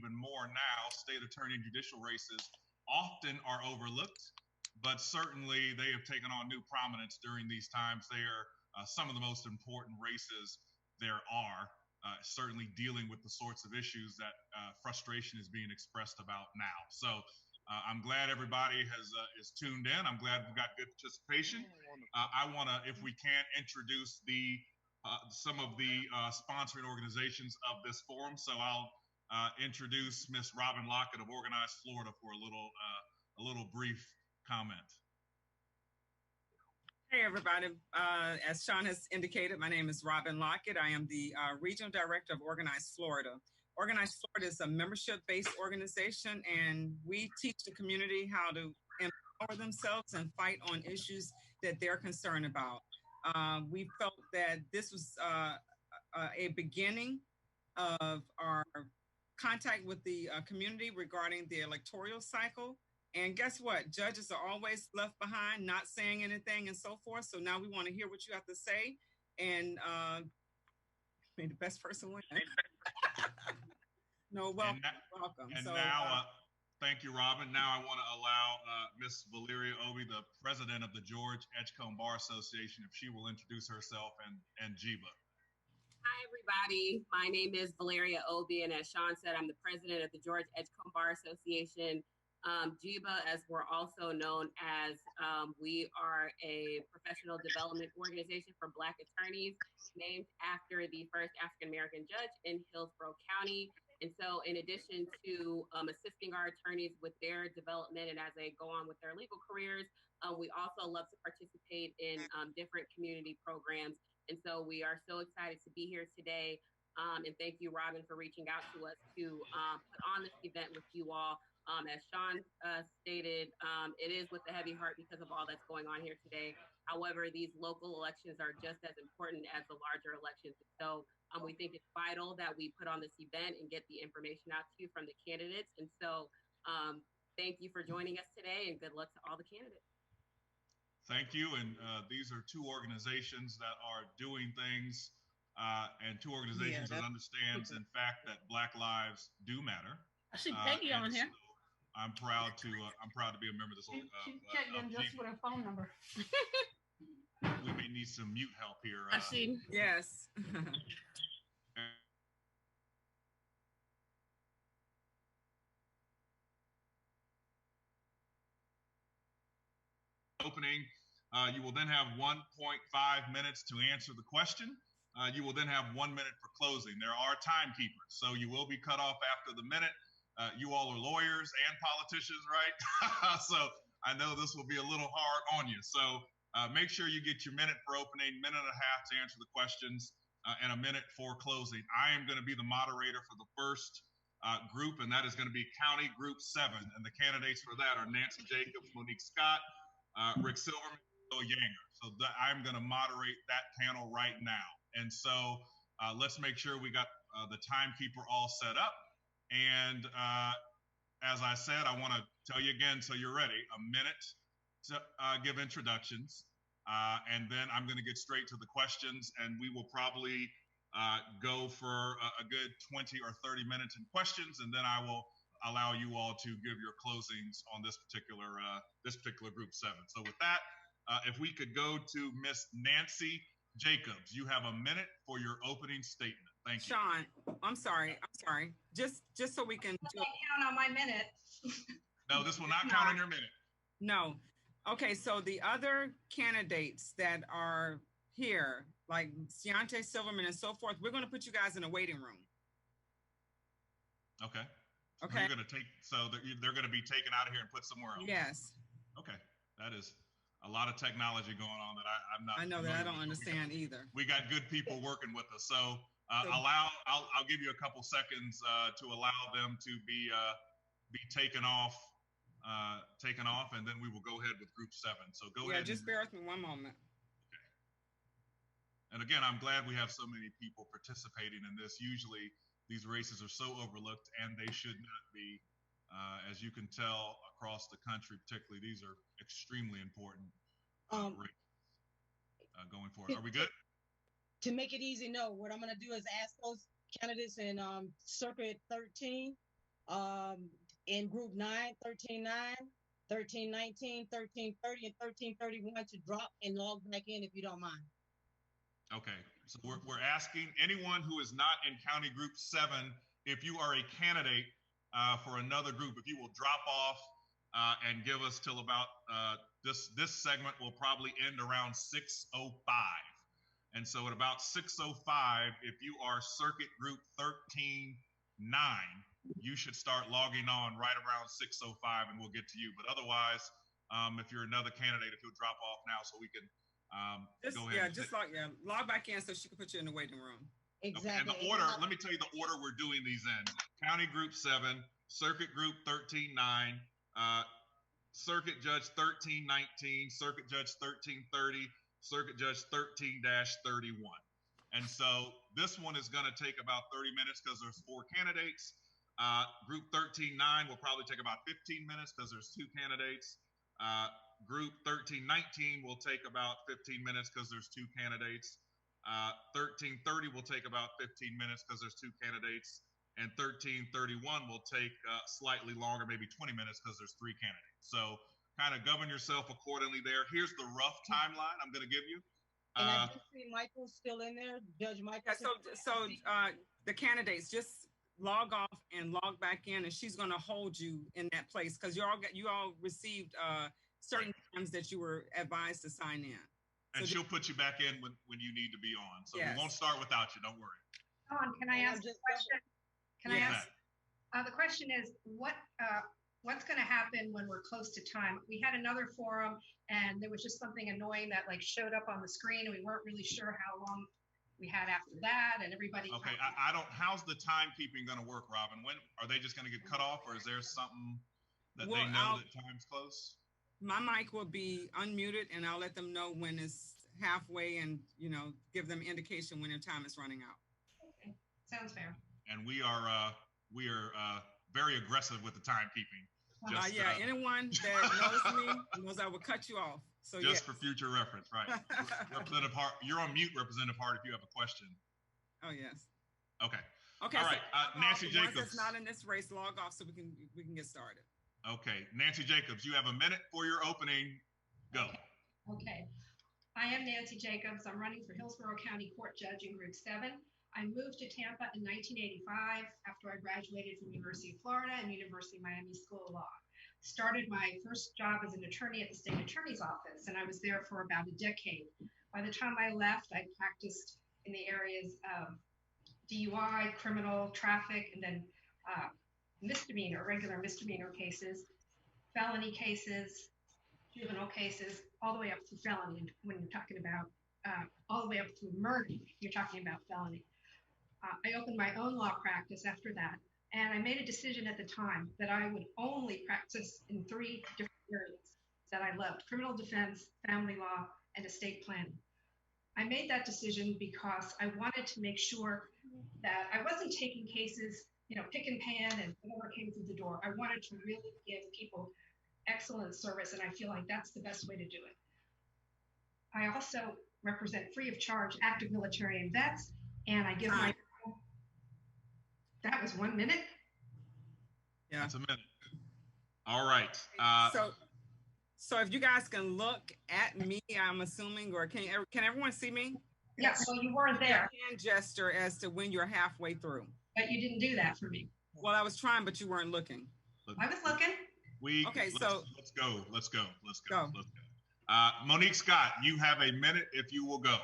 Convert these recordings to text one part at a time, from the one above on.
even more now, state attorney and judicial races often are overlooked, but certainly they have taken on new prominence during these times. They are some of the most important races there are, certainly dealing with the sorts of issues that frustration is being expressed about now. So I'm glad everybody is tuned in. I'm glad we've got good participation. I want to, if we can, introduce some of the sponsoring organizations of this forum. So I'll introduce Miss Robin Lockett of Organized Florida for a little brief comment. Hey everybody, as Sean has indicated, my name is Robin Lockett. I am the Regional Director of Organized Florida. Organized Florida is a membership-based organization, and we teach the community how to empower themselves and fight on issues that they're concerned about. We felt that this was a beginning of our contact with the community regarding the electoral cycle. And guess what? Judges are always left behind, not saying anything and so forth. So now we want to hear what you have to say. And may the best person win. No, welcome. And so, now, thank you, Robin. Now I want to allow Miss Valeria Obi, the president of the George Edgecombe Bar Association, if she will introduce herself and JIBA. Hi, everybody. My name is Valeria Obi, and as Sean said, I'm the president of the George Edgecombe Bar Association. JIBA, as we're also known as, we are a professional development organization for Black attorneys, named after the first African-American judge in Hillsborough County. And so in addition to assisting our attorneys with their development and as they go on with their legal careers, we also love to participate in different community programs. And so we are so excited to be here today. And thank you, Robin, for reaching out to us to put on this event with you all. As Sean stated, it is with a heavy heart because of all that's going on here today. However, these local elections are just as important as the larger elections. So we think it's vital that we put on this event and get the information out to you from the candidates. And so thank you for joining us today, and good luck to all the candidates. Thank you. And these are two organizations that are doing things and two organizations that understands, in fact, that Black lives do matter. I see Peggy on here. So I'm proud to be a member of this. She checked in just with her phone number. We may need some mute help here. I see. Yes. Opening, you will then have 1.5 minutes to answer the question. You will then have 1 minute for closing. There are timekeepers, so you will be cut off after the minute. You all are lawyers and politicians, right? So I know this will be a little hard on you. So make sure you get your minute for opening, minute and a half to answer the questions, and a minute for closing. I am going to be the moderator for the first group, and that is going to be County Group 7. And the candidates for that are Nancy Jacobs, Monique Scott, Rick Silverman, Bill Yanger. So I'm going to moderate that panel right now. And so let's make sure we got the timekeeper all set up. And as I said, I want to tell you again, so you're ready, a minute to give introductions. And then I'm going to get straight to the questions, and we will probably go for a good 20 or 30 minutes in questions. And then I will allow you all to give your closings on this particular group 7. So with that, if we could go to Miss Nancy Jacobs, you have a minute for your opening statement. Thank you. Sean, I'm sorry. Just so we can count on my minute. No, this will not count on your minute. No. Okay, so the other candidates that are here, like Ciante Silverman and so forth, we're going to put you guys in a waiting room. Okay. Okay. You're going to they're going to be taken out of here and put somewhere else. Yes. Okay. That is a lot of technology going on that I'm not. I know that I don't understand either. We got good people working with us, so I'll give you a couple seconds to allow them to be taken off, and then we will go ahead with Group 7. So go ahead. Yeah, just bear with me one moment. Okay. And again, I'm glad we have so many people participating in this. Usually, these races are so overlooked, and they should not be. As you can tell across the country, particularly, these are extremely important races going forward. Are we good? To make it easy, no. What I'm going to do is ask those candidates in Circuit 13 In group 9, 13-9, 13-19, 13-30, and 13-31 to drop and log back in if you don't mind. Okay, so we're asking anyone who is not in County Group 7, if you are a candidate for another group, if you will drop off and give us till about, this segment will probably end around 6:05. And so at about 6:05, if you are Circuit Group 13-9, you should start logging on right around 6:05 and we'll get to you. But otherwise, if you're another candidate, if you'll drop off now so we can go ahead. Log back in so she can put you in the waiting room. Exactly. Okay, and the order, let me tell you the order we're doing these in. County Group 7, Circuit Group 13-9, Circuit Judge 13-19, Circuit Judge 13-30, Circuit Judge 13-31. And so this one is going to take about 30 minutes because there's 4 candidates. Group 13-9 will probably take about 15 minutes because there's 2 candidates. Group 13-19 will take about 15 minutes because there's 2 candidates. 13-30 will take about 15 minutes because there's 2 candidates. And 13-31 will take slightly longer, maybe 20 minutes because there's 3 candidates. So kind of govern yourself accordingly there. Here's the rough timeline I'm going to give you. And I just see Michael's still in there, Judge Michael. Yeah, so the candidates, just log off and log back in, and she's going to hold you in that place because you all received certain times that you were advised to sign in. And so she'll put you back in when you need to be on. So yes. We won't start without you. Don't worry. Can I ask a question? Can I ask? The question is, what's going to happen when we're close to time? We had another forum, and there was just something annoying that like showed up on the screen, and we weren't really sure how long we had after that, and everybody. Okay, I don't. How's the timekeeping going to work, Robin? When are they just going to get cut off, or is there something that they know that time's close? My mic will be unmuted, and I'll let them know when it's halfway, and give them indication when their time is running out. Okay, sounds fair. And we are very aggressive with the timekeeping. Anyone that knows me knows I will cut you off. So just for future reference, right? Representative Hart, you're on mute, Representative Hart, if you have a question. Oh yes. Okay. Okay. All right, Nancy Jacobs. Once that's not in this race, log off so we can get started. Okay, Nancy Jacobs, you have a minute for your opening. Go. Okay. I am Nancy Jacobs. I'm running for Hillsborough County Court Judge in Group 7. I moved to Tampa in 1985 after I graduated from University of Florida and University of Miami School of Law. Started my first job as an attorney at the state attorney's office, and I was there for about a decade. By the time I left, I practiced in the areas of DUI, criminal, traffic, and then regular misdemeanor cases, felony cases, juvenile cases, all the way up to felony. When you're talking about all the way up to murder, you're talking about felony. I opened my own law practice after that, and I made a decision at the time that I would only practice in 3 different areas that I loved: criminal defense, family law, and estate planning. I made that decision because I wanted to make sure that I wasn't taking cases, pick and pan and whatever came through the door. I wanted to really give people excellent service, and I feel like that's the best way to do it. I also represent free of charge active military and vets, and I give that was 1 minute? Yeah. That's a minute. All right. So if you guys can look at me, I'm assuming, or can everyone see me? Yeah, well, you weren't there. Hand gesture as to when you're halfway through. But you didn't do that for me. Well, I was trying, but you weren't looking. I was looking. Let's go. Monique Scott, you have a minute if you will go.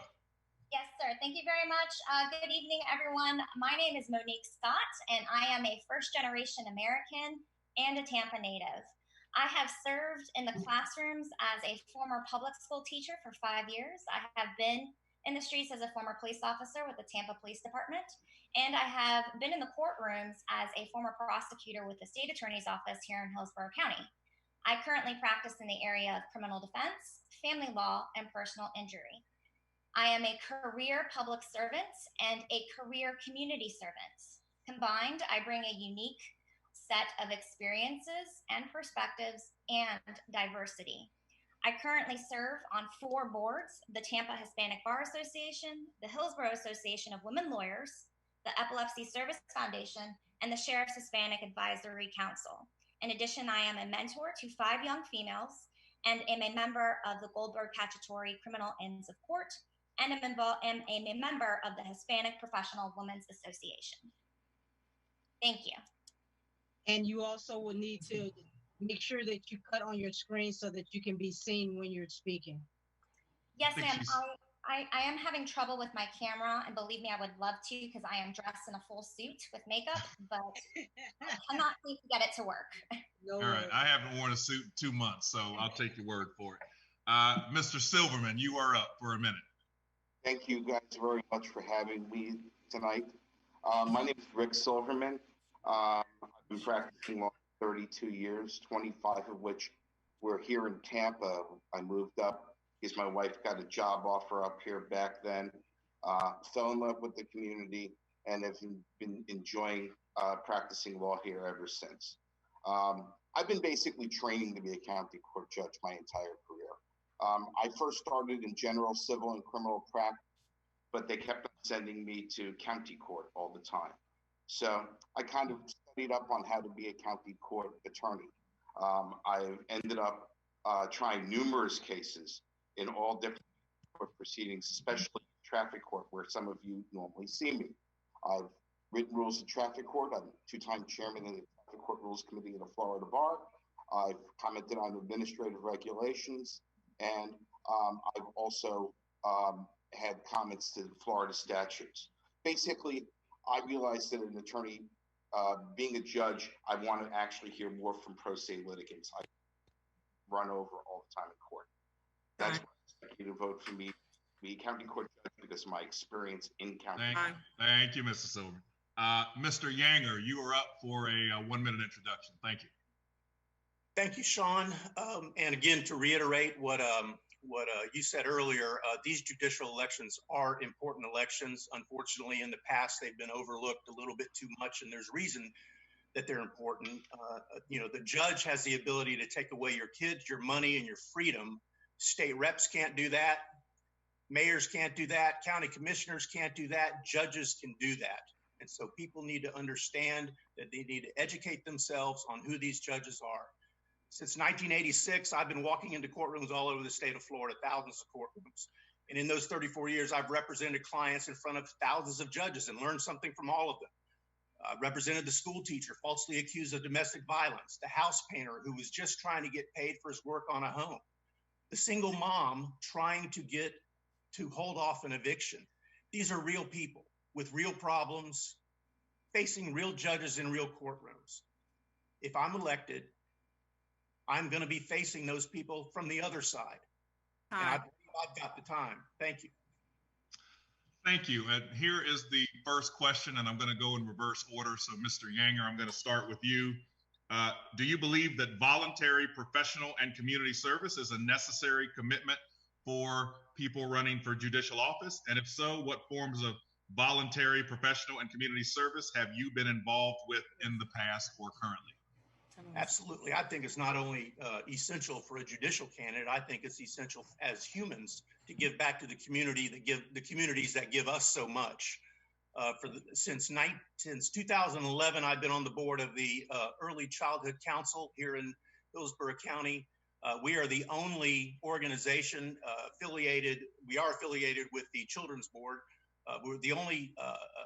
Yes, sir. Thank you very much. Good evening, everyone. My name is Monique Scott, and I am a first-generation American and a Tampa native. I have served in the classrooms as a former public school teacher for 5 years. I have been in the streets as a former police officer with the Tampa Police Department, and I have been in the courtrooms as a former prosecutor with the State Attorney's Office here in Hillsborough County. I currently practice in the area of criminal defense, family law, and personal injury. I am a career public servant and a career community servant. Combined, I bring a unique set of experiences and perspectives and diversity. I currently serve on 4 boards: the Tampa Hispanic Bar Association, the Hillsborough Association of Women Lawyers, the Epilepsy Service Foundation, and the Sheriff's Hispanic Advisory Council. In addition, I am a mentor to 5 young females and am a member of the Goldberg Cacciatore Criminal Ends of Court, and am a member of the Hispanic Professional Women's Association. Thank you. And you also will need to make sure that you cut on your screen so that you can be seen when you're speaking. Yes, ma'am. I am having trouble with my camera, and believe me, I would love to, because I am dressed in a full suit with makeup, but I cannot seem to get it to work. No All right, worries. I haven't worn a suit in 2 months, so I'll take your word for it. Mr. Silverman, you are up for a minute. Thank you guys very much for having me tonight. My name is Rick Silverman. I've been practicing law for 32 years, 25 of which were here in Tampa. I moved up because my wife got a job offer up here back then, fell in love with the community, and have been enjoying practicing law here ever since. I've been basically training to be a county court judge my entire career. I first started in general civil and criminal practice, but they kept on sending me to county court all the time. So I kind of studied up on how to be a county court attorney. I ended up trying numerous cases in all different court proceedings, especially traffic court, where some of you normally see me. I've written rules of traffic court. I'm a 2-time chairman of the Traffic Court Rules Committee of the Florida Bar. I've commented on administrative regulations, and I've also had comments to the Florida statutes. Basically, I realized that an attorney, being a judge, I want to actually hear more from pro se litigants. I run over all the time in court. That's why I expect you to vote for me to be county court judge, because of my experience in county. Thank you, Mr. Silverman. Mr. Yanger, you are up for a 1-minute introduction. Thank you. Thank you, Sean. And again, to reiterate what you said earlier, these judicial elections are important elections. Unfortunately, in the past, they've been overlooked a little bit too much, and there's reason that they're important. The judge has the ability to take away your kids, your money, and your freedom. State reps can't do that. Mayors can't do that. County commissioners can't do that. Judges can do that. And so people need to understand that they need to educate themselves on who these judges are. Since 1986, I've been walking into courtrooms all over the state of Florida, thousands of courtrooms. And in those 34 years, I've represented clients in front of thousands of judges and learned something from all of them. I represented the school teacher falsely accused of domestic violence, the house painter who was just trying to get paid for his work on a home, the single mom trying to hold off an eviction. These are real people with real problems, facing real judges in real courtrooms. If I'm elected, I'm going to be facing those people from the other side. And I believe I've got the time. Thank you. Thank you. And here is the first question, and I'm going to go in reverse order. So, Mr. Yanger, I'm going to start with you. Do you believe that voluntary professional and community service is a necessary commitment for people running for judicial office? And if so, what forms of voluntary professional and community service have you been involved with in the past or currently? Absolutely. I think it's not only essential for a judicial candidate, I think it's essential as humans to give back to the community, the communities that give us so much. Since 2011, I've been on the board of the Early Childhood Council here in Hillsborough County. We are the only organization affiliated with the Children's Board. We're the only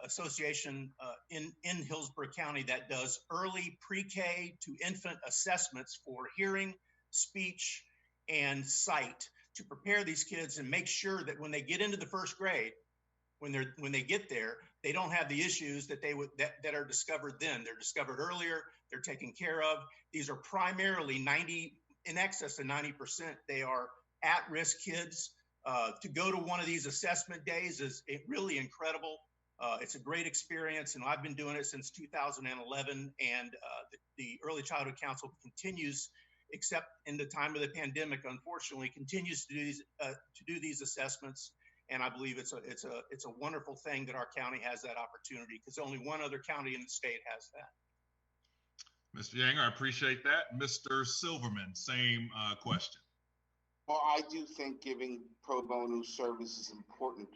association in Hillsborough County that does early pre-K to infant assessments for hearing, speech, and sight to prepare these kids and make sure that when they get into the first grade, when they get there, they don't have the issues that that are discovered then. They're discovered earlier. They're taken care of. These are primarily in excess of 90%. They are at-risk kids. To go to one of these assessment days is really incredible. It's a great experience, and I've been doing it since 2011. And the Early Childhood Council continues, except in the time of the pandemic, unfortunately, continues to do these assessments. And I believe it's a wonderful thing that our county has that opportunity, because only one other county in the state has that. Mr. Yanger, I appreciate that. Mr. Silverman, same question. Well, I do think giving pro bono service is important,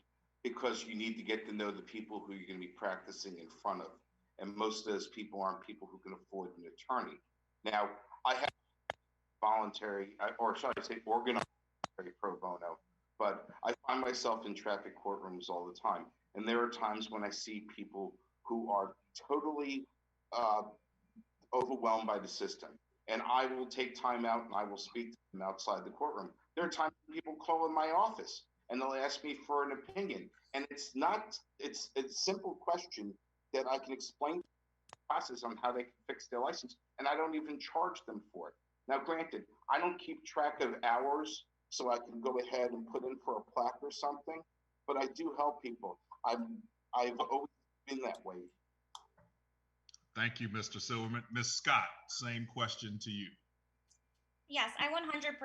because you need to get to know the people who you're going to be practicing in front of. and most of those people aren't people who can afford an attorney. Now, I have voluntary, or should I say organized pro bono, but I find myself in traffic courtrooms all the time. And there are times when I see people who are totally overwhelmed by the system. And I will take time out and I will speak to them outside the courtroom. There are times when people call in my office and they'll ask me for an opinion. And it's a simple question that I can explain the process on how they can fix their license. And I don't even charge them for it. Now, granted, I don't keep track of hours so I can go ahead and put in for a plaque or something, but I do help people. I've always been that way. Thank you, Mr. Silverman. Ms. Scott, same question to you. Yes, I 100%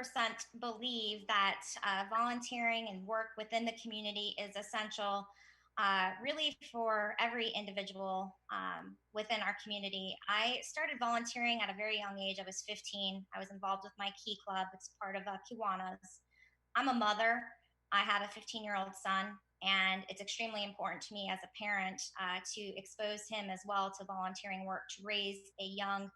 believe that volunteering and work within the community is essential, really for every individual within our community. I started volunteering at a very young age. I was 15. I was involved with my Key Club. It's part of Kiwanis. I'm a mother. I have a 15-year-old son, and it's extremely important to me as a parent to expose him as well to volunteering work, to raise a young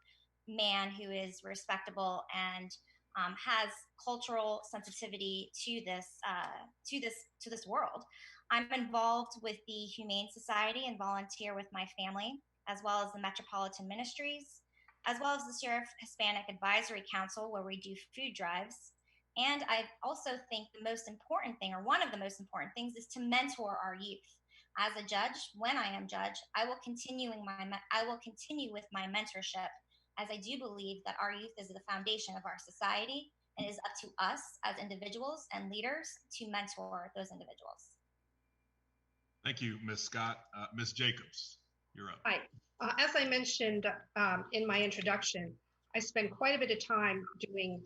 man who is respectable and has cultural sensitivity to this world. I'm involved with the Humane Society and volunteer with my family, as well as the Metropolitan Ministries, as well as the Sheriff Hispanic Advisory Council, where we do food drives. And I also think the most important thing, or one of the most important things, is to mentor our youth. As a judge, when I am judge, I will continue with my mentorship, as I do believe that our youth is the foundation of our society, and it is up to us as individuals and leaders to mentor those individuals. Thank you, Ms. Scott. Ms. Jacobs, you're up. Hi. As I mentioned in my introduction, I spend quite a bit of time doing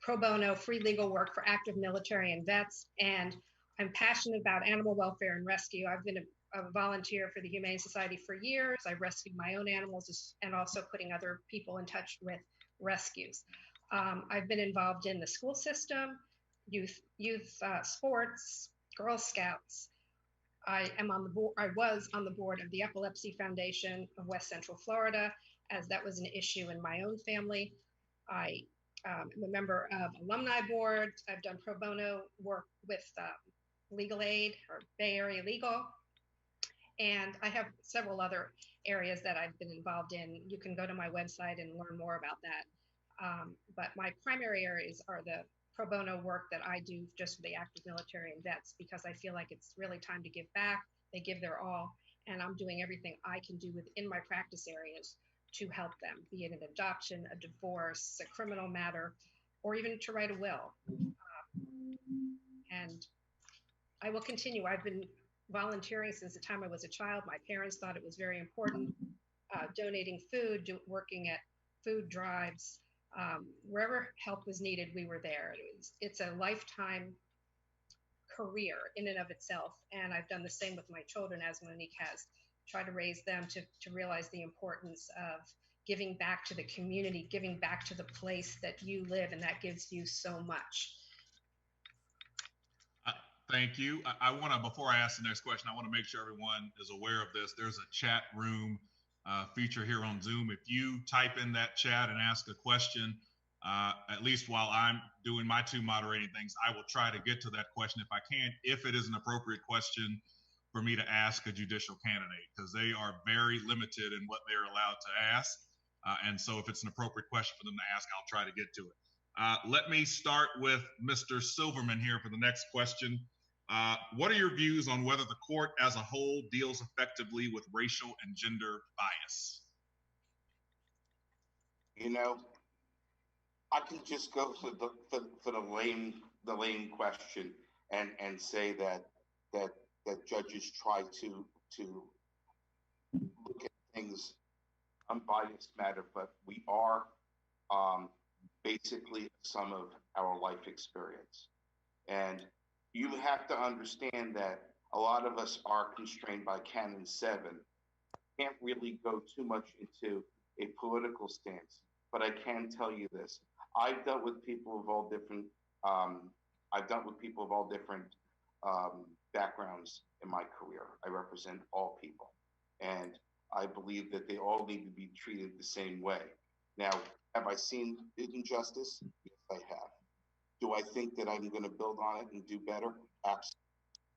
pro bono free legal work for active military and vets, and I'm passionate about animal welfare and rescue. I've been a volunteer for the Humane Society for years. I've rescued my own animals and also putting other people in touch with rescues. I've been involved in the school system, youth sports, Girl Scouts. I was on the board of the Epilepsy Foundation of West Central Florida, as that was an issue in my own family. I am a member of alumni board. I've done pro bono work with Legal Aid or Bay Area Legal. And I have several other areas that I've been involved in. You can go to my website and learn more about that. But my primary areas are the pro bono work that I do just for the active military and vets, because I feel like it's really time to give back. They give their all, and I'm doing everything I can do within my practice areas to help them, be it an adoption, a divorce, a criminal matter, or even to write a will. And I will continue. I've been volunteering since the time I was a child. My parents thought it was very important, donating food, working at food drives. Wherever help was needed, we were there. It's a lifetime career in and of itself. And I've done the same with my children, as Monique has, tried to raise them to realize the importance of giving back to the community, giving back to the place that you live, and that gives you so much. Thank you. I want to, before I ask the next question, I want to make sure everyone is aware of this. There's a chat room feature here on Zoom. If you type in that chat and ask a question, at least while I'm doing my two moderating things, I will try to get to that question if I can, if it is an appropriate question for me to ask a judicial candidate, because they are very limited in what they're allowed to ask. And so if it's an appropriate question for them to ask, I'll try to get to it. Let me start with Mr. Silverman here for the next question. What are your views on whether the court as a whole deals effectively with racial and gender bias? You know, I can just go for the lame question and say that judges try to look at things unbiased matter, but we are basically a sum of our life experience. And you have to understand that a lot of us are constrained by Canon 7. Can't really go too much into a political stance, but I can tell you this. I've dealt with people of all different backgrounds in my career. I represent all people. And I believe that they all need to be treated the same way. Now, have I seen injustice? Yes, I have. Do I think that I'm going to build on it and do better? Absolutely.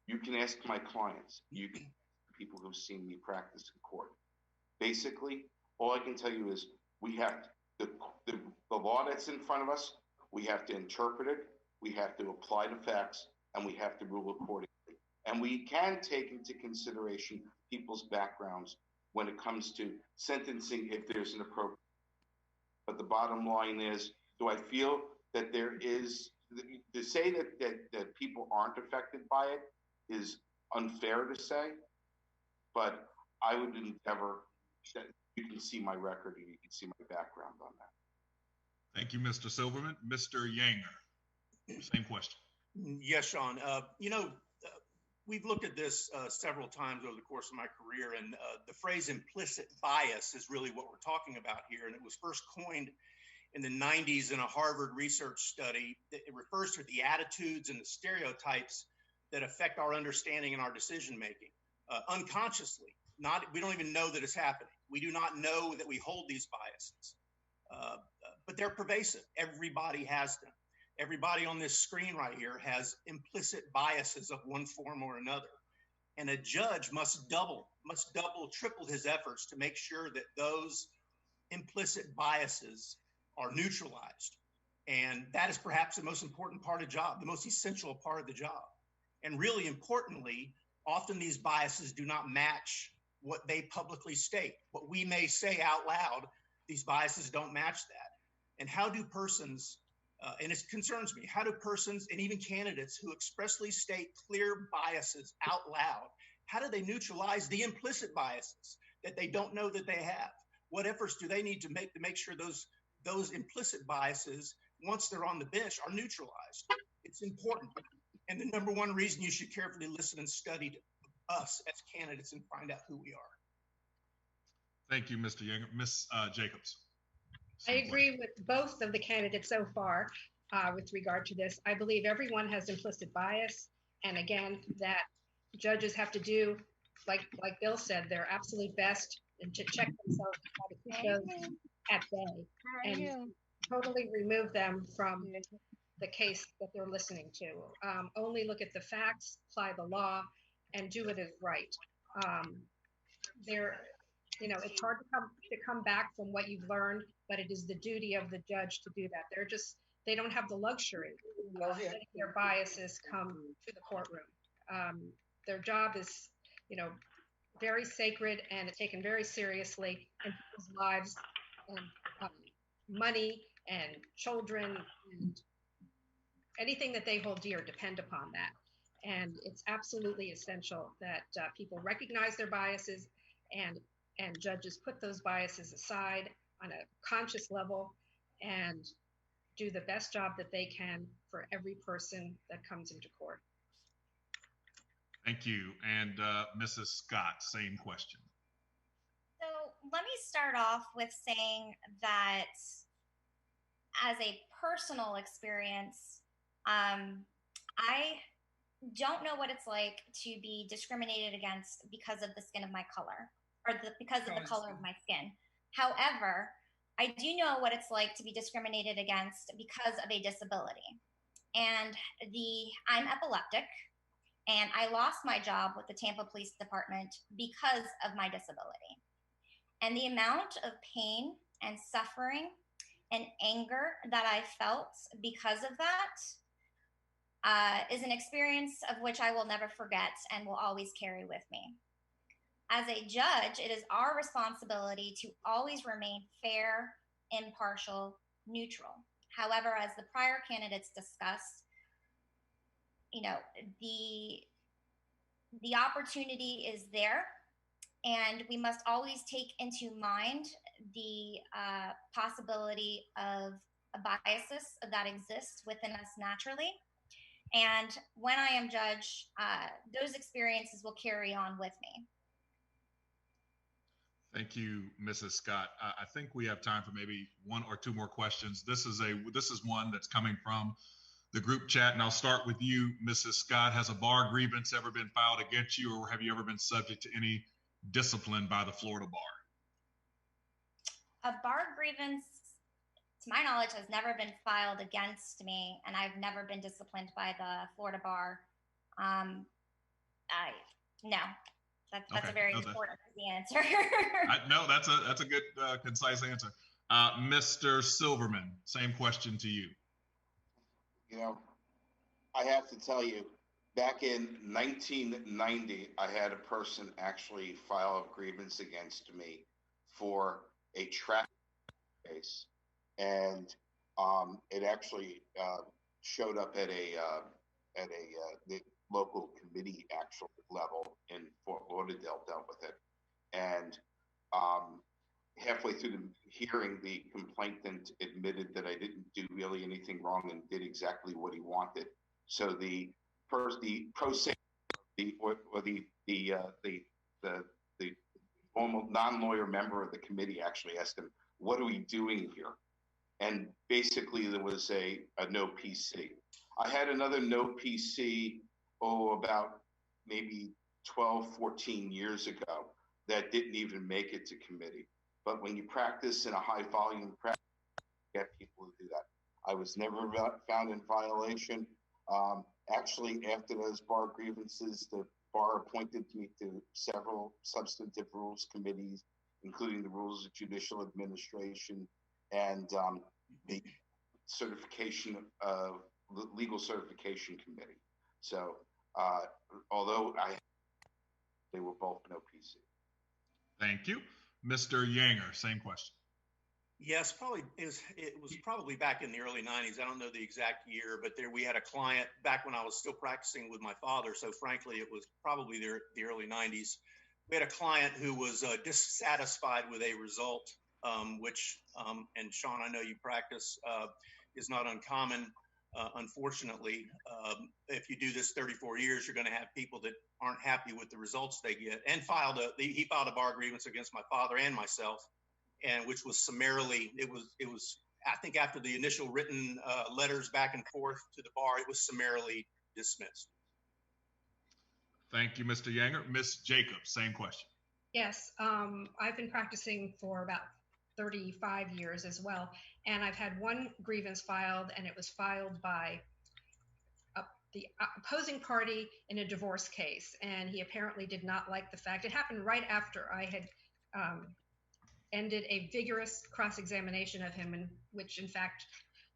You can ask my clients. You can ask people who've seen me practice in court. Basically, all I can tell you is we have the law that's in front of us. We have to interpret it. We have to apply the facts, and we have to rule accordingly. And we can take into consideration people's backgrounds when it comes to sentencing if there's an appropriate. But the bottom line is, do I feel that there is, to say that people aren't affected by it is unfair to say, but I would endeavor, you can see my record and you can see my background on that. Thank you, Mr. Silverman. Mr. Yanger, same question. Yes, Sean. We've looked at this several times over the course of my career, and the phrase implicit bias is really what we're talking about here. And it was first coined in the 90s in a Harvard research study. It refers to the attitudes and the stereotypes that affect our understanding and our decision making unconsciously. We don't even know that it's happening. We do not know that we hold these biases, but they're pervasive. Everybody has them. Everybody on this screen right here has implicit biases of one form or another. And a judge must double, triple his efforts to make sure that those implicit biases are neutralized. And that is perhaps the most important part of the job, the most essential part of the job. And really importantly, often these biases do not match what they publicly state. What we may say out loud, these biases don't match that. And how do persons, and it concerns me, how do persons and even candidates who expressly state clear biases out loud, how do they neutralize the implicit biases that they don't know that they have? What efforts do they need to make sure those implicit biases, once they're on the bench, are neutralized? It's important. And the number one reason you should carefully listen and study to us as candidates and find out who we are. Thank you, Mr. Yanger. Ms. Jacobs. I agree with both of the candidates so far with regard to this. I believe everyone has implicit bias. And again, that judges have to do, like Bill said, their absolute best and to check themselves to try to keep those at bay and totally remove them from the case that they're listening to. Only look at the facts, apply the law, and do what is right. It's hard to come back from what you've learned, but it is the duty of the judge to do that. They don't have the luxury of letting their biases come to the courtroom. Their job is, very sacred and it's taken very seriously, and people's lives and money and children and anything that they hold dear depend upon that. And it's absolutely essential that people recognize their biases and judges put those biases aside on a conscious level and do the best job that they can for every person that comes into court. Thank you. And Mrs. Scott, same question. So let me start off with saying that as a personal experience, I don't know what it's like to be discriminated against because of the skin of my color or because of the color of my skin. However, I do know what it's like to be discriminated against because of a disability. And I'm epileptic, and I lost my job with the Tampa Police Department because of my disability. And the amount of pain and suffering and anger that I felt because of that is an experience of which I will never forget and will always carry with me. As a judge, it is our responsibility to always remain fair, impartial, neutral. However, as the prior candidates discussed, the opportunity is there, and we must always take into mind the possibility of a biases that exists within us naturally. And when I am judge, those experiences will carry on with me. Thank you, Mrs. Scott. I think we have time for maybe one or two more questions. This is one that's coming from the group chat, and I'll start with you, Mrs. Scott. Has a bar grievance ever been filed against you, or have you ever been subject to any disciplined by the Florida Bar? A bar grievance, to my knowledge, has never been filed against me, and I've never been disciplined by the Florida Bar. No, that's Okay. a very important answer. No, that's a good concise answer. Mr. Silverman, same question to you. You know, I have to tell you, back in 1990, I had a person actually file a grievance against me for a traffic case, and it actually showed up at the local committee actual level in Fort Lauderdale, dealt with it, and halfway through the hearing, the complainant admitted that I didn't do really anything wrong and did exactly what he wanted. So the pro se, the normal non-lawyer member of the committee actually asked him, "What are we doing here?" And basically there was a no PC. I had another no PC, about maybe 12, 14 years ago that didn't even make it to committee. But when you practice in a high volume practice, you get people to do that. I was never found in violation. Actually, after those bar grievances, the bar appointed me to several substantive rules committees, including the Rules of Judicial Administration and the Legal Certification Committee. So, although they were both no PC. Thank you. Mr. Yanger, same question. Yes, it was probably back in the early 90s. I don't know the exact year, but we had a client back when I was still practicing with my father. So frankly, it was probably the early 90s. We had a client who was dissatisfied with a result, which, and Sean, I know you practice, is not uncommon. Unfortunately, if you do this 34 years, you're going to have people that aren't happy with the results they get, and he filed a bar grievance against my father and myself, and which was summarily, it was I think after the initial written letters back and forth to the bar, it was summarily dismissed. Thank you, Mr. Yanger. Ms. Jacobs, same question. Yes, I've been practicing for about 35 years as well, and I've had one grievance filed, and it was filed by the opposing party in a divorce case, and he apparently did not like the fact. It happened right after I had ended a vigorous cross-examination of him, which in fact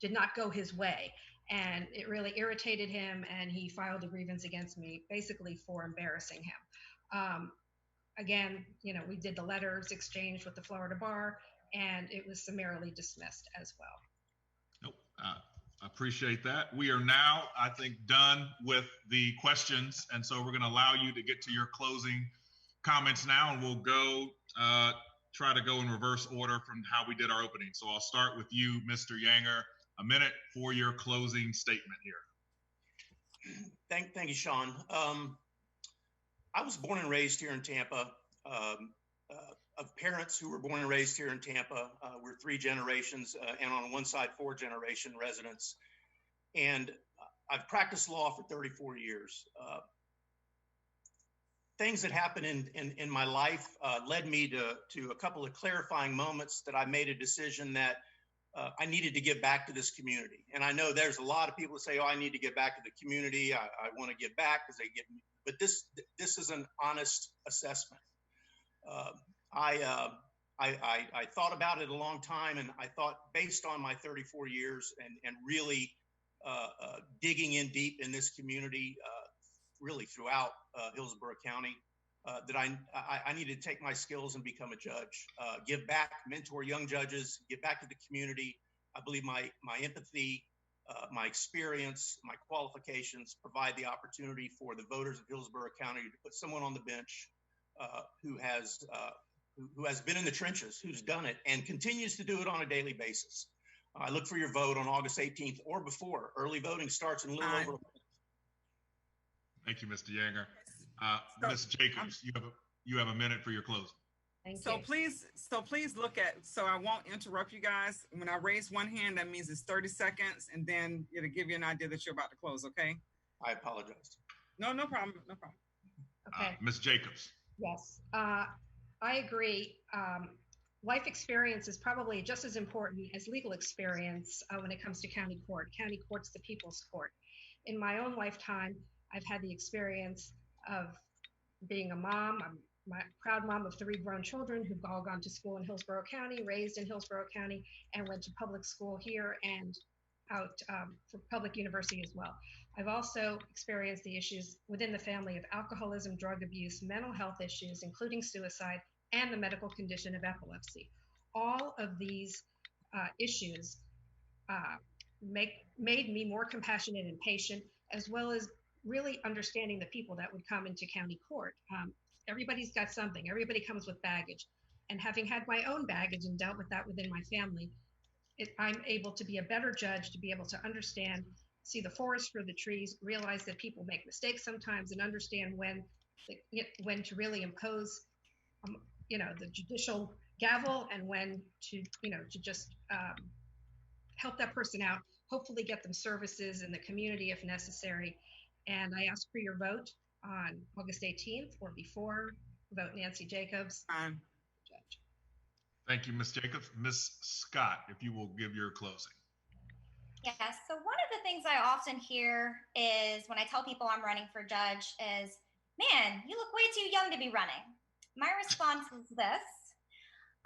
did not go his way, and it really irritated him, and he filed a grievance against me basically for embarrassing him. Again, we did the letters exchanged with the Florida Bar, and it was summarily dismissed as well. Nope. I appreciate that. We are now, I think, done with the questions, and so we're going to allow you to get to your closing comments now, and we'll go try to go in reverse order from how we did our opening. So I'll start with you, Mr. Yanger. A minute for your closing statement here. Thank you, Sean. I was born and raised here in Tampa. Of parents who were born and raised here in Tampa, we're 3 generations, and on one side, 4-generation residents. And I've practiced law for 34 years. Things that happened in my life led me to a couple of clarifying moments that I made a decision that I needed to give back to this community. And I know there's a lot of people that say, "Oh, I need to give back to the community. I want to give back because they get me." But this is an honest assessment. I thought about it a long time, and I thought, based on my 34 years and really digging in deep in this community, really throughout Hillsborough County, that I needed to take my skills and become a judge, give back, mentor young judges, give back to the community. I believe my empathy, my experience, my qualifications provide the opportunity for the voters of Hillsborough County to put someone on the bench who has been in the trenches, who's done it, and continues to do it on a daily basis. I look for your vote on August 18th or before. Early voting starts in a little over a month. Thank you, Mr. Yanger. Ms. Jacobs, you have a minute for your closing. So please look at, so I won't interrupt you guys. When I raise one hand, that means it's 30 seconds, and then it'll give you an idea that you're about to close, okay? I apologize. No problem, no problem. Okay. Ms. Jacobs. Yes, I agree. Life experience is probably just as important as legal experience when it comes to county court. County court's the people's court. In my own lifetime, I've had the experience of being a mom. I'm a proud mom of 3 grown children who've all gone to school in Hillsborough County, raised in Hillsborough County, and went to public school here and out for public university as well. I've also experienced the issues within the family of alcoholism, drug abuse, mental health issues, including suicide, and the medical condition of epilepsy. All of these issues made me more compassionate and patient, as well as really understanding the people that would come into county court. Everybody's got something. Everybody comes with baggage. And having had my own baggage and dealt with that within my family, I'm able to be a better judge, to be able to understand, see the forest for the trees, realize that people make mistakes sometimes, and understand when to really impose the judicial gavel, and when to just help that person out, hopefully get them services in the community if necessary. And I ask for your vote on August 18th or before. Vote Nancy Jacobs. Judge. Thank you, Ms. Jacobs. Ms. Scott, if you will give your closing. Yes. So one of the things I often hear is when I tell people I'm running for judge is, man, you look way too young to be running. My response is this: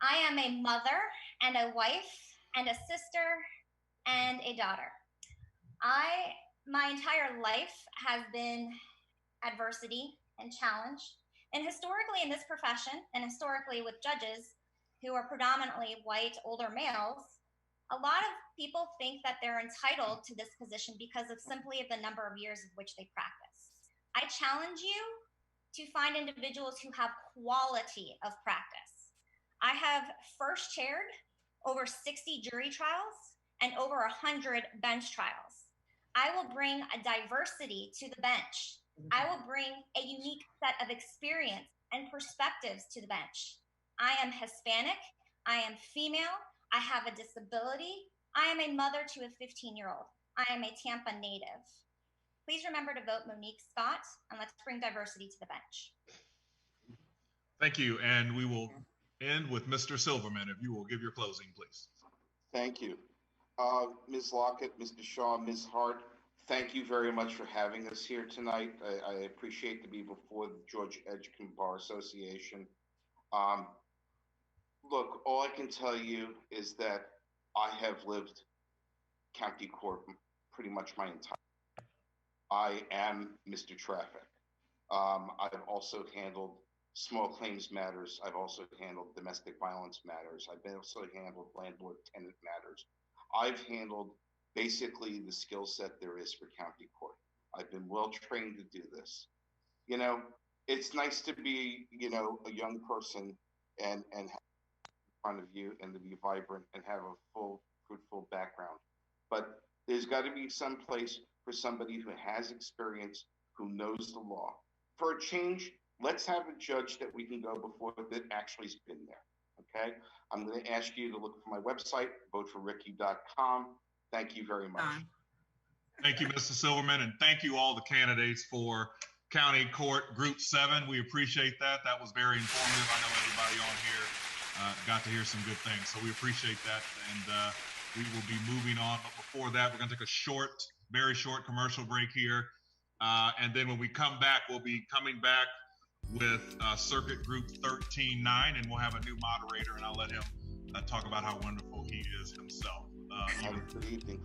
I am a mother and a wife and a sister and a daughter. My entire life has been adversity and challenge. And historically in this profession, and historically with judges who are predominantly white, older males, a lot of people think that they're entitled to this position because of simply the number of years of which they practice. I challenge you to find individuals who have quality of practice. I have first chaired over 60 jury trials and over 100 bench trials. I will bring a diversity to the bench. I will bring a unique set of experience and perspectives to the bench. I am Hispanic. I am female. I have a disability. I am a mother to a 15-year-old. I am a Tampa native. Please remember to vote Monique Scott, and let's bring diversity to the bench. Thank you. And we will end with Mr. Silverman, if you will give your closing, please. Thank you. Ms. Lockett, Mr. Shaw, Ms. Hart, thank you very much for having us here tonight. I appreciate to be before the George Edgecombe Bar Association. Look, all I can tell you is that I have lived county court pretty much my entire life. I am Mr. Traffic. I've also handled small claims matters. I've also handled domestic violence matters. I've also handled landlord-tenant matters. I've handled basically the skill set there is for county court. I've been well trained to do this. It's nice to be, a young person and have in front of you and to be vibrant and have a full, fruitful background. But there's got to be some place for somebody who has experience, who knows the law. For a change, let's have a judge that we can go before that actually has been there. Okay? I'm going to ask you to look for my website, voteforricky.com. Thank you very much. Thank you, Mr. Silverman, and thank you all the candidates for County Court Group 7. We appreciate that. That was very informative. I know everybody on here got to hear some good things, so we appreciate that, and we will be moving on. But before that, we're going to take a very short commercial break here, and then when we come back, we'll be coming back with Circuit Group 13-9, and we'll have a new moderator, and I'll let him talk about how wonderful he is himself.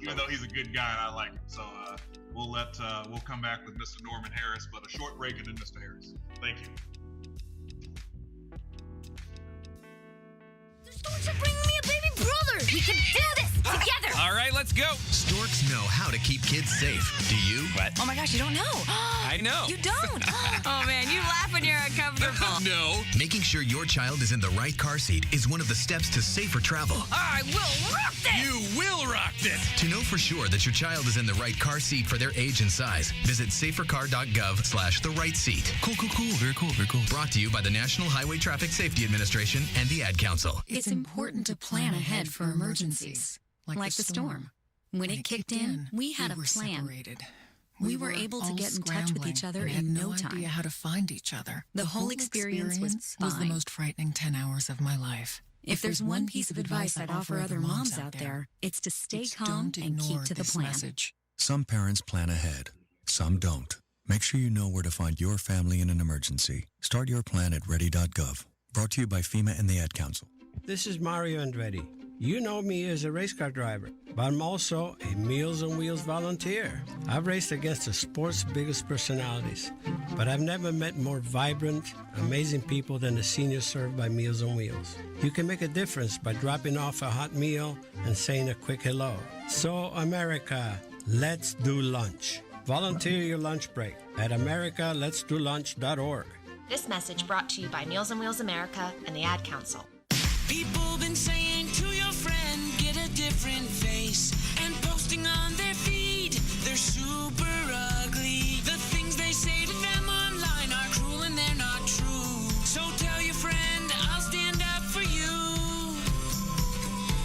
Even though he's a good guy and I like him. So we'll come back with Mr. Norman Harris, but a short break and then Mr. Harris. Thank you. The Storks are bringing me a baby brother. We can do this together. All right, let's go. Storks know how to keep kids safe. Do you? What? Oh my gosh, you don't know. I know. You don't? Oh man, you laugh when you're uncomfortable. No. Making sure your child is in the right car seat is one of the steps to safer travel. I will rock this. You will rock this. To know for sure that your child is in the right car seat for their age and size, visit safercar.gov/the-right-seat. Cool. Very cool. Brought to you by the National Highway Traffic Safety Administration and the Ad Council. It's important to plan ahead for emergencies, like the storm. When it kicked in, we had a plan. Separated. We were able to get in touch with each other in no time. Idea how to find each other. The whole experience was the most frightening 10 hours of my life. If there's one piece of advice I'd offer other moms out there, it's to stay calm and keep to the plan. Message. Some parents plan ahead, some don't. Make sure you know where to find your family in an emergency. Start your plan at ready.gov. Brought to you by FEMA and the Ad Council. This is Mario Andretti. You know me as a race car driver, but I'm also a Meals on Wheels volunteer. I've raced against the sport's biggest personalities, but I've never met more vibrant, amazing people than the seniors served by Meals on Wheels. You can make a difference by dropping off a hot meal and saying a quick hello. So, America, let's do lunch. Volunteer your lunch break at americaletsdolunch.org. This message brought to you by Meals on Wheels America and the Ad Council. People been saying to your friend, get a different face, and posting on their feed, they're super ugly. The things they say to them online are cruel and they're not true. So tell your friend, I'll stand up for you.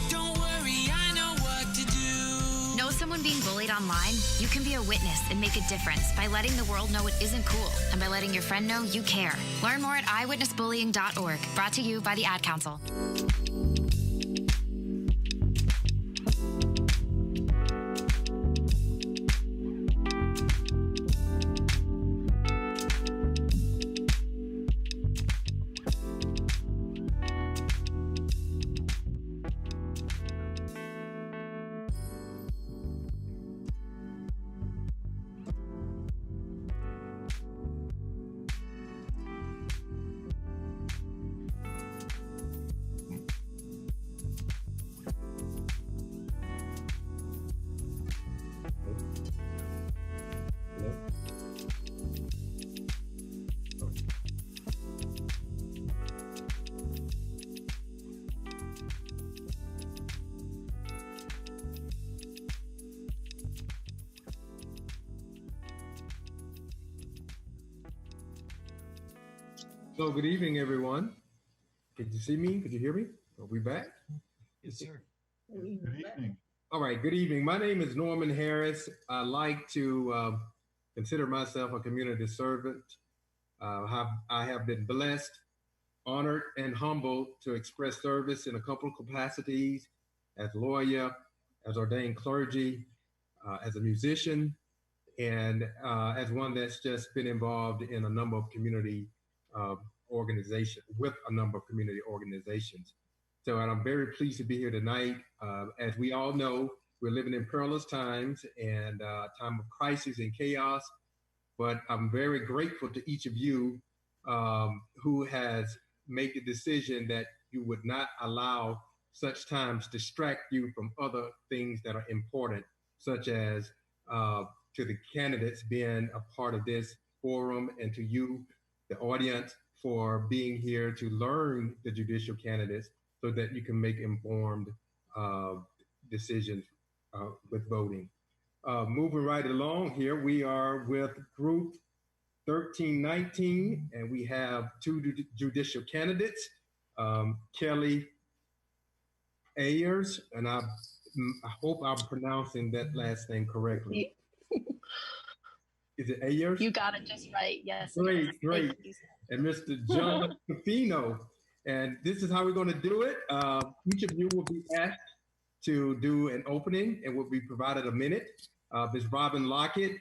Don't worry, I know what to do. Know someone being bullied online? You can be a witness and make a difference by letting the world know it isn't cool and by letting your friend know you care. Learn more at eyewitnessbullying.org. Brought to you by the Ad Council. So good evening, everyone. Could you see me? Could you hear me? Are we back? Yes, sir. Good evening. All right, good evening. My name is Norman Harris. I like to consider myself a community servant. I have been blessed, honored, and humbled to express service in a couple of capacities as lawyer, as ordained clergy, as a musician, and as one that's just been involved in a number of community organizations, with a number of community organizations. So, and I'm very pleased to be here tonight. As we all know, we're living in perilous times and a time of crisis and chaos, but I'm very grateful to each of you who has made the decision that you would not allow such times distract you from other things that are important, such as to the candidates being a part of this forum, and to you, the audience, for being here to learn the judicial candidates so that you can make informed decisions with voting. Moving right along here, we are with Group 1319, and we have two judicial candidates, Kelly Ayers, and I hope I'm pronouncing that last name correctly. Is it Ayers? You got it just right. Yes. Great, yes. great. And Mr. John Cafino. And this is how we're going to do it. Each of you will be asked to do an opening and will be provided a minute. Ms. Robin Lockett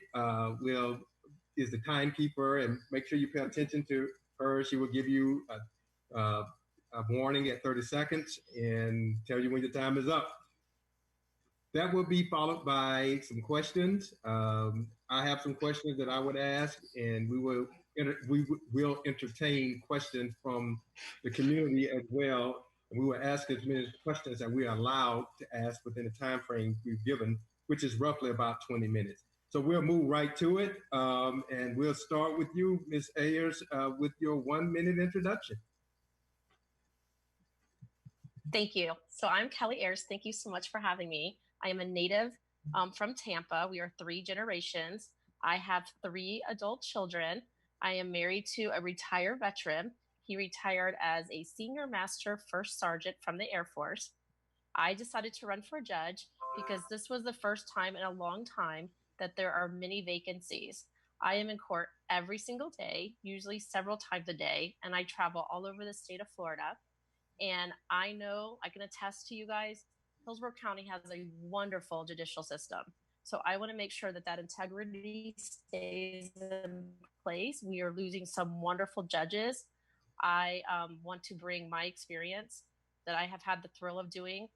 is the timekeeper, and make sure you pay attention to her. She will give you a warning at 30 seconds and tell you when your time is up. That will be followed by some questions. I have some questions that I would ask, and we will entertain questions from the community as well. And we will ask as many questions that we are allowed to ask within the time frame we've given, which is roughly about 20 minutes. So we'll move right to it, and we'll start with you, Ms. Ayers, with your 1 minute introduction. Thank you. So I'm Kelly Ayers. Thank you so much for having me. I am a native from Tampa. We are 3 generations. I have 3 adult children. I am married to a retired veteran. He retired as a senior master first sergeant from the Air Force. I decided to run for judge because this was the first time in a long time that there are many vacancies. I am in court every single day, usually several times a day, and I travel all over the state of Florida. And I know, I can attest to you guys, Hillsborough County has a wonderful judicial system. So I want to make sure that that integrity stays in place. We are losing some wonderful judges. I want to bring my experience that I have had the thrill of doing,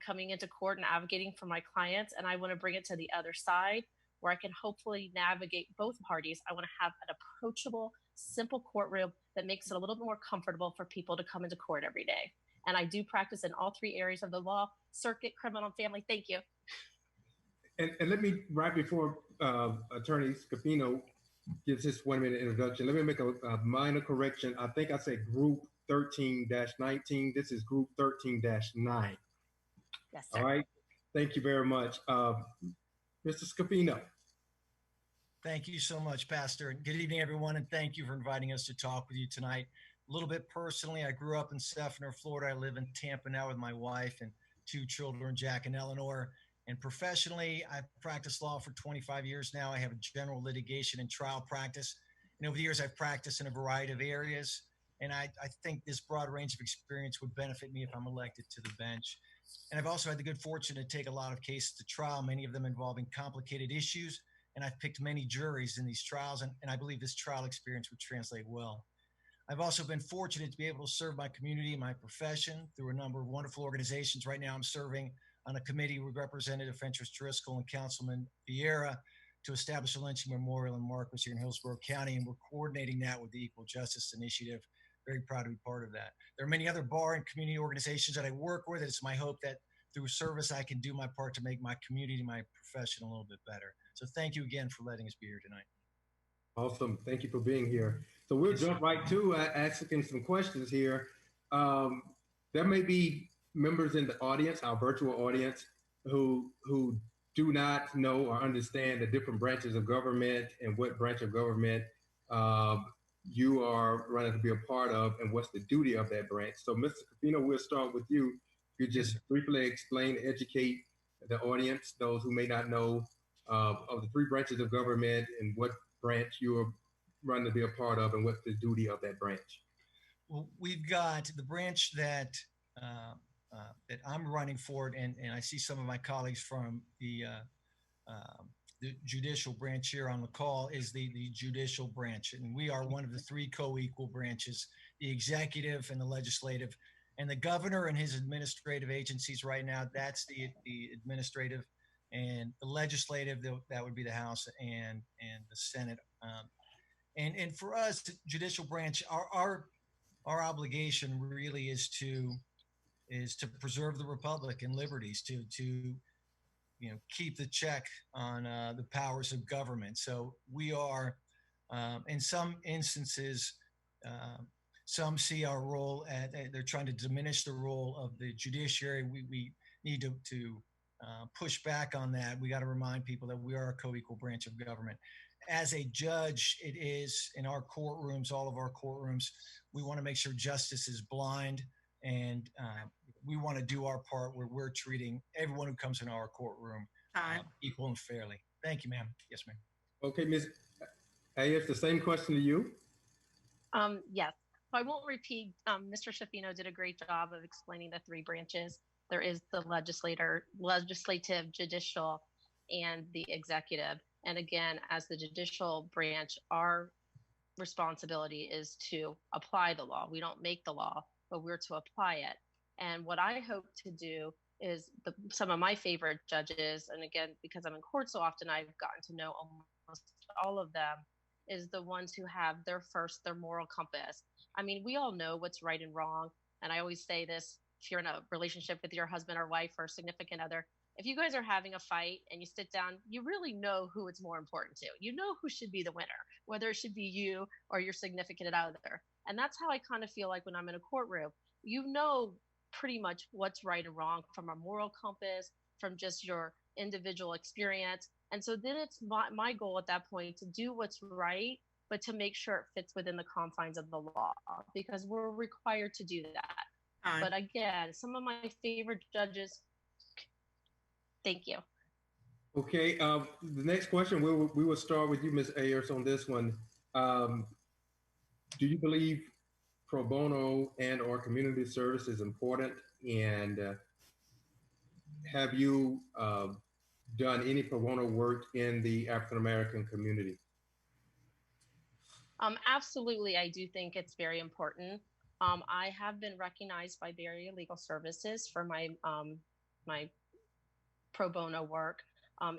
coming into court and advocating for my clients, and I want to bring it to the other side where I can hopefully navigate both parties. I want to have an approachable, simple courtroom that makes it a little bit more comfortable for people to come into court every day. And I do practice in all three areas of the law: circuit, criminal, and family. Thank you. And let me, right before Attorney Scapino gives his 1 minute introduction, let me make a minor correction. I think I said group 13-19. This is group 13-9. Yes, sir. All right. Thank you very much. Mr. Scapino. Thank you so much, Pastor. Good evening, everyone, and thank you for inviting us to talk with you tonight. A little bit personally, I grew up in Stephenor, Florida. I live in Tampa now with my wife and 2 children, Jack and Eleanor. And professionally, I've practiced law for 25 years now. I have a general litigation and trial practice. And over the years, I've practiced in a variety of areas. And I think this broad range of experience would benefit me if I'm elected to the bench. And I've also had the good fortune to take a lot of cases to trial, many of them involving complicated issues. And I've picked many juries in these trials, and I believe this trial experience would translate well. I've also been fortunate to be able to serve my community and my profession through a number of wonderful organizations. Right now, I'm serving on a committee with Representative Fentress Driscoll and Councilman Vieira to establish a lynching memorial and markers here in Hillsborough County, and we're coordinating that with the Equal Justice Initiative. Very proud to be part of that. There are many other bar and community organizations that I work with. It's my hope that through service, I can do my part to make my community, my profession a little bit better. So thank you again for letting us be here tonight. Awesome. Thank you for being here. So we'll jump right to asking some questions here. There may be members in the audience, our virtual audience, who do not know or understand the different branches of government and what branch of government you are running to be a part of and what's the duty of that branch. So Mr. Scapino, we'll start with you. You just briefly explain, educate the audience, those who may not know of the 3 branches of government and what branch you are running to be a part of and what's the duty of that branch. Well, we've got the branch that I'm running for, and I see some of my colleagues from the judicial branch here on the call, is the judicial branch. And we are one of the 3 co-equal branches, the executive and the legislative. And the governor and his administrative agencies right now, that's the administrative, and the legislative, that would be the House and the Senate. And for us, the judicial branch, our obligation really is to preserve the republic and liberties, to keep the check on the powers of government. So we are, in some instances, some see our role they're trying to diminish the role of the judiciary. We need to push back on that. We got to remind people that we are a co-equal branch of government. As a judge, it is in our courtrooms, all of our courtrooms, we want to make sure justice is blind, and we want to do our part where we're treating everyone who comes in our courtroom equal and fairly. Thank you, ma'am. Yes, ma'am. Okay, Ms. Ayers, the same question to you. Yes. So I won't repeat. Mr. Scapino did a great job of explaining the 3 branches. There is the legislative, judicial, and the executive. And again, as the judicial branch, our responsibility is to apply the law. We don't make the law, but we're to apply it. And what I hope to do is some of my favorite judges, and again, because I'm in court so often, I've gotten to know almost all of them, is the ones who have their moral compass. I mean, we all know what's right and wrong. And I always say this, if you're in a relationship with your husband or wife or significant other, if you guys are having a fight and you sit down, you really know who it's more important to. You know who should be the winner, whether it should be you or your significant other. And that's how I kind of feel like when I'm in a courtroom. You know pretty much what's right and wrong from a moral compass, from just your individual experience. And so then it's my goal at that point to do what's right, but to make sure it fits within the confines of the law, because we're required to do that. But again, some of my favorite judges. Thank you. Okay, the next question, we will start with you, Ms. Ayers, on this one. Do you believe pro bono and or community service is important? And have you done any pro bono work in the African American community? Absolutely, I do think it's very important. I have been recognized by Bay Area Legal Services for my my pro bono work.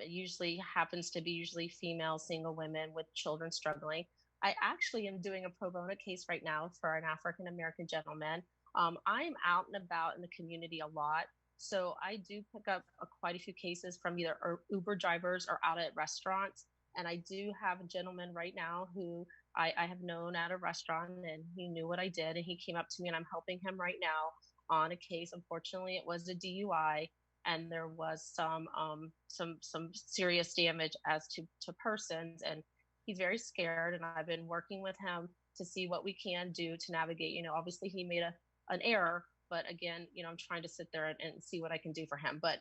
It usually happens to be usually female single women with children struggling. I actually am doing a pro bono case right now for an African American gentleman. I'm out and about in the community a lot, so I do pick up quite a few cases from either Uber drivers or out at restaurants. And I do have a gentleman right now who I have known at a restaurant, and he knew what I did, and he came up to me, and I'm helping him right now on a case. Unfortunately, it was a DUI, and there was some serious damage as to persons, and he's very scared. And I've been working with him to see what we can do to navigate. You know, obviously he made an error, but again, you know, I'm trying to sit there and see what I can do for him. But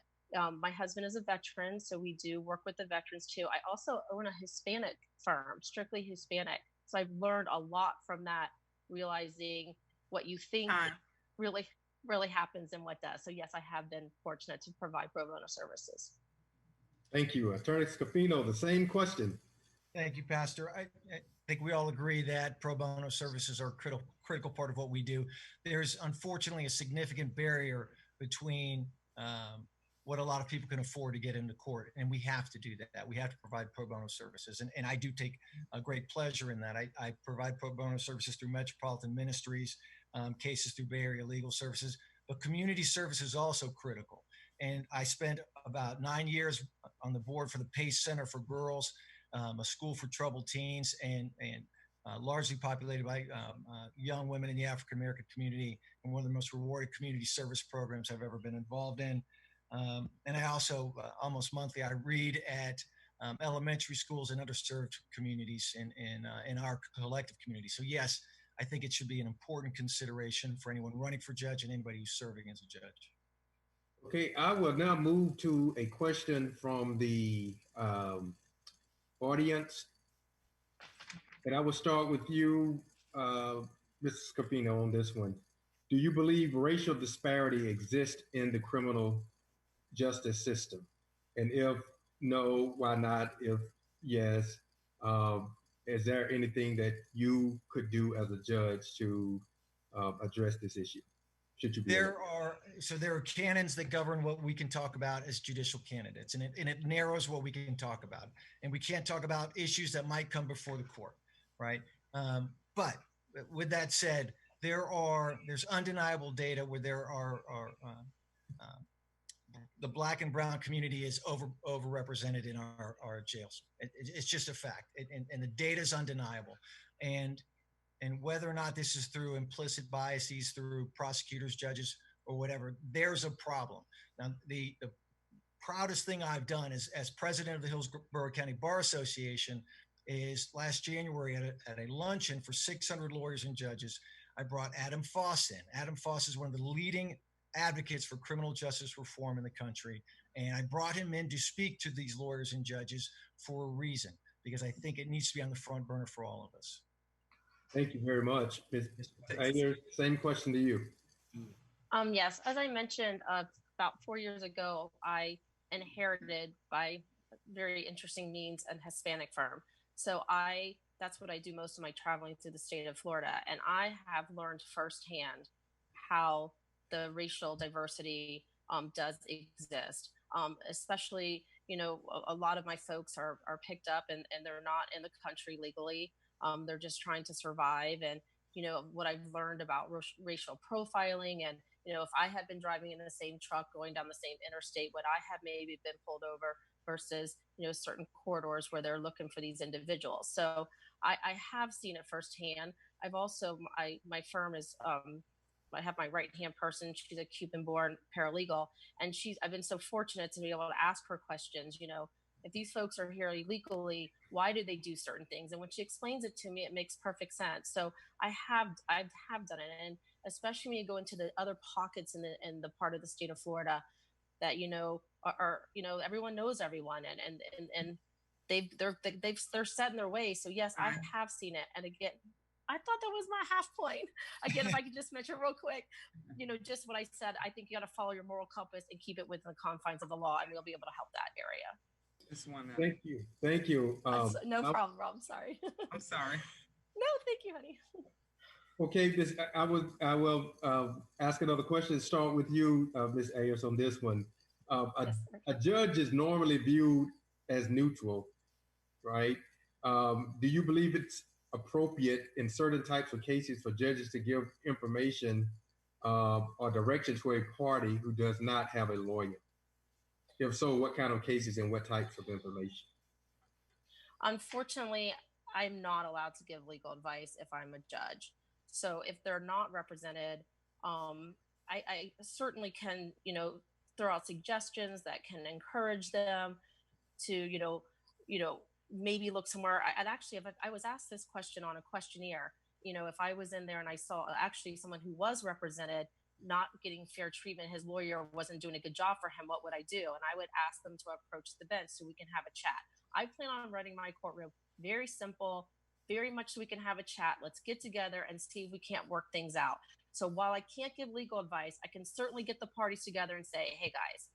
my husband is a veteran, so we do work with the veterans too. I also own a Hispanic firm, strictly Hispanic. So I've learned a lot from that, realizing what you think really happens and what does. So yes, I have been fortunate to provide pro bono services. Thank you. Attorney Scafino, the same question. Thank you, Pastor. I think we all agree that pro bono services are a critical part of what we do. There's unfortunately a significant barrier between what a lot of people can afford to get into court, and we have to do that. We have to provide pro bono services, and I do take a great pleasure in that. I provide pro bono services through Metropolitan Ministries, cases through Bay Area Legal Services, but community service is also critical. And I spent about 9 years on the board for the PACE Center for Girls, a school for troubled teens, and largely populated by young women in the African American community, and one of the most rewarding community service programs I've ever been involved in. And I also, almost monthly, I read at elementary schools and underserved communities in our collective community. So yes, I think it should be an important consideration for anyone running for judge and anybody who's serving as a judge. Okay, I will now move to a question from the audience. And I will start with you, Mr. Scafino, on this one. Do you believe racial disparity exists in the criminal justice system? And if no, why not? If yes, is there anything that you could do as a judge to address this issue? There are canons that govern what we can talk about as judicial candidates, and it narrows what we can talk about. And we can't talk about issues that might come before the court, right? But with that said, there's undeniable data where there are the Black and brown community is overrepresented in our jails. It's just a fact, and the data is undeniable. And whether or not this is through implicit biases, through prosecutors, judges, or whatever, there's a problem. Now, the proudest thing I've done as president of the Hillsborough County Bar Association is last January at a luncheon for 600 lawyers and judges, I brought Adam Foss in. Adam Foss is one of the leading advocates for criminal justice reform in the country. And I brought him in to speak to these lawyers and judges for a reason, because I think it needs to be on the front burner for all of us. Thank you very much. Ms. Ayers, same question to you. Yes, as I mentioned, about 4 years ago, I inherited by very interesting means a Hispanic firm. So that's what I do most of my traveling through the state of Florida. And I have learned firsthand how the racial diversity does exist. Especially, you know, a lot of my folks are picked up and they're not in the country legally. They're just trying to survive. And, you know, what I've learned about racial profiling, and, you know, if I had been driving in the same truck going down the same interstate, would I have maybe been pulled over versus, you know, certain corridors where they're looking for these individuals. So I have seen it firsthand. I've also, my firm is, I have my right-hand person. She's a Cuban-born paralegal, and I've been so fortunate to be able to ask her questions. You know, if these folks are here illegally, why do they do certain things? And when she explains it to me, it makes perfect sense. So I have done it, and especially when you go into the other pockets in the part of the state of Florida that, you know, are everyone knows everyone, and they're set in their ways. So yes, I have seen it. And again, I thought that was my half point. Again, if I could just mention real quick, just what I said, I think you got to follow your moral compass and keep it within the confines of the law, and we'll be able to help that area. Just one minute. Thank you. Thank you. No problem, Rob. I'm sorry. I'm sorry. No, thank you, honey. Okay, I will ask another question. Start with you, Ms. Ayers, on this one. A judge is normally viewed as neutral, right? Do you believe it's appropriate in certain types of cases for judges to give information or direction to a party who does not have a lawyer? If so, what kind of cases and what types of information? Unfortunately, I'm not allowed to give legal advice if I'm a judge. So if they're not represented, I certainly can, throw out suggestions that can encourage them to, maybe look somewhere. And actually, if I was asked this question on a questionnaire, if I was in there and I saw actually someone who was represented not getting fair treatment, his lawyer wasn't doing a good job for him, what would I do? And I would ask them to approach the bench so we can have a chat. I plan on running my courtroom very simple, very much so we can have a chat. Let's get together and see if we can't work things out. So while I can't give legal advice, I can certainly get the parties together and say, hey guys,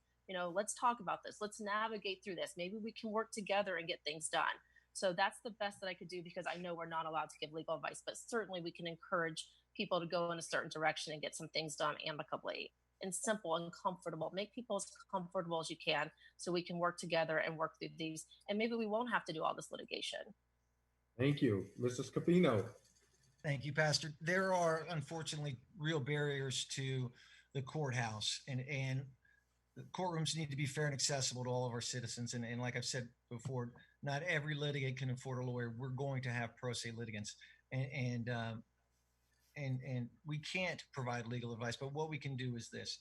let's talk about this. Let's navigate through this. Maybe we can work together and get things done. So that's the best that I could do, because I know we're not allowed to give legal advice, but certainly we can encourage people to go in a certain direction and get some things done amicably and simple and comfortable. Make people as comfortable as you can so we can work together and work through these. And maybe we won't have to do all this litigation. Thank you. Mr. Scapino. Thank you, Pastor. There are unfortunately real barriers to the courthouse, and the courtrooms need to be fair and accessible to all of our citizens. And like I've said before, not every litigant can afford a lawyer. We're going to have pro se litigants, and we can't provide legal advice. But what we can do is this: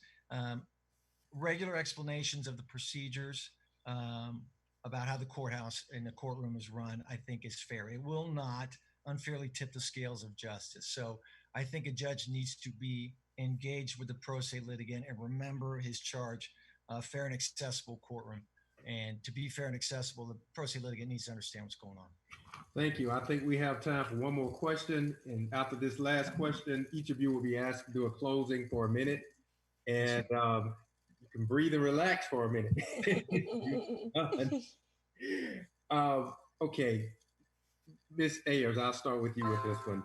regular explanations of the procedures about how the courthouse and the courtroom is run, I think, is fair. It will not unfairly tip the scales of justice. So I think a judge needs to be engaged with the pro se litigant and remember his charge, fair and accessible courtroom. And to be fair and accessible, the pro se litigant needs to understand what's going on. Thank you. I think we have time for one more question. And after this last question, each of you will be asked to do a closing for a minute. And you can breathe and relax for a minute. Okay. Ms. Ayers, I'll start with you with this one.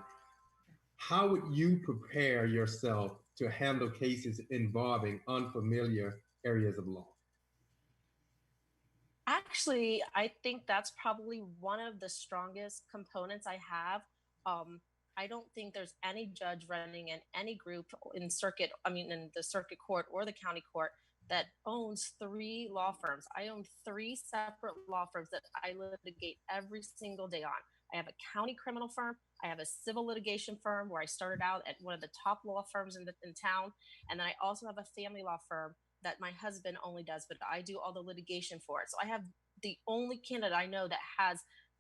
How would you prepare yourself to handle cases involving unfamiliar areas of law? Actually, I think that's probably one of the strongest components I have. I don't think there's any judge running in any group in the circuit court or the county court that owns 3 law firms. I own 3 separate law firms that I litigate every single day on. I have a county criminal firm. I have a civil litigation firm where I started out at one of the top law firms in town. And then I also have a family law firm that my husband only does, but I do all the litigation for it. So I have the only candidate I know that has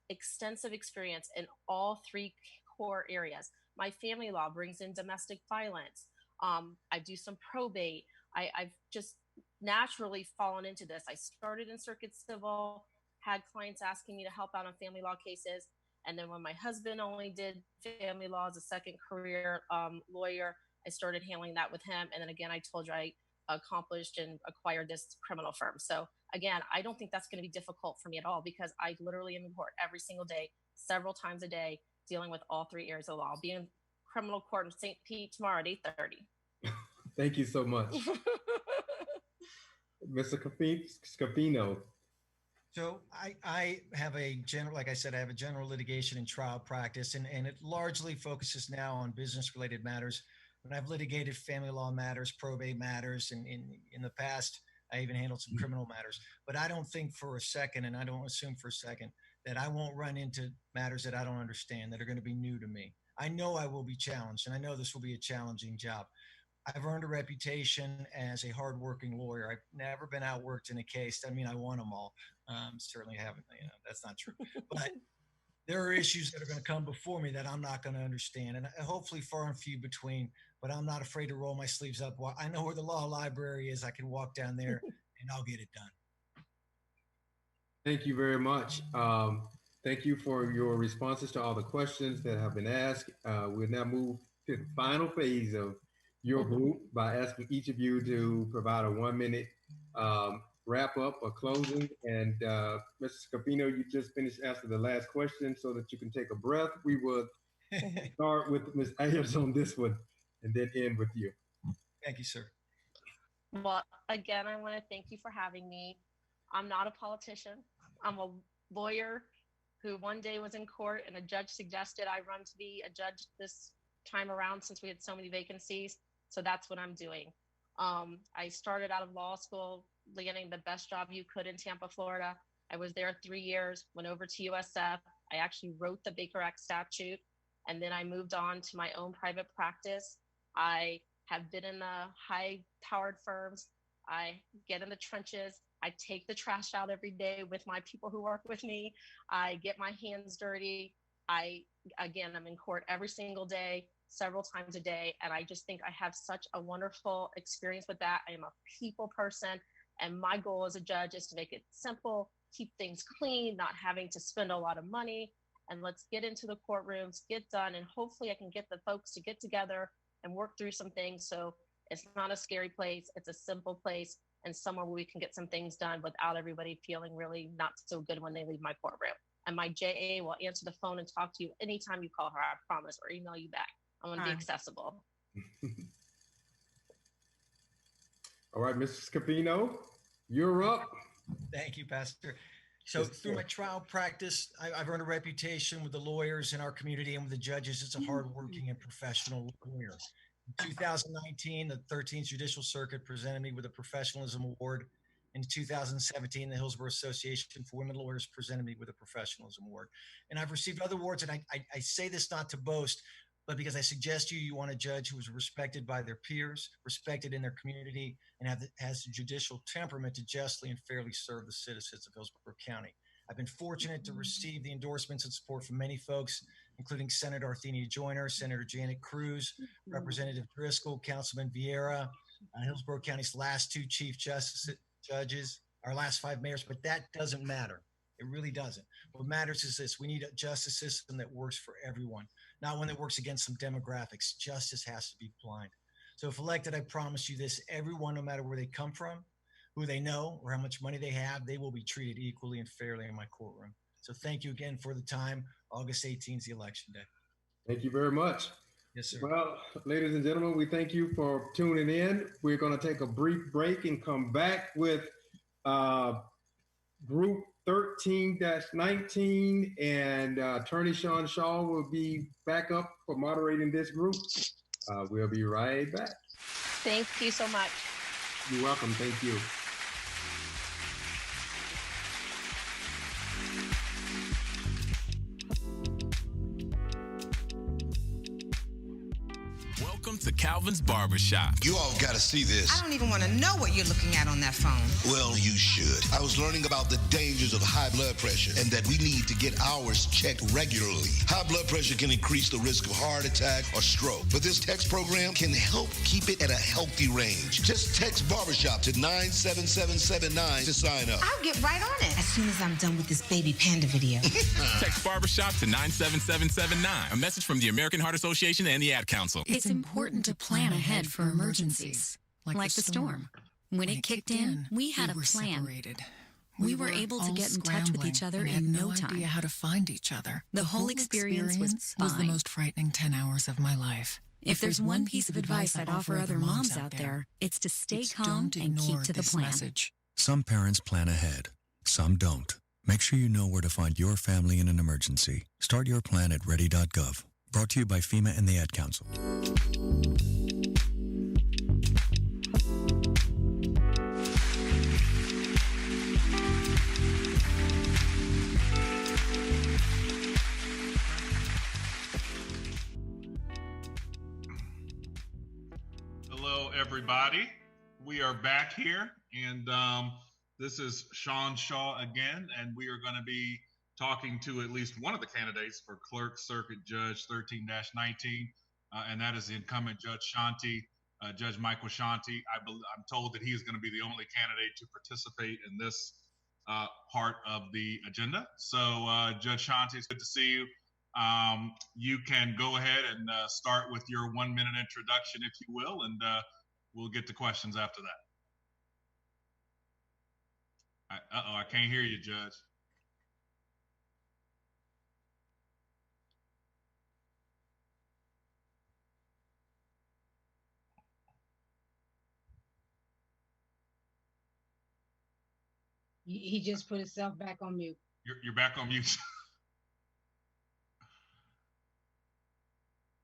extensive experience in all 3 core areas. My family law brings in domestic violence. I do some probate. I've just naturally fallen into this. I started in circuit civil, had clients asking me to help out on family law cases. And then when my husband only did family law as a second career lawyer, I started handling that with him. And then again, I told you I accomplished and acquired this criminal firm. So again, I don't think that's going to be difficult for me at all, because I literally am in court every single day, several times a day, dealing with all 3 areas of law. I'll be in criminal court in St. Pete tomorrow at 8:30. Thank you so much. Mr. Scapino. So I have a general, like I said, I have a general litigation and trial practice, and it largely focuses now on business-related matters. And I've litigated family law matters, probate matters, and in the past, I even handled some criminal matters. But I don't think for a second, and I don't assume for a second, that I won't run into matters that I don't understand, that are going to be new to me. I know I will be challenged, and I know this will be a challenging job. I've earned a reputation as a hardworking lawyer. I've never been outworked in a case. I mean, I won them all. Certainly haven't, that's not true. But there are issues that are going to come before me that I'm not going to understand, and hopefully far and few between, but I'm not afraid to roll my sleeves up. I know where the law library is. I can walk down there and I'll get it done. Thank you very much. Thank you for your responses to all the questions that have been asked. We'll now move to the final phase of your group by asking each of you to provide a 1-minute wrap up or closing. And Mr. Scapino, you just finished asking the last question so that you can take a breath. We will start with Ms. Ayers on this one and then end with you. Thank you, sir. Well, again, I want to thank you for having me. I'm not a politician. I'm a lawyer who one day was in court and a judge suggested I run to be a judge this time around since we had so many vacancies. So that's what I'm doing. I started out of law school getting the best job you could in Tampa, Florida. I was there 3 years, went over to USF. I actually wrote the Baker Act statute, and then I moved on to my own private practice. I have been in the high-powered firms. I get in the trenches. I take the trash out every day with my people who work with me. I get my hands dirty. I'm in court every single day, several times a day. And I just think I have such a wonderful experience with that. I am a people person. And my goal as a judge is to make it simple, keep things clean, not having to spend a lot of money. And let's get into the courtrooms, get done. And hopefully I can get the folks to get together and work through some things. So it's not a scary place. It's a simple place and somewhere where we can get some things done without everybody feeling really not so good when they leave my courtroom. And my JA will answer the phone and talk to you anytime you call her, I promise, or email you back. I'm going to be accessible. All right, Mr. Scapino, you're up. Thank you, Pastor. So through my trial practice, I've earned a reputation with the lawyers in our community and with the judges. It's a hardworking and professional lawyer. In 2019, the 13th Judicial Circuit presented me with a Professionalism Award. In 2017, the Hillsborough Association for Women Lawyers presented me with a Professionalism Award. And I've received other awards, and I say this not to boast, but because I suggest you want a judge who is respected by their peers, respected in their community, and has the judicial temperament to justly and fairly serve the citizens of Hillsborough County. I've been fortunate to receive the endorsements and support from many folks, including Senator Arthenia Joyner, Senator Janet Cruz, Representative Driscoll, Councilman Vieira, Hillsborough County's last 2 chief judges, our last 5 mayors, but that doesn't matter. It really doesn't. What matters is this: we need a justice system that works for everyone, not one that works against some demographics. Justice has to be blind. So if elected, I promise you this: everyone, no matter where they come from, who they know, or how much money they have, they will be treated equally and fairly in my courtroom. So thank you again for the time. August 18th is the election day. Thank you very much. Yes, sir. Well, ladies and gentlemen, we thank you for tuning in. We're going to take a brief break and come back with Group 13-19, and Attorney Sean Shaw will be back up for moderating this group. We'll be right back. Thank you so much. You're welcome. Thank you. Welcome to Calvin's Barbershop. You all got to see this. I don't even want to know what you're looking at on that phone. Well, you should. I was learning about the dangers of high blood pressure and that we need to get ours checked regularly. High blood pressure can increase the risk of heart attack or stroke, but this text program can help keep it at a healthy range. Just text Barbershop to 97779 to sign up. I'll get right on it as soon as I'm done with this baby panda video. Text Barbershop to 97779. A message from the American Heart Association and the Ad Council. It's important to plan ahead for emergencies, like the storm. When it kicked in, we had a plan. Separated. We were able to get in touch with each other in no time. Idea how to find each other. The whole experience was the most frightening 10 hours of my life. If there's one piece of advice I'd offer other moms out there, it's to stay calm and keep to the plan. Message. Some parents plan ahead, some don't. Make sure you know where to find your family in an emergency. Start your plan at ready.gov. Brought to you by FEMA and the Ad Council. Hello, everybody. We are back here, and this is Sean Shaw again, and we are going to be talking to at least one of the candidates for Clerk Circuit Judge 13-19, and that is the incumbent Judge Shanti, Judge Michael Shanti. I'm told that he is going to be the only candidate to participate in this part of the agenda. So, Judge Shanti, it's good to see you. You can go ahead and start with your 1 minute introduction, if you will, and we'll get to questions after that. I can't hear you, Judge. He just put himself back on mute. You're back on mute.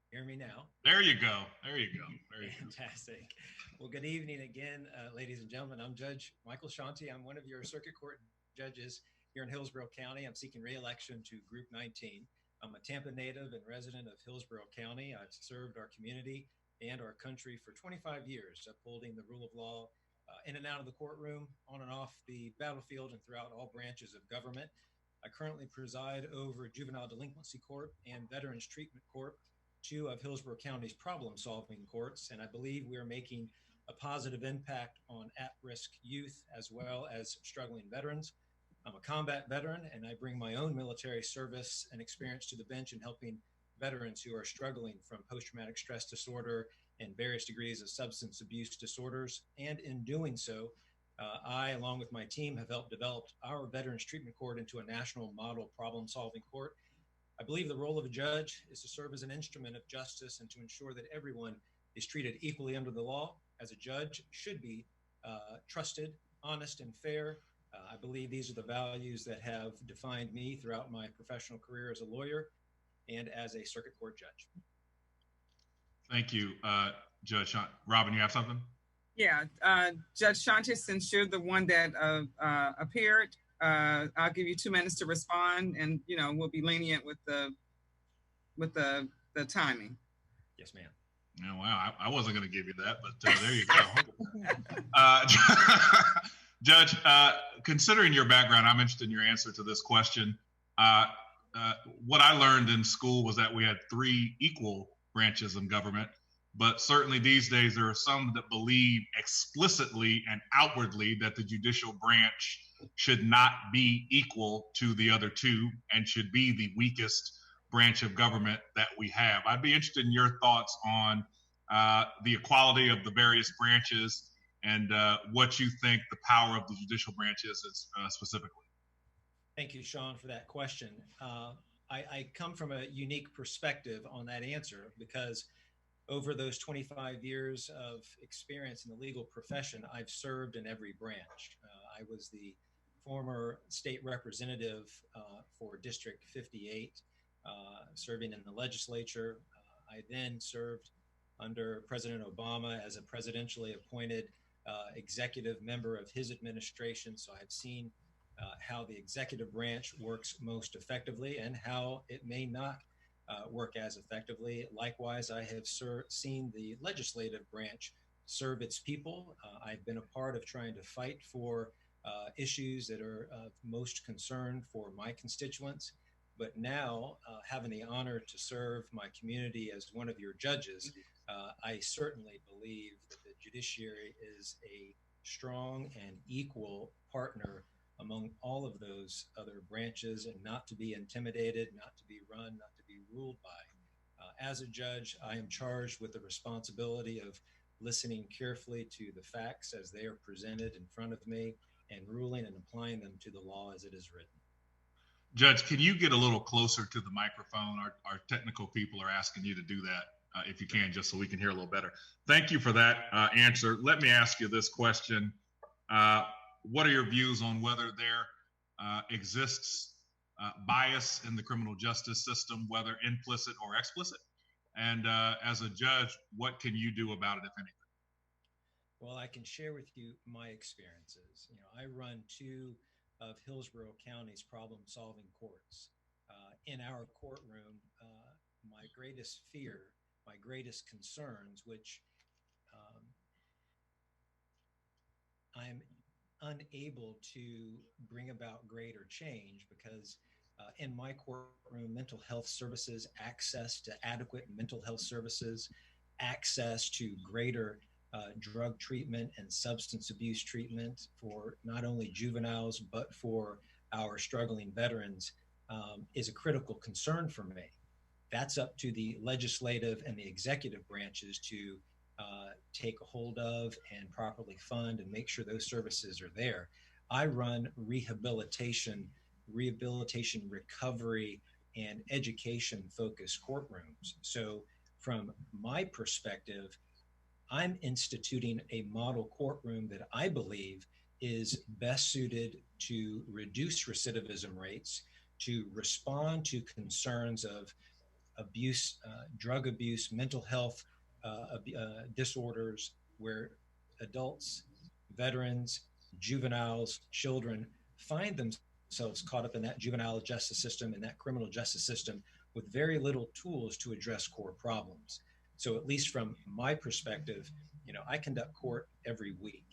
Hear me now? There you go. There you go. There you Fantastic. Well, good evening again, ladies and gentlemen. I'm Judge Michael Shanti. I'm one of your circuit court judges here in Hillsborough County. I'm seeking re-election to Group 19. I'm a Tampa native and resident of Hillsborough County. I've served our community and our country for 25 years, upholding the rule of law in and out of the courtroom, on and off the battlefield, and throughout all branches of government. I currently preside over Juvenile Delinquency Court and Veterans Treatment Court, two of Hillsborough County's problem-solving courts, and I believe we are making a positive impact on at-risk youth as well as struggling veterans. I'm a combat veteran, and I bring my own military service and experience to the bench in helping veterans who are struggling from post-traumatic stress disorder and various degrees of substance abuse disorders. And in doing so, I, along with my team, have helped develop our Veterans Treatment Court into a national model problem-solving court. I believe the role of a judge is to serve as an instrument of justice and to ensure that everyone is treated equally under the law, as a judge should be trusted, honest, and fair. I believe these are the values that have defined me throughout my professional career as a lawyer and as a circuit court judge. Thank you, Judge Shanti. Robin, you have something? Yeah, Judge Shanti, since you're the one that appeared, I'll give you 2 minutes to respond, and we'll be lenient with the timing. Yes, ma'am. Yeah, wow, I wasn't going to give you that, but there you go. Judge, considering your background, I'm interested in your answer to this question. What I learned in school was that we had 3 equal branches of government, but certainly these days there are some that believe explicitly and outwardly that the judicial branch should not be equal to the other 2 and should be the weakest branch of government that we have. I'd be interested in your thoughts on the equality of the various branches and what you think the power of the judicial branch is specifically. Thank you, Sean, for that question. I come from a unique perspective on that answer because over those 25 years of experience in the legal profession, I've served in every branch. I was the former state representative for District 58, serving in the legislature. I then served under President Obama as a presidentially appointed executive member of his administration. So I've seen how the executive branch works most effectively and how it may not work as effectively. Likewise, I have seen the legislative branch serve its people. I've been a part of trying to fight for issues that are of most concern for my constituents. But now, having the honor to serve my community as one of your judges, I certainly believe that the judiciary is a strong and equal partner among all of those other branches, and not to be intimidated, not to be run, not to be ruled by. As a judge, I am charged with the responsibility of listening carefully to the facts as they are presented in front of me and ruling and applying them to the law as it is written. Judge, can you get a little closer to the microphone? Our technical people are asking you to do that, if you can, just so we can hear a little better. Thank you for that answer. Let me ask you this question. What are your views on whether there exists bias in the criminal justice system, whether implicit or explicit? And as a judge, what can you do about it, if anything? Well, I can share with you my experiences. I run 2 of Hillsborough County's problem-solving courts. In our courtroom, my greatest fear, my greatest concerns, which I'm unable to bring about greater change because in my courtroom, mental health services, access to adequate mental health services, access to greater drug treatment and substance abuse treatment for not only juveniles, but for our struggling veterans is a critical concern for me. That's up to the legislative and the executive branches to take a hold of and properly fund and make sure those services are there. I run rehabilitation, recovery, and education focused courtrooms. So from my perspective, I'm instituting a model courtroom that I believe is best suited to reduce recidivism rates, to respond to concerns of abuse, drug abuse, mental health disorders, where adults, veterans, juveniles, children find themselves caught up in that juvenile justice system and that criminal justice system with very little tools to address core problems. So at least from my perspective, I conduct court every week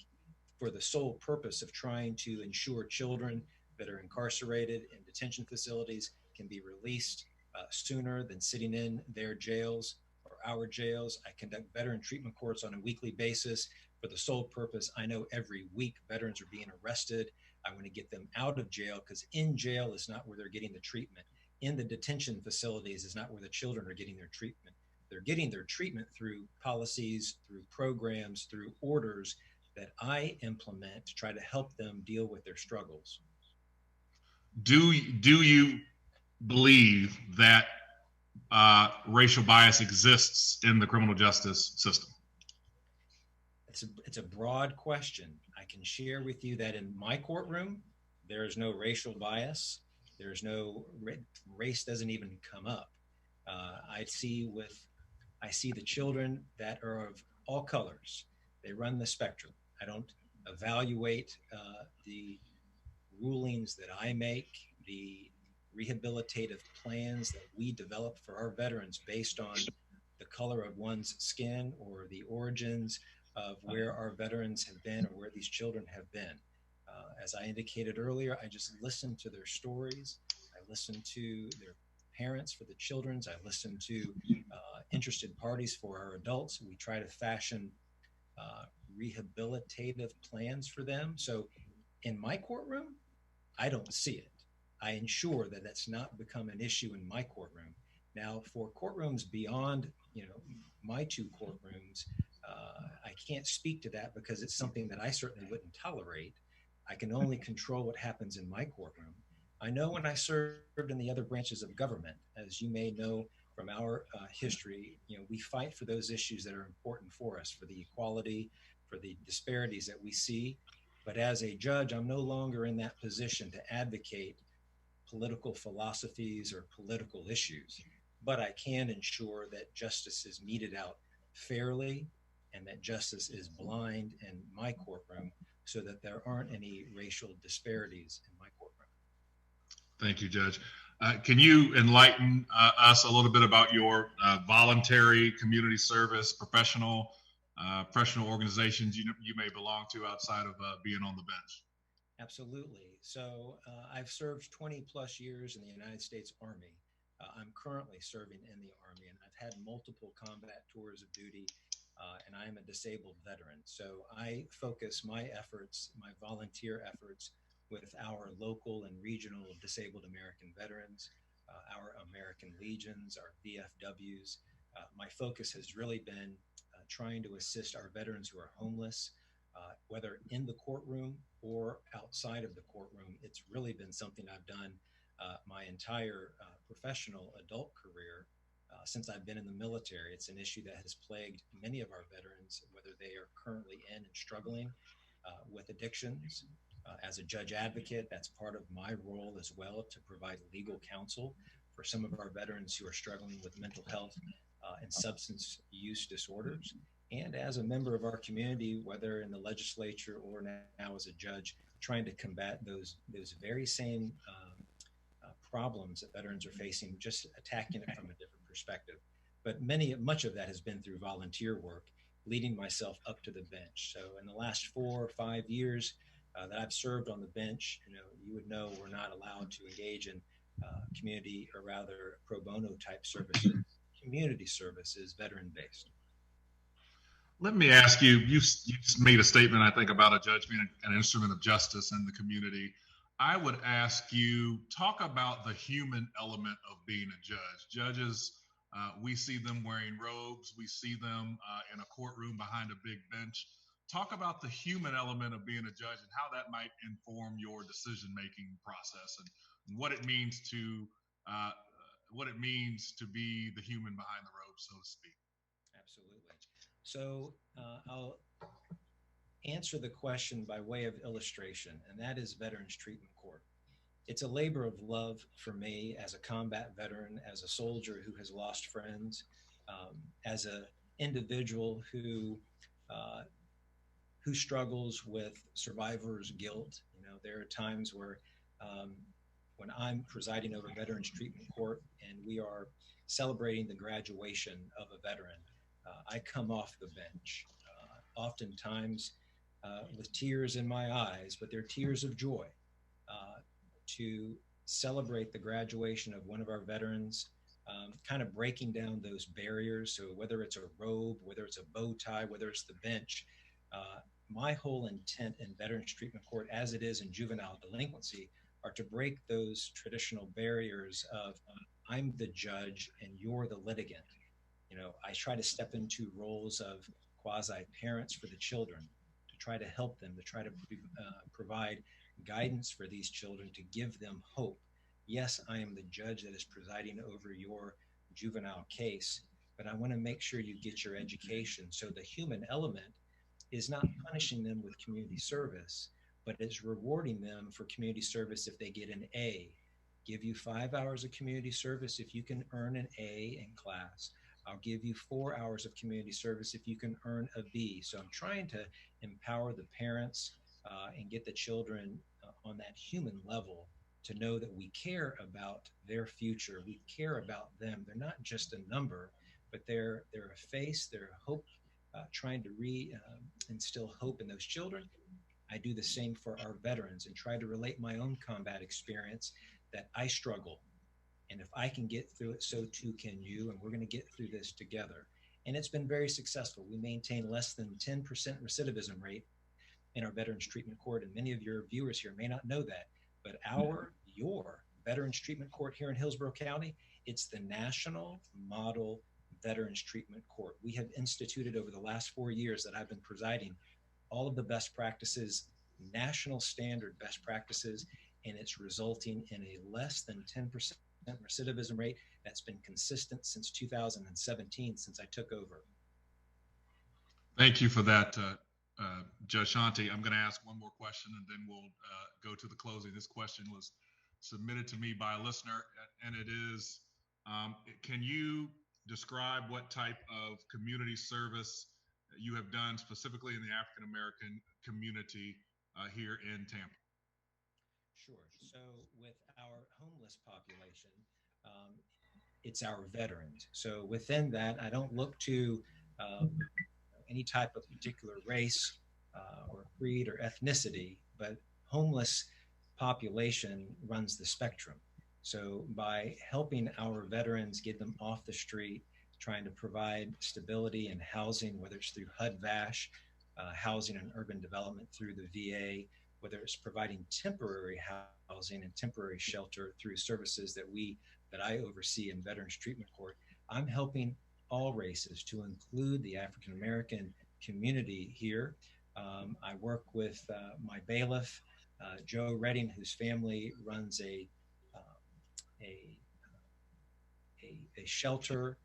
for the sole purpose of trying to ensure children that are incarcerated in detention facilities can be released sooner than sitting in their jails or our jails. I conduct veteran treatment courts on a weekly basis for the sole purpose. I know every week veterans are being arrested. I want to get them out of jail, because in jail is not where they're getting the treatment. In the detention facilities is not where the children are getting their treatment. They're getting their treatment through policies, through programs, through orders that I implement to try to help them deal with their struggles. Do you believe that racial bias exists in the criminal justice system? It's a broad question. I can share with you that in my courtroom, there is no racial bias. There's no race doesn't even come up. I see the children that are of all colors. They run the spectrum. I don't evaluate the rulings that I make, the rehabilitative plans that we develop for our veterans based on the color of one's skin or the origins of where our veterans have been or where these children have been. As I indicated earlier, I just listen to their stories. I listen to their parents for the children's. I listen to interested parties for our adults. We try to fashion rehabilitative plans for them. So in my courtroom, I don't see it. I ensure that that's not become an issue in my courtroom. Now, for courtrooms beyond, my two courtrooms, I can't speak to that because it's something that I certainly wouldn't tolerate. I can only control what happens in my courtroom. I know when I served in the other branches of government, as you may know from our history, we fight for those issues that are important for us, for the equality, for the disparities that we see. But as a judge, I'm no longer in that position to advocate political philosophies or political issues, but I can ensure that justice is meted out fairly and that justice is blind in my courtroom so that there aren't any racial disparities in my courtroom. Thank you, Judge. Can you enlighten us a little bit about your voluntary community service, professional organizations you may belong to outside of being on the bench? Absolutely. So I've served 20 plus years in the United States Army. I'm currently serving in the Army, and I've had multiple combat tours of duty, and I am a disabled veteran. So I focus my efforts, my volunteer efforts, with our local and regional disabled American veterans, our American Legions, our VFWs. My focus has really been trying to assist our veterans who are homeless, whether in the courtroom or outside of the courtroom. It's really been something I've done my entire professional adult career since I've been in the military. It's an issue that has plagued many of our veterans, whether they are currently in and struggling with addictions. As a judge advocate, that's part of my role as well, to provide legal counsel for some of our veterans who are struggling with mental health and substance use disorders. And as a member of our community, whether in the legislature or now as a judge, trying to combat those very same problems that veterans are facing, just attacking it from a different perspective. But much of that has been through volunteer work, leading myself up to the bench. So in the last 4 or 5 years that I've served on the bench, you would know we're not allowed to engage in community, or rather pro bono type services. Community service is veteran based. Let me ask you, you made a statement, I think, about a judge being an instrument of justice in the community. I would ask you, talk about the human element of being a judge. Judges, we see them wearing robes. We see them in a courtroom behind a big bench. Talk about the human element of being a judge and how that might inform your decision-making process and what it means to be the human behind the robe, so to speak. Absolutely. So I'll answer the question by way of illustration, and that is Veterans Treatment Court. It's a labor of love for me as a combat veteran, as a soldier who has lost friends, as an individual who struggles with survivor's guilt. You know, there are times where when I'm presiding over Veterans Treatment Court and we are celebrating the graduation of a veteran, I come off the bench, oftentimes with tears in my eyes, but they're tears of joy, to celebrate the graduation of one of our veterans, kind of breaking down those barriers. So whether it's a robe, whether it's a bow tie, whether it's the bench, my whole intent in Veterans Treatment Court, as it is in juvenile delinquency, are to break those traditional barriers of I'm the judge and you're the litigant. You know, I try to step into roles of quasi-parents for the children, to try to help them, to try to provide guidance for these children, to give them hope. Yes, I am the judge that is presiding over your juvenile case, but I want to make sure you get your education. So the human element is not punishing them with community service, but it's rewarding them for community service if they get an A. Give you 5 hours of community service if you can earn an A in class. I'll give you 4 hours of community service if you can earn a B. So I'm trying to empower the parents and get the children on that human level to know that we care about their future. We care about them. They're not just a number, but they're a face, they're a hope, trying to instill hope in those children. I do the same for our veterans and try to relate my own combat experience, that I struggle. And if I can get through it, so too can you. And we're going to get through this together. And it's been very successful. We maintain less than 10% recidivism rate in our Veterans Treatment Court. And many of your viewers here may not know that, but your Veterans Treatment Court here in Hillsborough County, it's the national model Veterans Treatment Court. We have instituted over the last 4 years that I've been presiding all of the best practices, national standard best practices, and it's resulting in a less than 10% recidivism rate that's been consistent since 2017, since I took over. Thank you for that, Judge Shanti. I'm going to ask one more question and then we'll go to the closing. This question was submitted to me by a listener, and it is, can you describe what type of community service you have done specifically in the African American community here in Tampa? Sure. So with our homeless population, it's our veterans. So within that, I don't look to any type of particular race or creed or ethnicity, but homeless population runs the spectrum. So by helping our veterans get them off the street, trying to provide stability and housing, whether it's through HUD-VASH, housing and urban development through the VA, whether it's providing temporary housing and temporary shelter through services that I oversee in Veterans Treatment Court, I'm helping all races, to include the African American community here. I work with my bailiff, Joe Redding, whose family runs a shelter,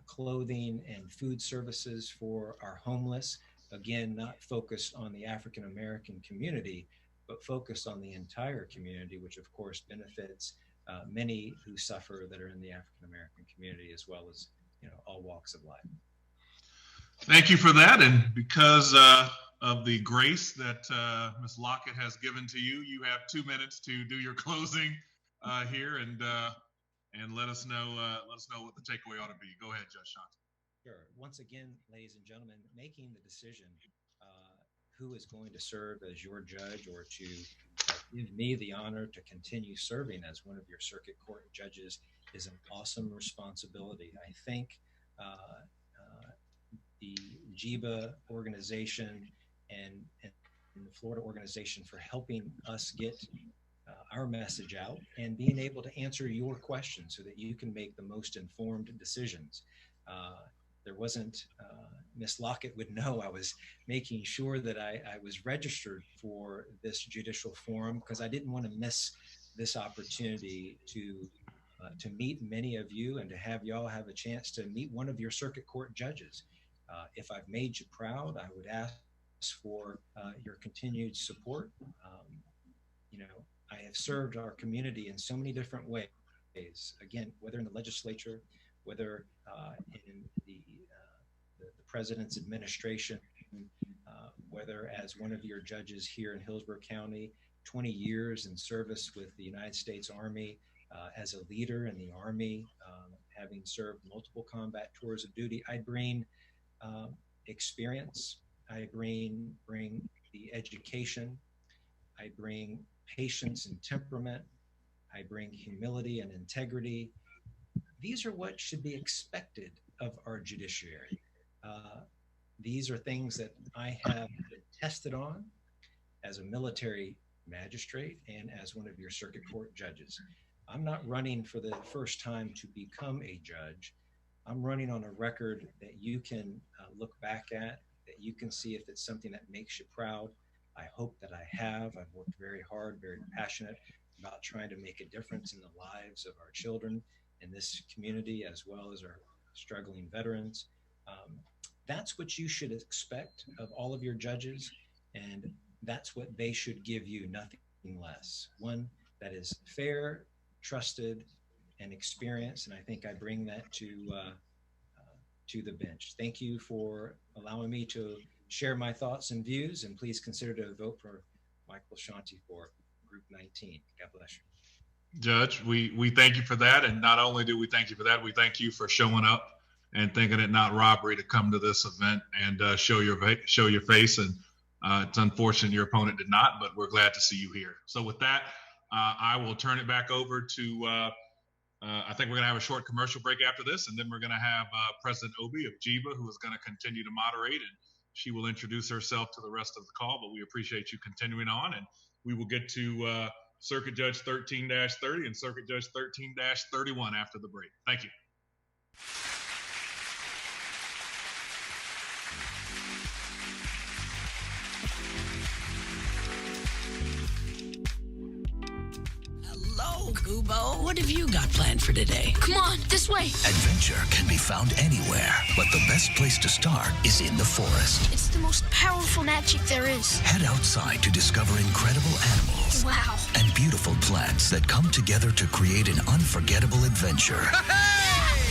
clothing and food services for our homeless. Again, not focused on the African American community, but focused on the entire community, which of course benefits many who suffer that are in the African American community, as well as, you know, all walks of life. Thank you for that. And because of the grace that Ms. Lockett has given to you, you have 2 minutes to do your closing here and let us know what the takeaway ought to be. Go ahead, Judge Shanti. Sure. Once again, ladies and gentlemen, making the decision who is going to serve as your judge or to give me the honor to continue serving as one of your circuit court judges is an awesome responsibility. I think the JIBA organization and the Florida organization for helping us get our message out and being able to answer your questions so that you can make the most informed decisions. There wasn't, Miss Lockett would know I was making sure that I was registered for this judicial forum because I didn't want to miss this opportunity to meet many of you and to have y'all have a chance to meet one of your circuit court judges. If I've made you proud, I would ask for your continued support. You know, I have served our community in so many different ways. Again, whether in the legislature, whether in the president's administration, whether as one of your judges here in Hillsborough County, 20 years in service with the United States Army, as a leader in the Army, having served multiple combat tours of duty. I bring experience, I bring the education, I bring patience and temperament, I bring humility and integrity. These are what should be expected of our judiciary. These are things that I have been tested on as a military magistrate and as one of your circuit court judges. I'm not running for the first time to become a judge. I'm running on a record that you can look back at, that you can see if it's something that makes you proud. I hope that I have. I've worked very hard, very passionate about trying to make a difference in the lives of our children in this community, as well as our struggling veterans. That's what you should expect of all of your judges, and that's what they should give you, nothing less. One that is fair, trusted, and experienced, and I think I bring that to the bench. Thank you for allowing me to share my thoughts and views, and please consider to vote for Michael Shanti for Group 19. God bless you. Judge, we thank you for that, and not only do we thank you for that, we thank you for showing up and thinking it not robbery to come to this event and show your face. And it's unfortunate your opponent did not, but we're glad to see you here. So with that, I will turn it back over to, I think we're going to have a short commercial break after this, and then we're going to have President Obi of JIBA, who is going to continue to moderate, and she will introduce herself to the rest of the call, but we appreciate you continuing on, and we will get to Circuit Judge 13-30 and Circuit Judge 13-31 after the break. Thank you. Hello, Kubo. What have you got planned for today? Come on, this way. Adventure can be found anywhere, but the best place to start is in the forest. It's the most powerful magic there is. Head outside to discover incredible animals. Wow. And beautiful plants that come together to create an unforgettable adventure.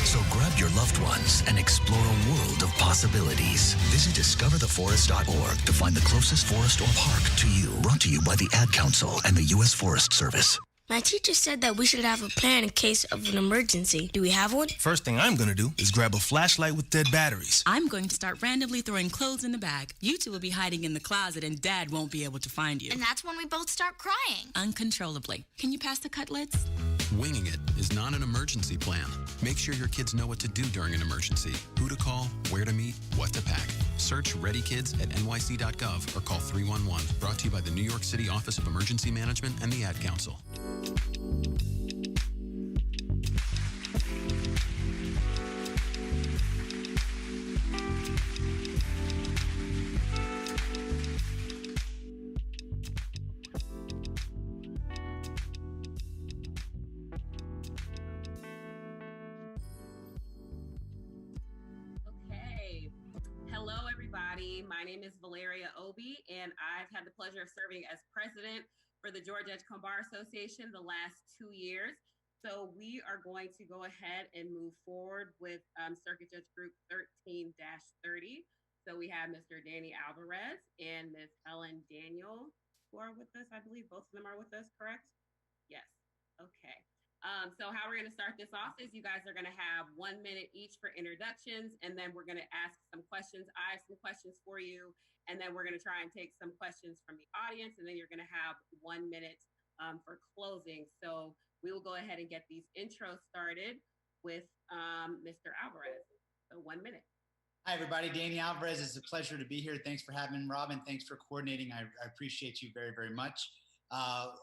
So grab your loved ones and explore a world of possibilities. Visit discovertheforest.org to find the closest forest or park to you. Brought to you by the Ad Council and the U.S. Forest Service. My teacher said that we should have a plan in case of an emergency. Do we have one? First thing I'm going to do is grab a flashlight with dead batteries. I'm going to start randomly throwing clothes in the bag. You two will be hiding in the closet and Dad won't be able to find you. And that's when we both start crying. Uncontrollably. Can you pass the cutlets? Winging it is not an emergency plan. Make sure your kids know what to do during an emergency, who to call, where to meet, what to pack. Search Ready Kids at nyc.gov or call 311. Brought to you by the New York City Office of Emergency Management and the Ad Council. My name is Valeria Obi, and I've had the pleasure of serving as president for the Georgia Edgecombe Bar Association the last 2 years. So we are going to go ahead and move forward with Circuit Judge Group 13-30. So we have Mr. Danny Alvarez and Ms. Ellen Daniel who are with us. I believe both of them are with us, correct? Yes. Okay. So how we're going to start this off is you guys are going to have 1 minute each for introductions, and then we're going to ask some questions. I have some questions for you, and then we're going to try and take some questions from the audience, and then you're going to have 1 minute for closing. So we will go ahead and get these intros started with Mr. Alvarez. So 1 minute. Hi, everybody. Danny Alvarez. It's a pleasure to be here. Thanks for having me, Robin. Thanks for coordinating. I appreciate you very, very much.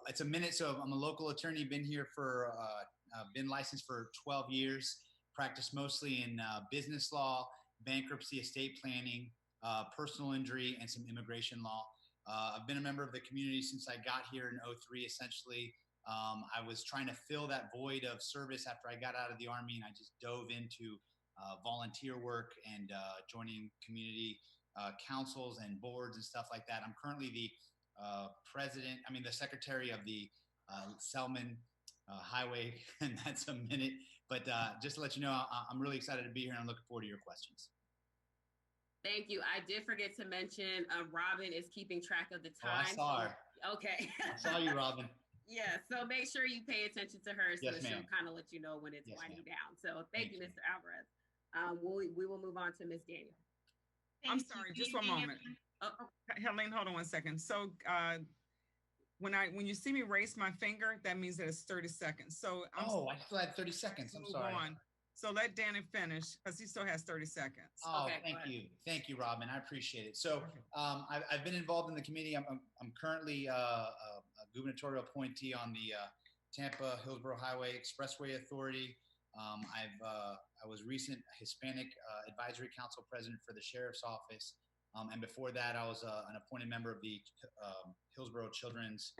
It's a minute. So I'm a local attorney, been here for, been licensed for 12 years, practiced mostly in business law, bankruptcy, estate planning, personal injury, and some immigration law. I've been a member of the community since I got here in 2003, essentially. I was trying to fill that void of service after I got out of the Army, and I just dove into volunteer work and joining community councils and boards and stuff like that. I'm currently the the secretary of the Selman Highway, and that's a minute. But just to let you know, I'm really excited to be here, and I'm looking forward to your questions. Thank you. I did forget to mention Robin is keeping track of the time. Oh, I saw her. Okay. I saw you, Robin. Yeah, so make sure you pay attention to her so Yes, that she'll ma'am. kind of let you know when it's Yes, winding ma'am. down. So thank you, Mr. Alvarez. We will move on to Ms. Daniel. I'm sorry, just one moment. Helene, hold on one second. So when you see me raise my finger, that means that it's 30 seconds. So I still had 30 seconds. I'm sorry. On. So let Danny finish because he still has 30 seconds. Oh, okay, thank you, Robin. I appreciate it. So I've been involved in the committee. I'm currently a gubernatorial appointee on the Tampa Hillsborough Highway Expressway Authority. I was recent Hispanic Advisory Council president for the Sheriff's Office. And before that, I was an appointed member of the Hillsborough Children's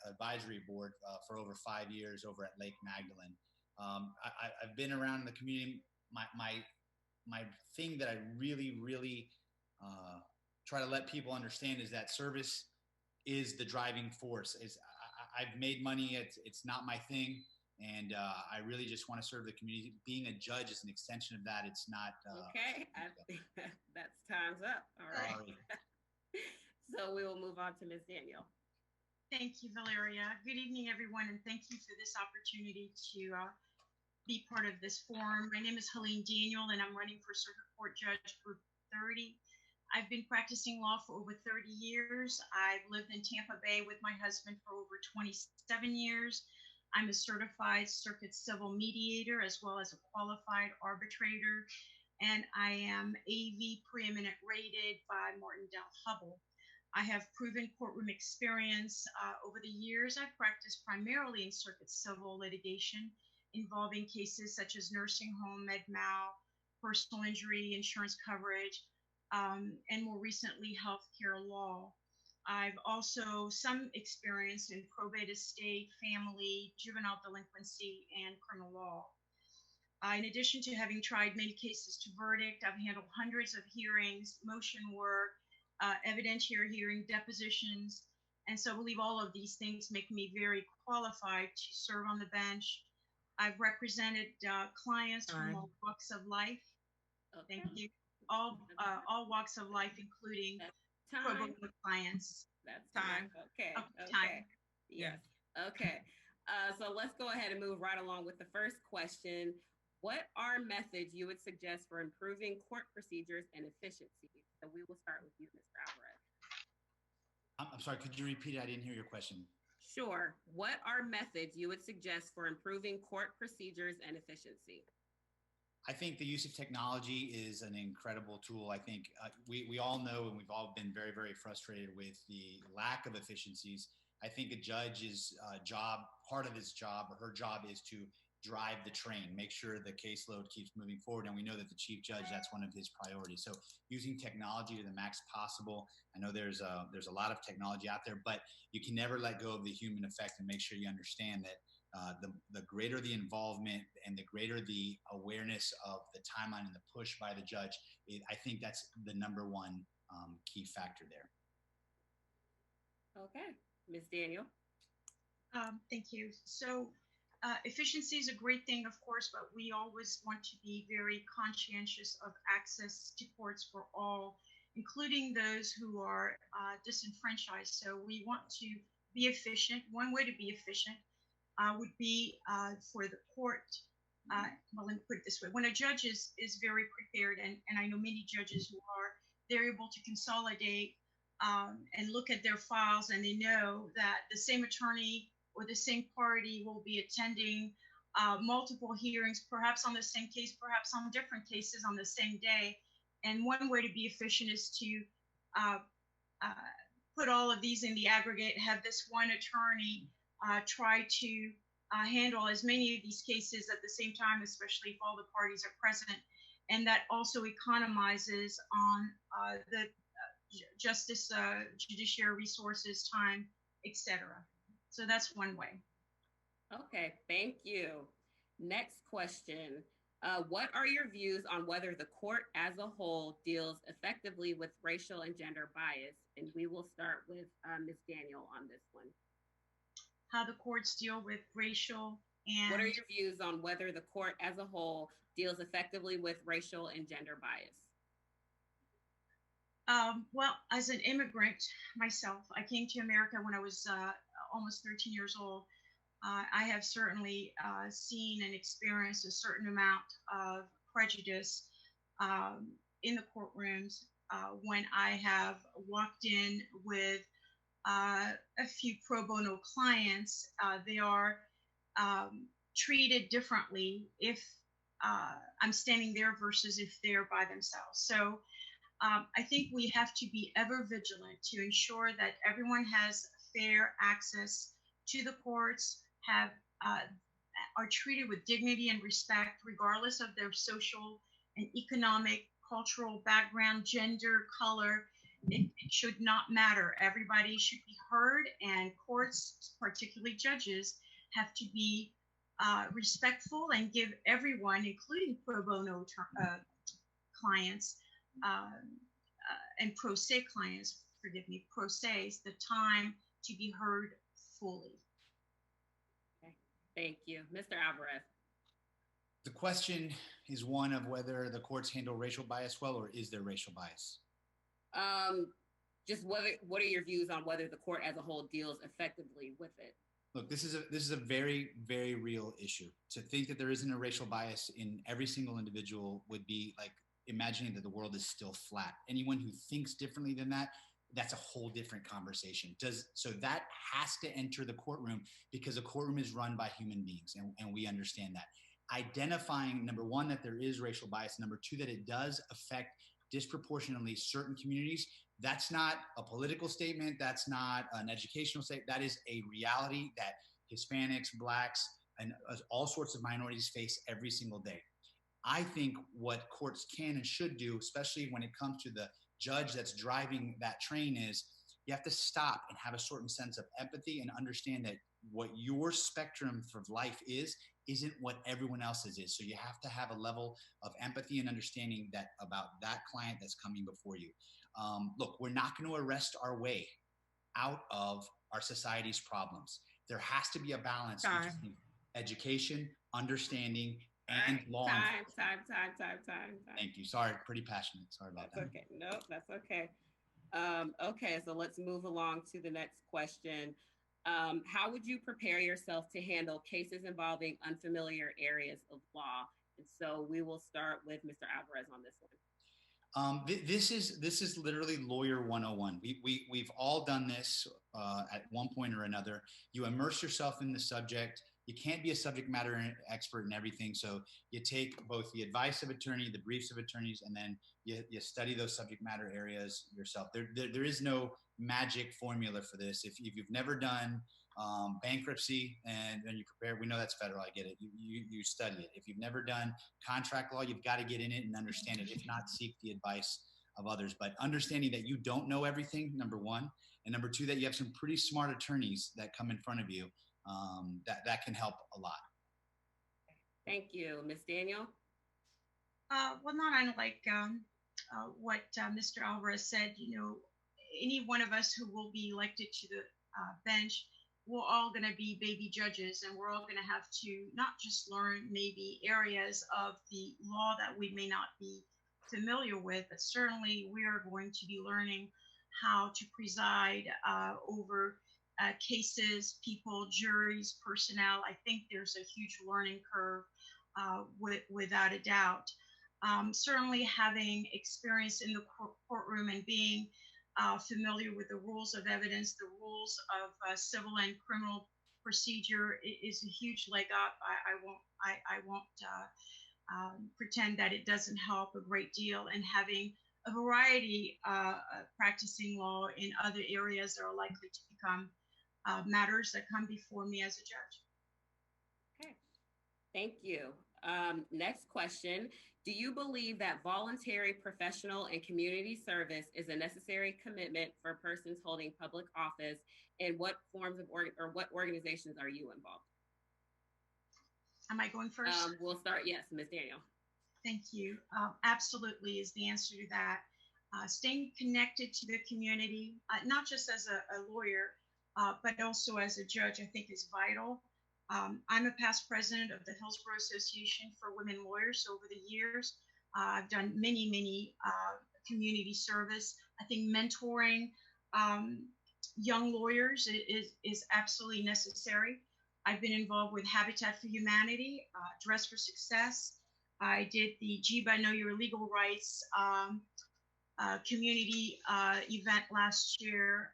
Advisory Board for over 5 years over at Lake Magdalene. I've been around in the community. My thing that I really try to let people understand is that service is the driving force. I've made money. It's not my thing. And I really just want to serve the community. Being a judge is an extension of that. It's not. Okay, I think that's time's up. All right. So we will move on to Ms. Daniel. Thank you, Valeria. Good evening, everyone, and thank you for this opportunity to be part of this forum. My name is Helene Daniel, and I'm running for Circuit Court Judge Group 30. I've been practicing law for over 30 years. I've lived in Tampa Bay with my husband for over 27 years. I'm a certified circuit civil mediator as well as a qualified arbitrator, and I am AV preeminent rated by Martindale Hubbell. I have proven courtroom experience. Over the years, I've practiced primarily in circuit civil litigation involving cases such as nursing home, med mal, personal injury, insurance coverage, and more recently, healthcare law. I've also some experience in probate estate, family, juvenile delinquency, and criminal law. In addition to having tried many cases to verdict, I've handled hundreds of hearings, motion work, evidentiary hearing, depositions, and so I believe all of these things make me very qualified to serve on the bench. I've represented clients from all walks of life. Okay. Thank you. All walks of life, including pro bono clients. That's time. Okay. Time. Yes. Okay. So let's go ahead and move right along with the first question. What are methods you would suggest for improving court procedures and efficiency? So we will start with you, Mr. Alvarez. I'm sorry, could you repeat it? I didn't hear your question. Sure. What are methods you would suggest for improving court procedures and efficiency? I think the use of technology is an incredible tool. I think we all know, and we've all been very, very frustrated with the lack of efficiencies. I think a judge's part of his job or her job is to drive the train, make sure the caseload keeps moving forward. And we know that the chief judge, that's one of his priorities. So using technology to the max possible. I know there's a lot of technology out there, but you can never let go of the human effect, and make sure you understand that the greater the involvement and the greater the awareness of the timeline and the push by the judge, I think that's the number one key factor there. Okay. Ms. Daniel. Thank you. So efficiency is a great thing, of course, but we always want to be very conscientious of access to courts for all, including those who are disenfranchised. So we want to be efficient. One way to be efficient would be for the court. Well, let me put it this way. When a judge is very prepared, and I know many judges who are, they're able to consolidate and look at their files, and they know that the same attorney or the same party will be attending multiple hearings, perhaps on the same case, perhaps on different cases on the same day. And one way to be efficient is to put all of these in the aggregate, have this one attorney try to handle as many of these cases at the same time, especially if all the parties are present. And that also economizes on the justice, judiciary resources, time, etc. So that's one way. Okay, thank you. Next question. What are your views on whether the court as a whole deals effectively with racial and gender bias? And we will start with Ms. Daniel on this one. How the courts deal with racial and... What are your views on whether the court as a whole deals effectively with racial and gender bias? Well, as an immigrant myself, I came to America when I was almost 13 years old. I have certainly seen and experienced a certain amount of prejudice in the courtrooms when I have walked in with a few pro bono clients. They are treated differently if I'm standing there versus if they're by themselves. So I think we have to be ever vigilant to ensure that everyone has fair access to the courts, are treated with dignity and respect, regardless of their social and economic, cultural background, gender, color. It should not matter. Everybody should be heard, and courts, particularly judges, have to be respectful and give everyone, including pro bono clients and pro se clients, forgive me, pro ses, the time to be heard fully. Okay, thank you. Mr. Alvarez. The question is one of whether the courts handle racial bias well, or is there racial bias? Just what are your views on whether the court as a whole deals effectively with it? Look, this is a very, very real issue. To think that there isn't a racial bias in every single individual would be like imagining that the world is still flat. Anyone who thinks differently than that, that's a whole different conversation. So that has to enter the courtroom, because a courtroom is run by human beings, and we understand that. Identifying, number one, that there is racial bias, number two, that it does affect disproportionately certain communities. That's not a political statement. That's not an educational statement. That is a reality that Hispanics, Blacks, and all sorts of minorities face every single day. I think what courts can and should do, especially when it comes to the judge that's driving that train, is you have to stop and have a certain sense of empathy and understand that what your spectrum for life isn't what everyone else's is. So you have to have a level of empathy and understanding that about that client that's coming before you. Look, we're not going to arrest our way out of our society's problems. There has to be a balance between education, understanding, and law enforcement. Time. Thank you. Sorry, pretty passionate. Sorry about that. Okay. No, that's okay. Okay, so let's move along to the next question. How would you prepare yourself to handle cases involving unfamiliar areas of law? And so we will start with Mr. Alvarez on this one. This is literally lawyer 101. We've all done this at one point or another. You immerse yourself in the subject. You can't be a subject matter expert in everything. So you take both the advice of attorney, the briefs of attorneys, and then you study those subject matter areas yourself. There is no magic formula for this. If you've never done bankruptcy and you prepare, we know that's federal, I get it. You study it. If you've never done contract law, you've got to get in it and understand it. If not, seek the advice of others. But understanding that you don't know everything, number one, and number two, that you have some pretty smart attorneys that come in front of you, that can help a lot. Thank you. Ms. Daniel? Well, not unlike what Mr. Alvarez said, any one of us who will be elected to the bench, we're all going to be baby judges, and we're all going to have to not just learn maybe areas of the law that we may not be familiar with, but certainly we are going to be learning how to preside over cases, people, juries, personnel. I think there's a huge learning curve without a doubt. Certainly having experience in the courtroom and being familiar with the rules of evidence, the rules of civil and criminal procedure is a huge leg up. I won't pretend that it doesn't help a great deal, and having a variety practicing law in other areas that are likely to become matters that come before me as a judge. Okay, thank you. Next question. Do you believe that voluntary professional and community service is a necessary commitment for persons holding public office? And what forms of what organizations are you involved? Am I going first? We'll start, yes, Ms. Daniel. Thank you. Absolutely is the answer to that. Staying connected to the community, not just as a lawyer, but also as a judge, I think is vital. I'm a past president of the Hillsborough Association for Women Lawyers. So over the years, I've done many community service. I think mentoring young lawyers is absolutely necessary. I've been involved with Habitat for Humanity, Dress for Success. I did the GBA Know Your Legal Rights community event last year.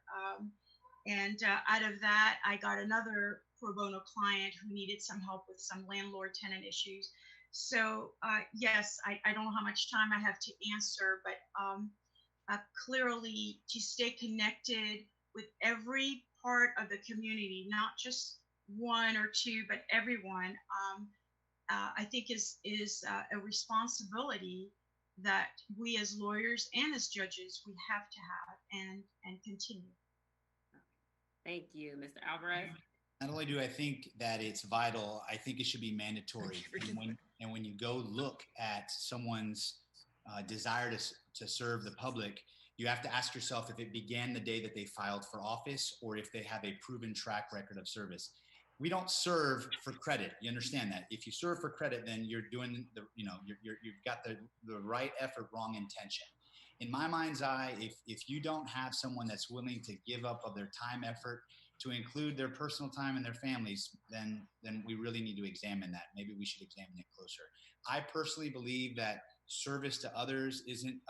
And out of that, I got another pro bono client who needed some help with some landlord-tenant issues. So yes, I don't know how much time I have to answer, but clearly to stay connected with every part of the community, not just one or two, but everyone, I think is a responsibility that we as lawyers and as judges, we have to have and continue. Thank you, Mr. Alvarez. Not only do I think that it's vital, I think it should be mandatory. And when you go look at someone's desire to serve the public, you have to ask yourself if it began the day that they filed for office or if they have a proven track record of service. We don't serve for credit. You understand that? If you serve for credit, then you're doing you've got the right effort, wrong intention. In my mind's eye, if you don't have someone that's willing to give up of their time, effort, to include their personal time and their families, then we really need to examine that. Maybe we should examine it closer. I personally believe that service to others isn't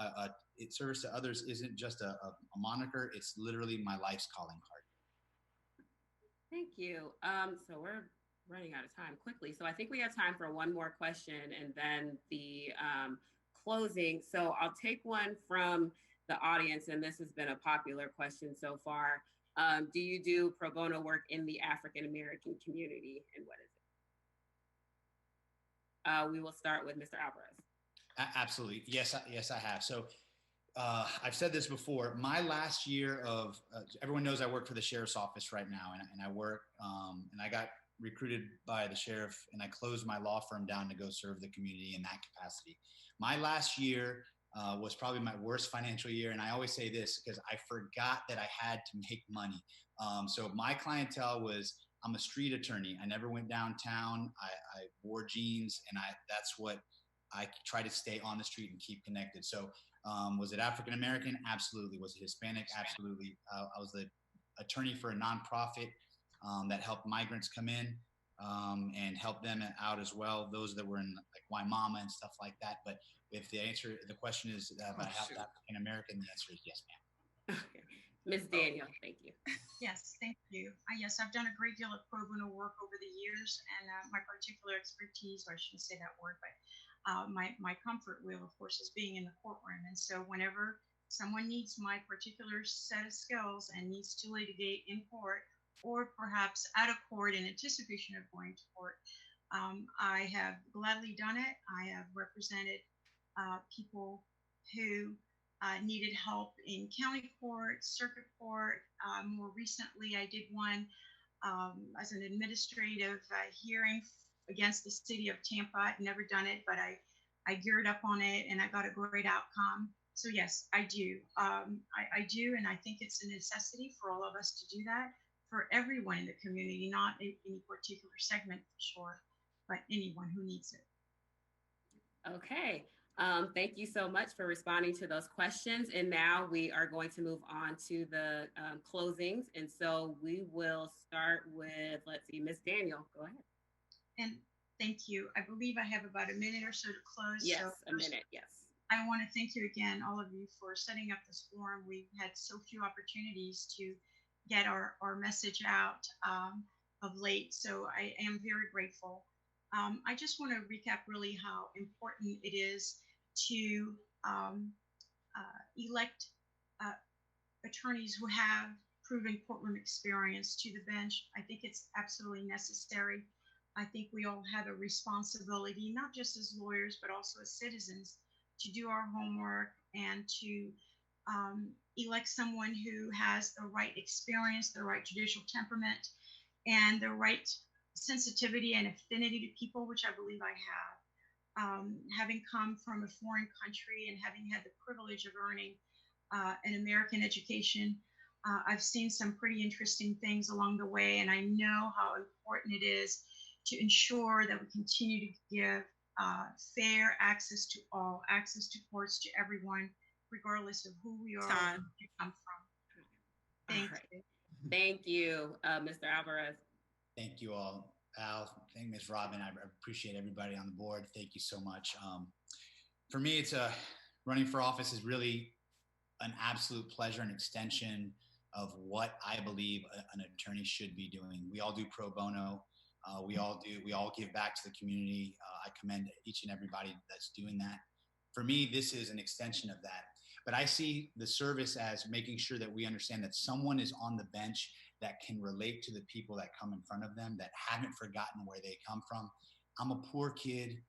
just a moniker. It's literally my life's calling card. Thank you. So we're running out of time quickly. So I think we have time for one more question and then the closing. So I'll take one from the audience, and this has been a popular question so far. Do you do pro bono work in the African American community, and what is it? We will start with Mr. Alvarez. Absolutely. Yes, I have. So I've said this before. My last year of everyone knows I work for the sheriff's office right now, and I work and I got recruited by the sheriff, and I closed my law firm down to go serve the community in that capacity. My last year was probably my worst financial year, and I always say this because I forgot that I had to make money. So my clientele was, I'm a street attorney. I never went downtown. I wore jeans, and that's what I try to stay on the street and keep connected. So was it African American? Absolutely. Was it Hispanic? Absolutely. I was the attorney for a nonprofit that helped migrants come in and help them out as well. Those that were in like Waimama and stuff like that. But if the question is about African American, the answer is yes, ma'am. Okay. Ms. Daniel, thank you. Yes, thank you. Yes, I've done a great deal of pro bono work over the years, and my particular expertise, or I shouldn't say that word, but my comfort wheel, of course, is being in the courtroom. And so whenever someone needs my particular set of skills and needs to litigate in court, or perhaps out of court in anticipation of going to court, I have gladly done it. I have represented people who needed help in county court, circuit court. More recently, I did one as an administrative hearing against the city of Tampa. I'd never done it, but I geared up on it and I got a great outcome. So yes, I do. I do, and I think it's a necessity for all of us to do that, for everyone in the community, not any particular segment for sure, but anyone who needs it. Okay. Thank you so much for responding to those questions. And now we are going to move on to the closings. And so we will start with, let's see, Ms. Daniel, go ahead. And thank you. I believe I have about a minute or so to close. Yes, so a minute, yes. I want to thank you again, all of you, for setting up this forum. We've had so few opportunities to get our message out. of late. So I am very grateful. I just want to recap really how important it is to elect attorneys who have proven courtroom experience to the bench. I think it's absolutely necessary. I think we all have a responsibility, not just as lawyers, but also as citizens, to do our homework and to elect someone who has the right experience, the right judicial temperament, and the right sensitivity and affinity to people, which I believe I have. Having come from a foreign country and having had the privilege of earning an American education, I've seen some pretty interesting things along the way, and I know how important it is to ensure that we continue to give fair access to all, access to courts to everyone, regardless of who we are or where we come from. Thank you. Thank you, Mr. Alvarez. Thank you all. Al, thank Ms. Robin. I appreciate everybody on the board. Thank you so much. For me, it's running for office is really an absolute pleasure and extension of what I believe an attorney should be doing. We all do pro bono. We all give back to the community. I commend each and everybody that's doing that. For me, this is an extension of that. But I see the service as making sure that we understand that someone is on the bench that can relate to the people that come in front of them, that haven't forgotten where they come from. I'm a poor kid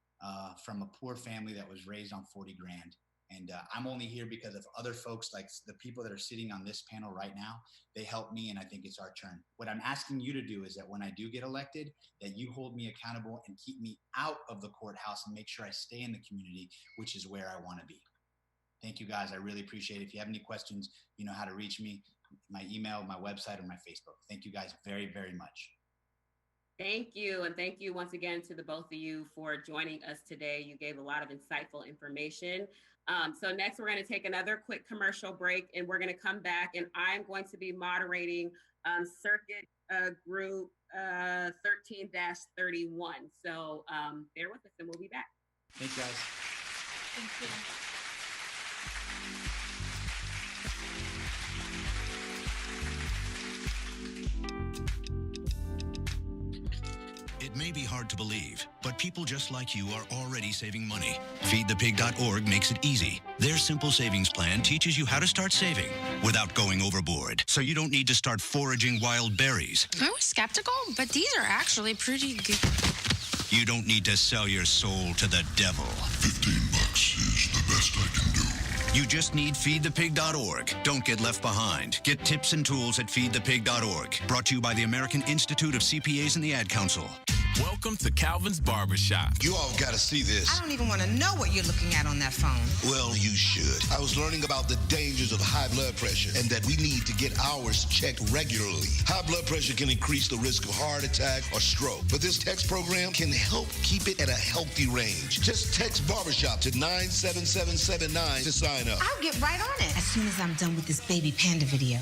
from a poor family that was raised on 40 grand. And I'm only here because of other folks like the people that are sitting on this panel right now. They help me, and I think it's our turn. What I'm asking you to do is that when I do get elected, that you hold me accountable and keep me out of the courthouse and make sure I stay in the community, which is where I want to be. Thank you, guys. I really appreciate it. If you have any questions, you know how to reach me, my email, my website, or my Facebook. Thank you guys very, very much. Thank you. And thank you once again to the both of you for joining us today. You gave a lot of insightful information. So next, we're going to take another quick commercial break, and we're going to come back, and I'm going to be moderating Circuit Group 13-31. So bear with us, and we'll be back. Thanks, guys. Thank you. It may be hard to believe, but people just like you are already saving money. FeedThePig.org makes it easy. Their simple savings plan teaches you how to start saving without going overboard, so you don't need to start foraging wild berries. I was skeptical, but these are actually pretty good. You don't need to sell your soul to the devil. $15 is the best I can do. You just need FeedThePig.org. Don't get left behind. Get tips and tools at FeedThePig.org. Brought to you by the American Institute of CPAs and the Ad Council. Welcome to Calvin's Barbershop. You all got to see this. I don't even want to know what you're looking at on that phone. Well, you should. I was learning about the dangers of high blood pressure and that we need to get ours checked regularly. High blood pressure can increase the risk of heart attack or stroke, but this text program can help keep it at a healthy range. Just text Barbershop to 97779 to sign up. I'll get right on it as soon as I'm done with this baby panda video.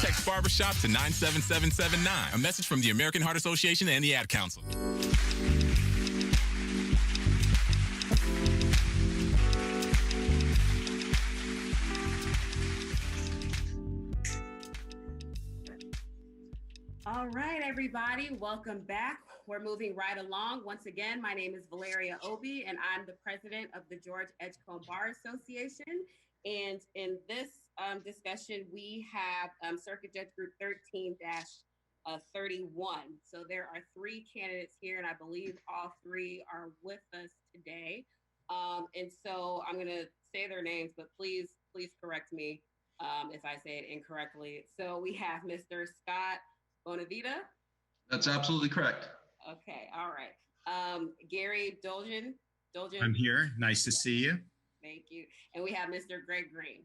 Text Barbershop to 97779. A message from the American Heart Association and the Ad Council. All right, everybody, welcome back. We're moving right along. Once again, my name is Valeria Obi, and I'm the president of the George Edgecombe Bar Association. And in this discussion, we have Circuit Judge Group 13-31. So there are three candidates here, and I believe all three are with us today. And so I'm going to say their names, but please correct me if I say it incorrectly. So we have Mr. Scott Bonavita. That's absolutely correct. Okay, all right. Gary Dolgen. I'm here. Nice to see you. Thank you. And we have Mr. Greg Green.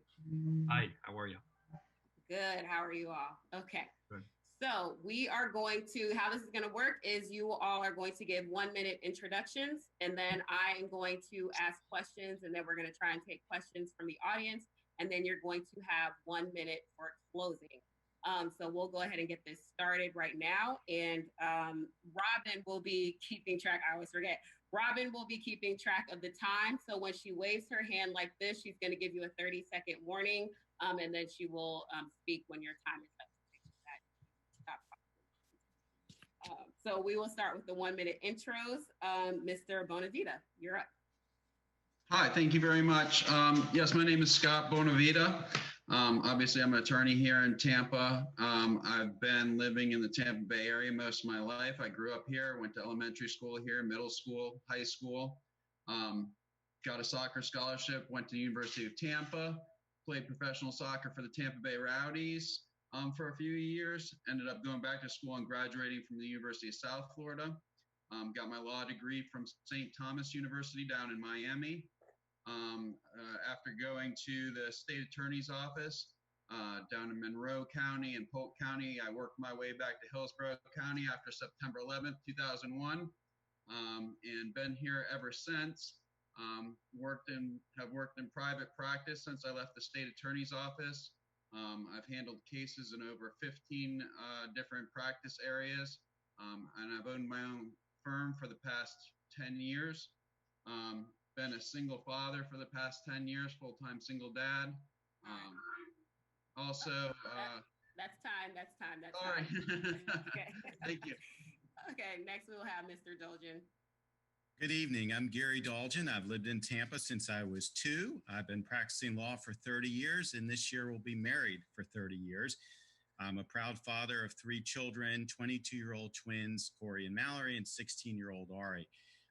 Hi, how are you? Good. How are you all? Okay. Good. So we are going to, how this is going to work is you all are going to give 1 minute introductions, and then I am going to ask questions, and then we're going to try and take questions from the audience, and then you're going to have 1 minute for closing. So we'll go ahead and get this started right now. And Robin will be keeping track. I always forget. Robin will be keeping track of the time. So when she waves her hand like this, she's going to give you a 30-second warning. And then she will speak when your time is up. So we will start with the 1-minute intros. Mr. Bonavita, you're up. Hi, thank you very much. Yes, my name is Scott Bonavita. Obviously, I'm an attorney here in Tampa. I've been living in the Tampa Bay area most of my life. I grew up here, went to elementary school here, middle school, high school. Got a soccer scholarship, went to the University of Tampa, played professional soccer for the Tampa Bay Rowdies for a few years. Ended up going back to school and graduating from the University of South Florida. Got my law degree from St. Thomas University down in Miami. After going to the state attorney's office down in Monroe County and Polk County, I worked my way back to Hillsborough County after September 11th, 2001, and been here ever since. Have worked in private practice since I left the state attorney's office. I've handled cases in over 15 different practice areas, and I've owned my own firm for the past 10 years. Been a single father for the past 10 years, full-time single dad. Also, that's time. Sorry. Okay. Thank you. Okay, next we'll have Mr. Dolgen. Good evening. I'm Gary Dolgen. I've lived in Tampa since I was 2. I've been practicing law for 30 years, and this year will be married for 30 years. I'm a proud father of 3 children, 22-year-old twins, Corey and Mallory, and 16-year-old Ari.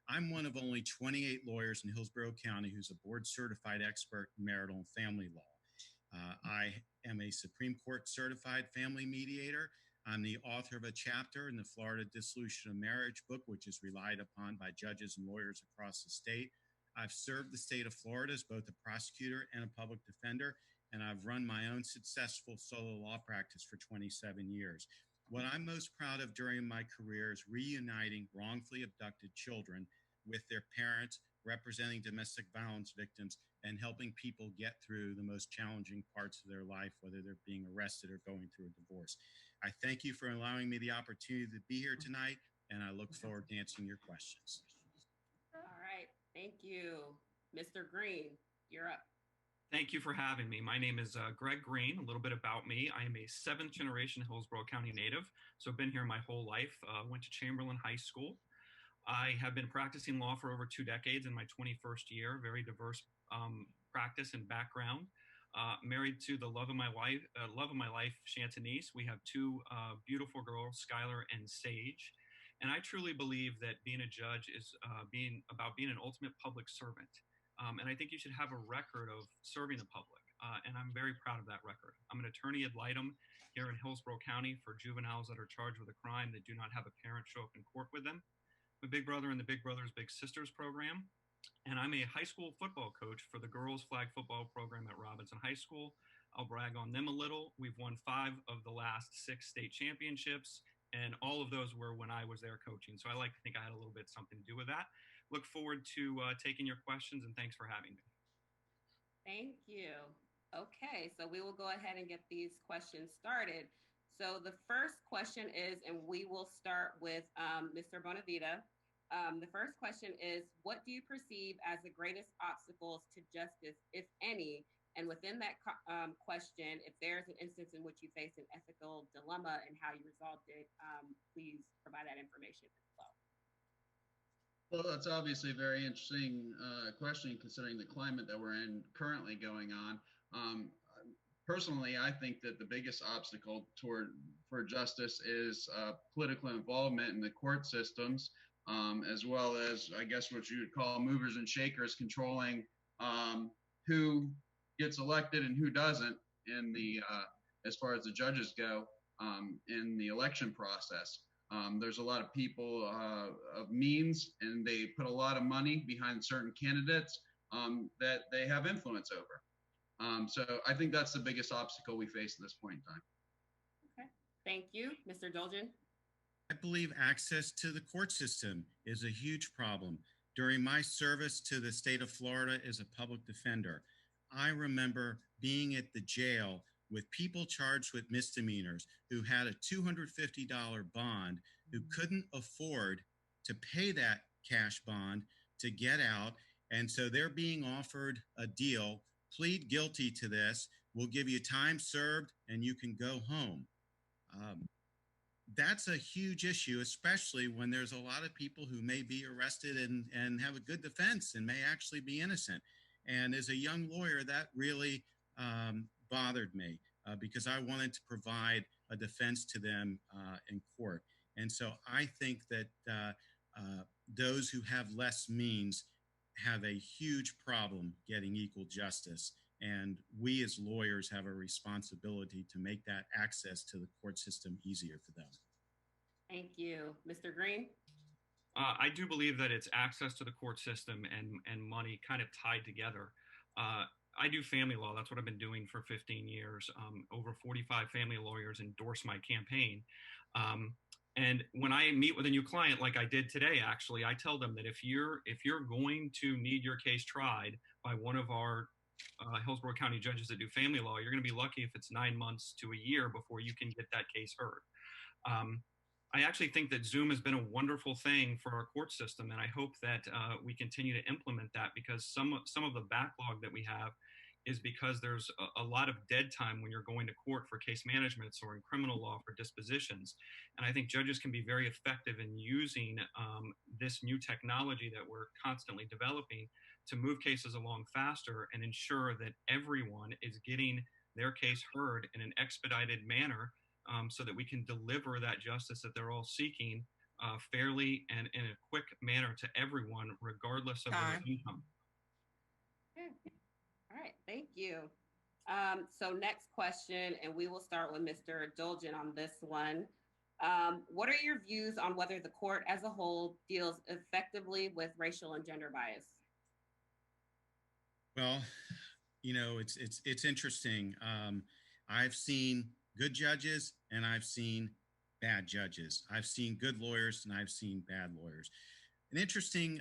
I'm one of only 28 lawyers in Hillsborough County who's a board-certified expert in marital and family law. I am a Supreme Court certified family mediator. I'm the author of a chapter in the Florida Dissolution of Marriage book, which is relied upon by judges and lawyers across the state. I've served the state of Florida as both a prosecutor and a public defender, and I've run my own successful solo law practice for 27 years. What I'm most proud of during my career is reuniting wrongfully abducted children with their parents, representing domestic violence victims, and helping people get through the most challenging parts of their life, whether they're being arrested or going through a divorce. I thank you for allowing me the opportunity to be here tonight, and I look forward to answering your questions. All right, thank you. Mr. Green, you're up. Thank you for having me. My name is Greg Green. A little bit about me. I am a 7th generation Hillsborough County native, so I've been here my whole life. Went to Chamberlain High School. I have been practicing law for over 2 decades in my 21st year, very diverse practice and background. Married to the love of my life, Shantanice. We have 2 beautiful girls, Skylar and Sage. And I truly believe that being a judge is being an ultimate public servant. And I think you should have a record of serving the public. And I'm very proud of that record. I'm an attorney ad litem here in Hillsborough County for juveniles that are charged with a crime that do not have a parent show up in court with them. I'm a big brother in the Big Brothers Big Sisters program. And I'm a high school football coach for the girls flag football program at Robinson High School. I'll brag on them a little. We've won 5 of the last 6 state championships, and all of those were when I was there coaching. So I like to think I had a little bit something to do with that. Look forward to taking your questions, and thanks for having me. Thank you. Okay, so we will go ahead and get these questions started. So the first question is, and we will start with Mr. Bonavita. The first question is, what do you perceive as the greatest obstacles to justice, if any? And within that question, if there's an instance in which you face an ethical dilemma and how you resolved it, please provide that information as well. Well, that's obviously a very interesting question considering the climate that we're in currently going on. Personally, I think that the biggest obstacle for justice is political involvement in the court systems, as well as, I guess, what you would call movers and shakers controlling who gets elected and who doesn't in the as far as the judges go in the election process. There's a lot of people of means, and they put a lot of money behind certain candidates that they have influence over. So I think that's the biggest obstacle we face at this point in time. Okay, thank you. Mr. Dolgen? I believe access to the court system is a huge problem. During my service to the state of Florida as a public defender, I remember being at the jail with people charged with misdemeanors who had a $250 bond, who couldn't afford to pay that cash bond to get out. And so they're being offered a deal: plead guilty to this, we'll give you time served, and you can go home. that's a huge issue, especially when there's a lot of people who may be arrested and have a good defense and may actually be innocent. And as a young lawyer, that really bothered me because I wanted to provide a defense to them in court. And so I think that those who have less means have a huge problem getting equal justice. And we as lawyers have a responsibility to make that access to the court system easier for them. Thank you. Mr. Green? I do believe that it's access to the court system and money kind of tied together. I do family law. That's what I've been doing for 15 years. Over 45 family lawyers endorse my campaign. And when I meet with a new client, like I did today, actually, I tell them that if you're going to need your case tried by one of our Hillsborough County judges that do family law, you're going to be lucky if it's 9 months to a year before you can get that case heard. I actually think that Zoom has been a wonderful thing for our court system, and I hope that we continue to implement that, because some of the backlog that we have is because there's a lot of dead time when you're going to court for case managements or in criminal law for dispositions. And I think judges can be very effective in using this new technology that we're constantly developing to move cases along faster and ensure that everyone is getting their case heard in an expedited manner, so that we can deliver that justice that they're all seeking fairly and in a quick manner to everyone, regardless of their income. Okay. All right, thank you. So next question, and we will start with Mr. Dolgen on this one. What are your views on whether the court as a whole deals effectively with racial and gender bias? Well, you know, it's interesting. I've seen good judges and I've seen bad judges. I've seen good lawyers and I've seen bad lawyers. An interesting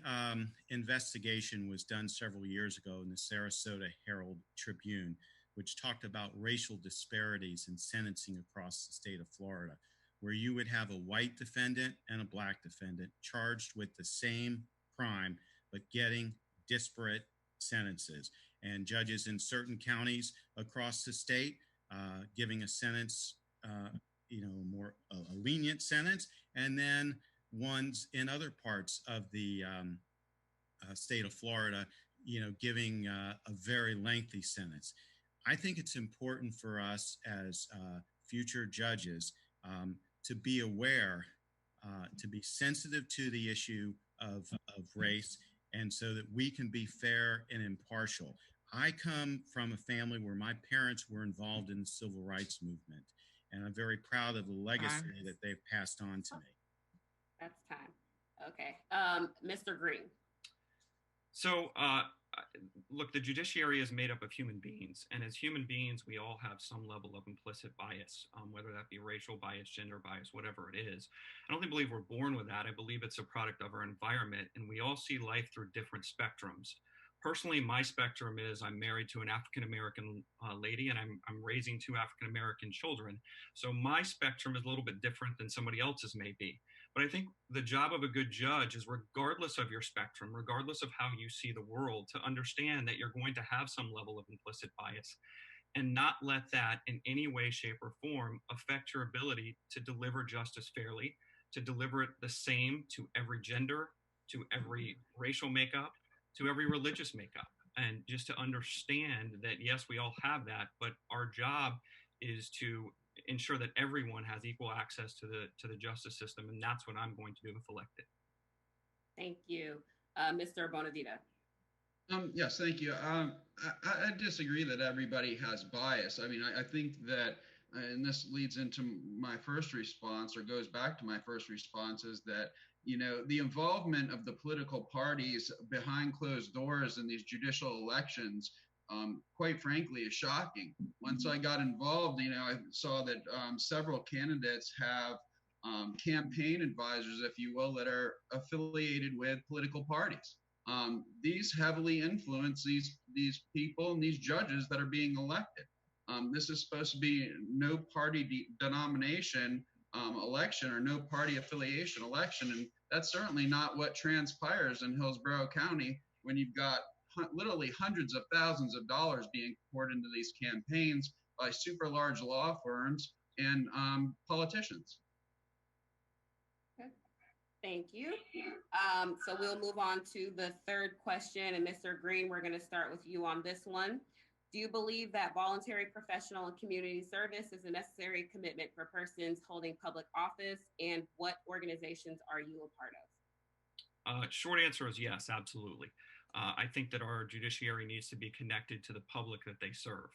investigation was done several years ago in the Sarasota Herald Tribune, which talked about racial disparities in sentencing across the state of Florida, where you would have a white defendant and a black defendant charged with the same crime, but getting disparate sentences. And judges in certain counties across the state giving a sentence, more a lenient sentence, and then ones in other parts of the state of Florida, giving a very lengthy sentence. I think it's important for us as future judges to be aware, to be sensitive to the issue of race, and so that we can be fair and impartial. I come from a family where my parents were involved in the civil rights movement, and I'm very proud of the legacy that they've passed on to me. That's time. Okay. Mr. Green. So, look, the judiciary is made up of human beings. And as human beings, we all have some level of implicit bias, whether that be racial bias, gender bias, whatever it is. I don't believe we're born with that. I believe it's a product of our environment. And we all see life through different spectrums. Personally, my spectrum is I'm married to an African-American lady, and I'm raising 2 African-American children. So my spectrum is a little bit different than somebody else's may be. But I think the job of a good judge is, regardless of your spectrum, regardless of how you see the world, to understand that you're going to have some level of implicit bias and not let that in any way, shape, or form affect your ability to deliver justice fairly, to deliver it the same to every gender, to every racial makeup, to every religious makeup. And just to understand that, yes, we all have that, but our job is to ensure that everyone has equal access to the justice system. And that's what I'm going to do if elected. Thank you. Mr. Bonavita. Yes, thank you. I disagree that everybody has bias. I mean, I think that, and this leads into my first response, or goes back to my first response, is that, the involvement of the political parties behind closed doors in these judicial elections, quite frankly, is shocking. Once I got involved, I saw that several candidates have campaign advisors, if you will, that are affiliated with political parties. These heavily influence these people and these judges that are being elected. This is supposed to be no party denomination election, or no party affiliation election, and that's certainly not what transpires in Hillsborough County when you've got literally hundreds of thousands of dollars being poured into these campaigns by super large law firms and politicians. Thank you. So we'll move on to the third question. And Mr. Green, we're going to start with you on this one. Do you believe that voluntary, professional, and community service is a necessary commitment for persons holding public office? And what organizations are you a part of? Short answer is yes, absolutely. I think that our judiciary needs to be connected to the public that they serve.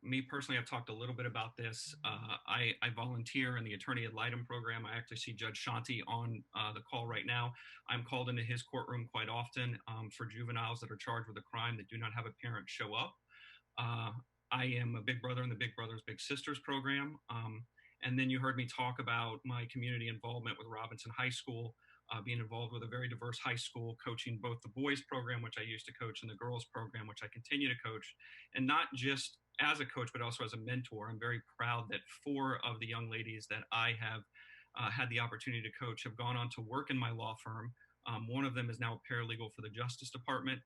Me personally, I've talked a little bit about this. I volunteer in the attorney ad litem program. I actually see Judge Shanti on the call right now. I'm called into his courtroom quite often for juveniles that are charged with a crime that do not have a parent show up. I am a big brother in the Big Brothers Big Sisters program. And then you heard me talk about my community involvement with Robinson High School, being involved with a very diverse high school, coaching both the boys program, which I used to coach, and the girls program, which I continue to coach. And not just as a coach, but also as a mentor. I'm very proud that 4 of the young ladies that I have had the opportunity to coach have gone on to work in my law firm. One of them is now a paralegal for the Justice Department.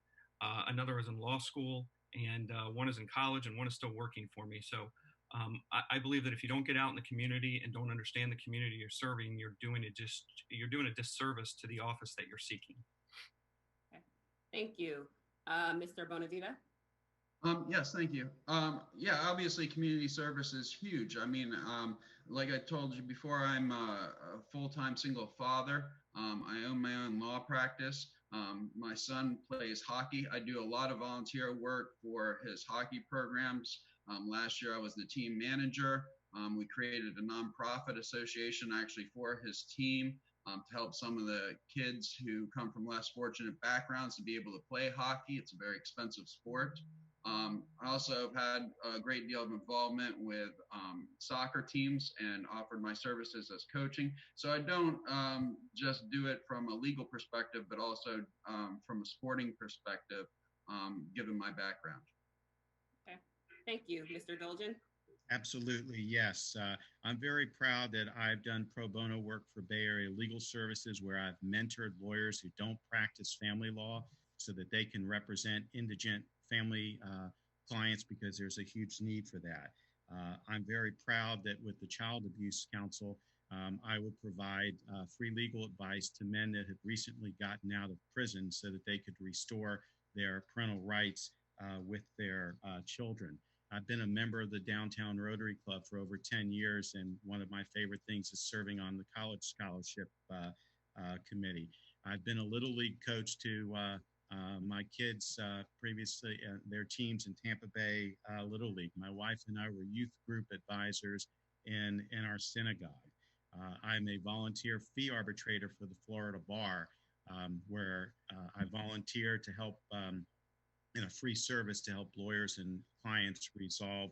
Another is in law school, and one is in college, and one is still working for me. So I believe that if you don't get out in the community and don't understand the community you're serving, you're doing a disservice to the office that you're seeking. Okay. Thank you. Mr. Bonavita? Yes, thank you. Yeah, obviously community service is huge. I mean, like I told you before, I'm a full-time single father. I own my own law practice. My son plays hockey. I do a lot of volunteer work for his hockey programs. Last year I was the team manager. We created a nonprofit association actually for his team to help some of the kids who come from less fortunate backgrounds to be able to play hockey. It's a very expensive sport. I also have had a great deal of involvement with soccer teams and offered my services as coaching. So I don't just do it from a legal perspective, but also from a sporting perspective, given my background. Okay, thank you. Mr. Dolgen? Absolutely, yes. I'm very proud that I've done pro bono work for Bay Area Legal Services, where I've mentored lawyers who don't practice family law so that they can represent indigent family clients, because there's a huge need for that. I'm very proud that with the Child Abuse Council, I will provide free legal advice to men that have recently gotten out of prison so that they could restore their parental rights with their children. I've been a member of the Downtown Rotary Club for over 10 years, and one of my favorite things is serving on the College Scholarship Committee. I've been a Little League coach to my kids previously, their teams in Tampa Bay Little League. My wife and I were youth group advisors in our synagogue. I'm a volunteer fee arbitrator for the Florida Bar, where I volunteer to help in a free service to help lawyers and clients resolve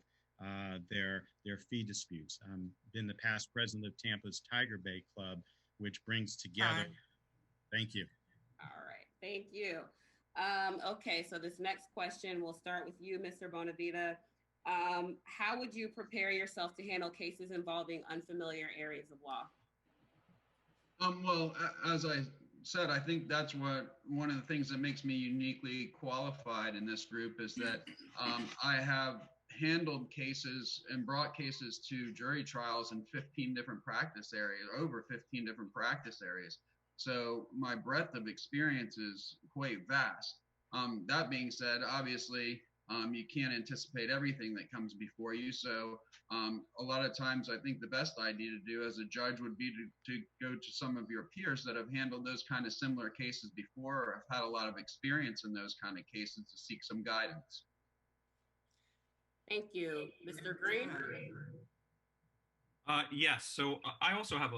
their fee disputes. Been the past president of Tampa's Tiger Bay Club, which brings together. Thank you. All right, thank you. Okay, so this next question, we'll start with you, Mr. Bonavita. How would you prepare yourself to handle cases involving unfamiliar areas of law? Well, as I said, I think that's one of the things that makes me uniquely qualified in this group is that I have handled cases and brought cases to jury trials in 15 different practice areas, over 15 different practice areas. So my breadth of experience is quite vast. That being said, obviously, you can't anticipate everything that comes before you. So a lot of times I think the best idea to do as a judge would be to go to some of your peers that have handled those kind of similar cases before or have had a lot of experience in those kind of cases to seek some guidance. Thank you. Mr. Green? Yes, so I also have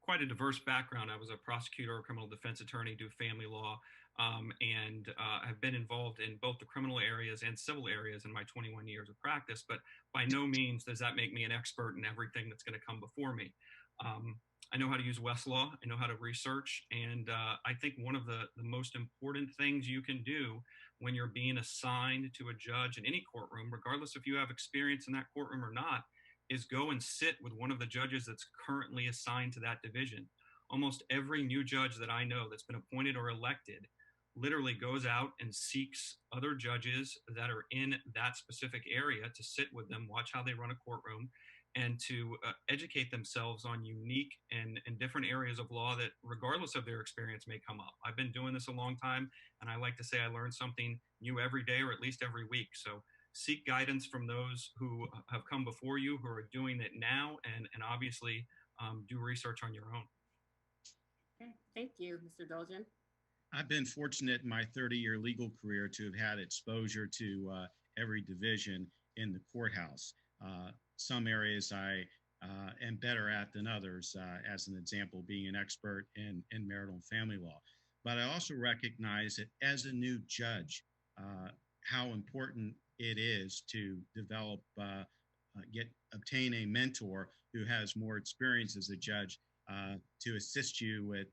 quite a diverse background. I was a prosecutor, a criminal defense attorney, do family law, and have been involved in both the criminal areas and civil areas in my 21 years of practice. But by no means does that make me an expert in everything that's going to come before me. I know how to use Westlaw. I know how to research. And I think one of the most important things you can do when you're being assigned to a judge in any courtroom, regardless if you have experience in that courtroom or not, is go and sit with one of the judges that's currently assigned to that division. Almost every new judge that I know that's been appointed or elected literally goes out and seeks other judges that are in that specific area to sit with them, watch how they run a courtroom, and to educate themselves on unique and different areas of law that, regardless of their experience, may come up. I've been doing this a long time, and I like to say I learn something new every day, or at least every week. So seek guidance from those who have come before you, who are doing it now, and obviously do research on your own. Okay, thank you, Mr. Dolgen. I've been fortunate in my 30-year legal career to have had exposure to every division in the courthouse. Some areas I am better at than others, as an example, being an expert in marital and family law. But I also recognize that as a new judge, how important it is to develop, obtain a mentor who has more experience as a judge to assist you with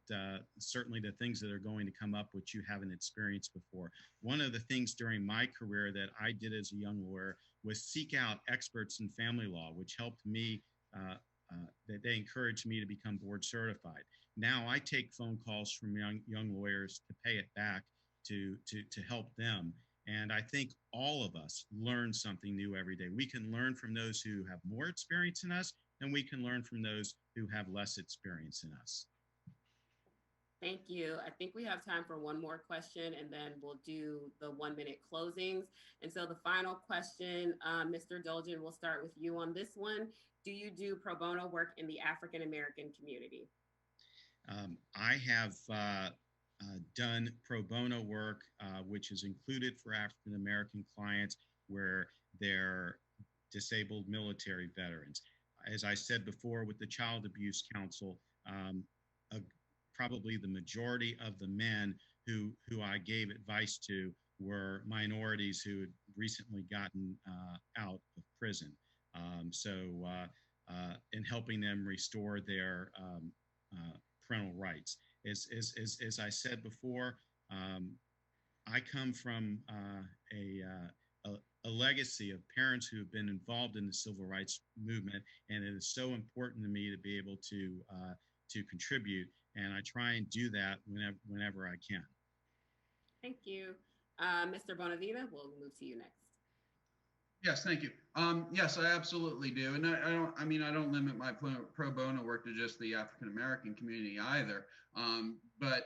certainly the things that are going to come up which you haven't experienced before. One of the things during my career that I did as a young lawyer was seek out experts in family law, which helped me, that they encouraged me to become board certified. Now I take phone calls from young lawyers to pay it back to help them. And I think all of us learn something new every day. We can learn from those who have more experience than us, and we can learn from those who have less experience than us. Thank you. I think we have time for one more question, and then we'll do the 1-minute closings. And so the final question, Mr. Dolgen, we'll start with you on this one. Do you do pro bono work in the African American community? I have done pro bono work, which is included for African American clients where they're disabled military veterans. As I said before, with the Child Abuse Council, probably the majority of the men who I gave advice to were minorities who had recently gotten out of prison. In helping them restore their parental rights. As I said before, I come from a legacy of parents who have been involved in the civil rights movement, and it is so important to me to be able to contribute, and I try and do that whenever I can. Thank you. Mr. Bonavita, we'll move to you next. Yes, thank you. Yes, I absolutely do. And I don't limit my pro bono work to just the African American community either. But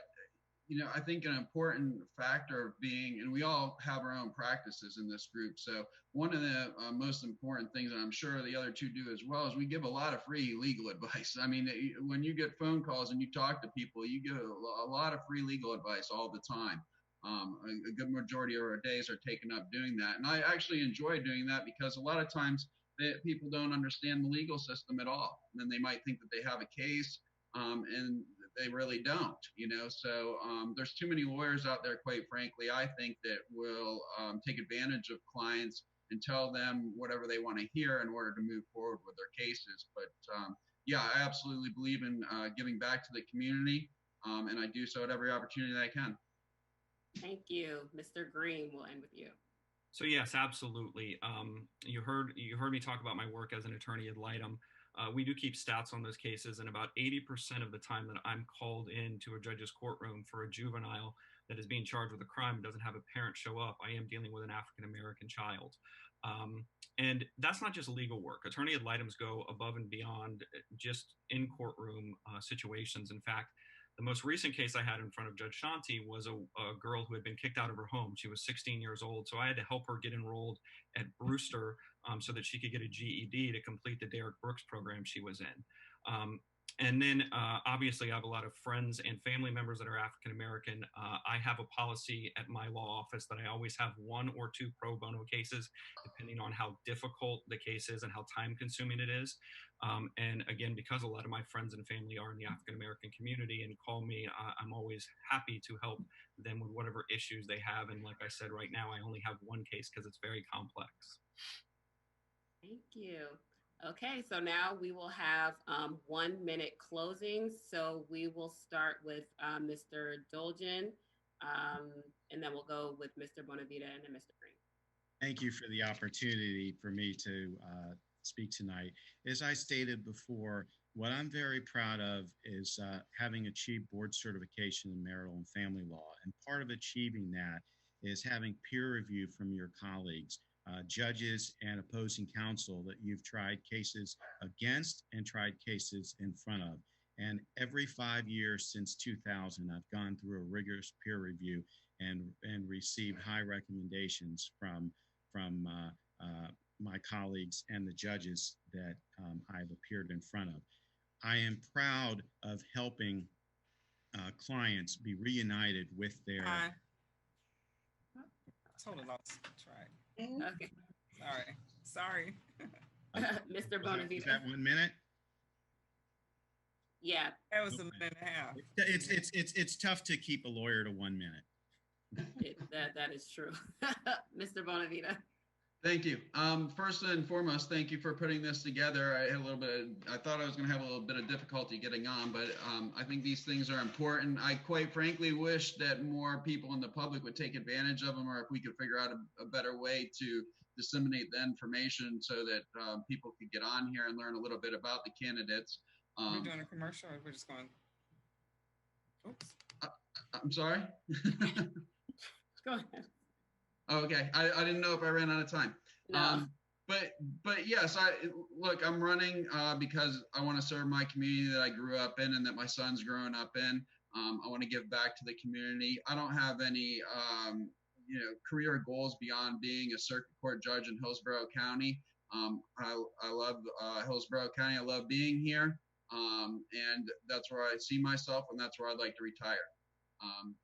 I think an important factor of being, and we all have our own practices in this group. So one of the most important things, and I'm sure the other two do as well, is we give a lot of free legal advice. I mean, when you get phone calls and you talk to people, you give a lot of free legal advice all the time. A good majority of our days are taken up doing that. And I actually enjoy doing that because a lot of times people don't understand the legal system at all. And then they might think that they have a case and they really don't, So there's too many lawyers out there, quite frankly, I think, that will take advantage of clients and tell them whatever they want to hear in order to move forward with their cases. But yeah, I absolutely believe in giving back to the community, and I do so at every opportunity that I can. Thank you. Mr. Green, we'll end with you. So yes, absolutely. You heard me talk about my work as an attorney ad litem. We do keep stats on those cases, and about 80% of the time that I'm called into a judge's courtroom for a juvenile that is being charged with a crime and doesn't have a parent show up, I am dealing with an African American child. And that's not just legal work. Attorney ad litems go above and beyond just in courtroom situations. In fact, the most recent case I had in front of Judge Shanti was a girl who had been kicked out of her home. She was 16 years old, so I had to help her get enrolled at Brewster so that she could get a GED to complete the Derrick Brooks program she was in. And then obviously I have a lot of friends and family members that are African American. I have a policy at my law office that I always have 1 or 2 pro bono cases, depending on how difficult the case is and how time consuming it is. And again, because a lot of my friends and family are in the African American community and call me, I'm always happy to help them with whatever issues they have. And like I said, right now I only have 1 case because it's very complex. Thank you. Okay, so now we will have 1-minute closings. So we will start with Mr. Dolgen, and then we'll go with Mr. Bonavita and then Mr. Green. Thank you for the opportunity for me to speak tonight. As I stated before, what I'm very proud of is having achieved board certification in marital and family law. And part of achieving that is having peer review from your colleagues judges and opposing counsel that you've tried cases against and tried cases in front of. And every 5 years since 2000, I've gone through a rigorous peer review and received high recommendations from my colleagues and the judges that I've appeared in front of. I am proud of helping clients be reunited with their. Totally lost track. Okay. Sorry. Mr. Bonavita. Is that 1 minute? Yeah. That was a minute and a half. It's tough to keep a lawyer to 1 minute. That is true. Mr. Bonavita. Thank you. First and foremost, thank you for putting this together. I thought I was going to have a little bit of difficulty getting on, but I think these things are important. I quite frankly wish that more people in the public would take advantage of them, or if we could figure out a better way to disseminate the information so that people could get on here and learn a little bit about the candidates. We're doing a commercial, or we're just going? Oops. I'm sorry? Go ahead. Oh, okay. I didn't know if I ran out of time. No. But yes, I'm running because I want to serve my community that I grew up in and that my son's growing up in. I want to give back to the community. I don't have any career goals beyond being a circuit court judge in Hillsborough County. I love Hillsborough County. I love being here. And that's where I see myself, and that's where I'd like to retire.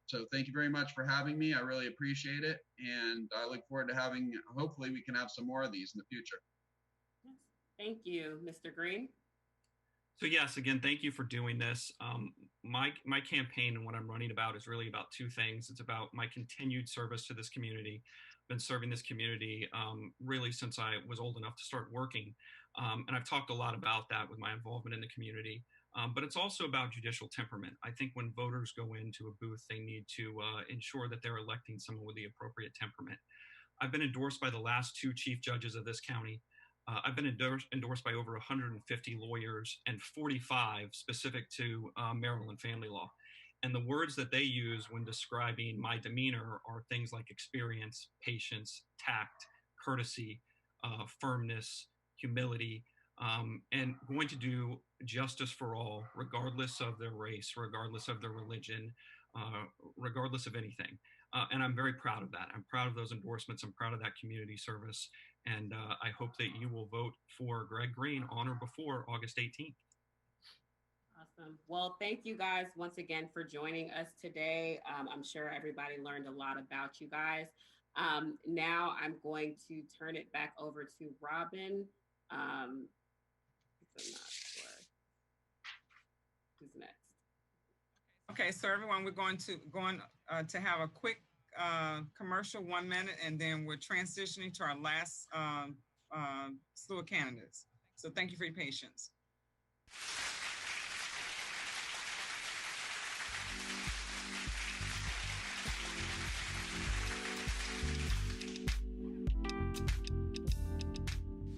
So thank you very much for having me. I really appreciate it. And I look forward to hopefully we can have some more of these in the future. Thank you, Mr. Green. So yes, again, thank you for doing this. My campaign and what I'm running about is really about two things. It's about my continued service to this community. I've been serving this community really since I was old enough to start working. And I've talked a lot about that with my involvement in the community. But it's also about judicial temperament. I think when voters go into a booth, they need to ensure that they're electing someone with the appropriate temperament. I've been endorsed by the last two chief judges of this county. I've been endorsed by over 150 lawyers and 45 specific to Maryland family law. And the words that they use when describing my demeanor are things like experience, patience, tact, courtesy, firmness, humility, and going to do justice for all, regardless of their race, regardless of their religion, regardless of anything. And I'm very proud of that. I'm proud of those endorsements. I'm proud of that community service. And I hope that you will vote for Greg Green on or before August 18th. Awesome. Well, thank you guys once again for joining us today. I'm sure everybody learned a lot about you guys. Now I'm going to turn it back over to Robin. I'm not sure who's next. Okay, so everyone, we're going to have a quick commercial, 1 minute, and then we're transitioning to our last slew of candidates. So thank you for your patience.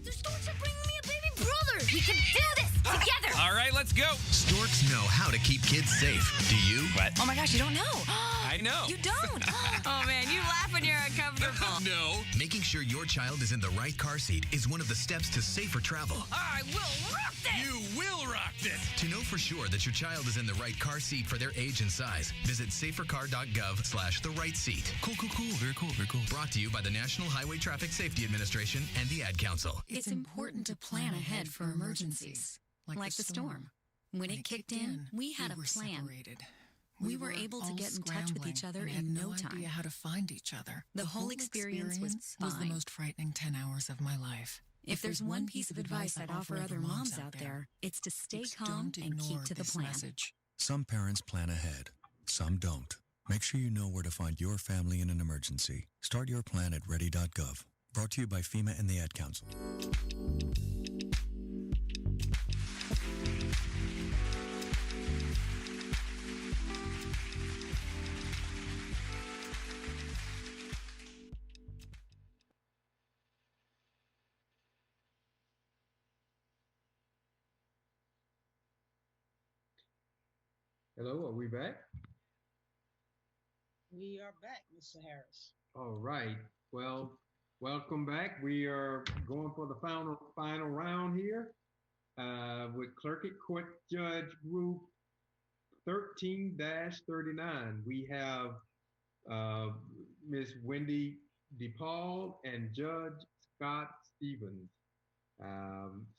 The storks are bringing me a baby brother. We can do this together. All right, let's go. Storks know how to keep kids safe. Do you? What? Oh my gosh, you don't know. I know. You don't. Oh man, you laugh when you're uncomfortable. No. Making sure your child is in the right car seat is one of the steps to safer travel. I will rock this. You will rock this. To know for sure that your child is in the right car seat for their age and size, visit safercar.gov/the-right-seat. Cool. Very cool. Brought to you by the National Highway Traffic Safety Administration and the Ad Council. It's important to plan ahead for emergencies, like the storm. When it kicked in, we had a plan. Separated. We were able to get in touch with each other in no time. Idea how to find each other. The whole experience was the most frightening 10 hours of my life. If there's one piece of advice I'd offer other moms out there, it's to stay calm and keep to the plan. Some parents plan ahead, some don't. Make sure you know where to find your family in an emergency. Start your plan at ready.gov. Brought to you by FEMA and the Ad Council. Hello, are we back? We are back, Mr. Harris. All right. Well, Welcome back. We are going for the final round here with Clerk at Court Judge Group 13-39. We have Ms. Wendy DePaul and Judge Scott Stevens.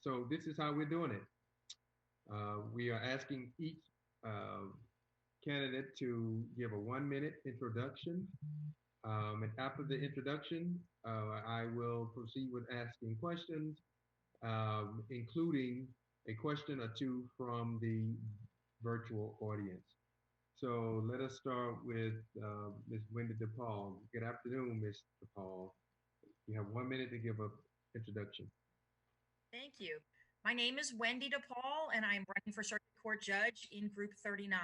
So this is how we're doing it. We are asking each candidate to give a 1-minute introduction. And after the introduction, I will proceed with asking questions, including a question or two from the virtual audience. So let us start with Ms. Wendy DePaul. Good afternoon, Ms. DePaul. You have 1 minute to give an introduction. Thank you. My name is Wendy DePaul, and I'm running for Circuit Court Judge in Group 39.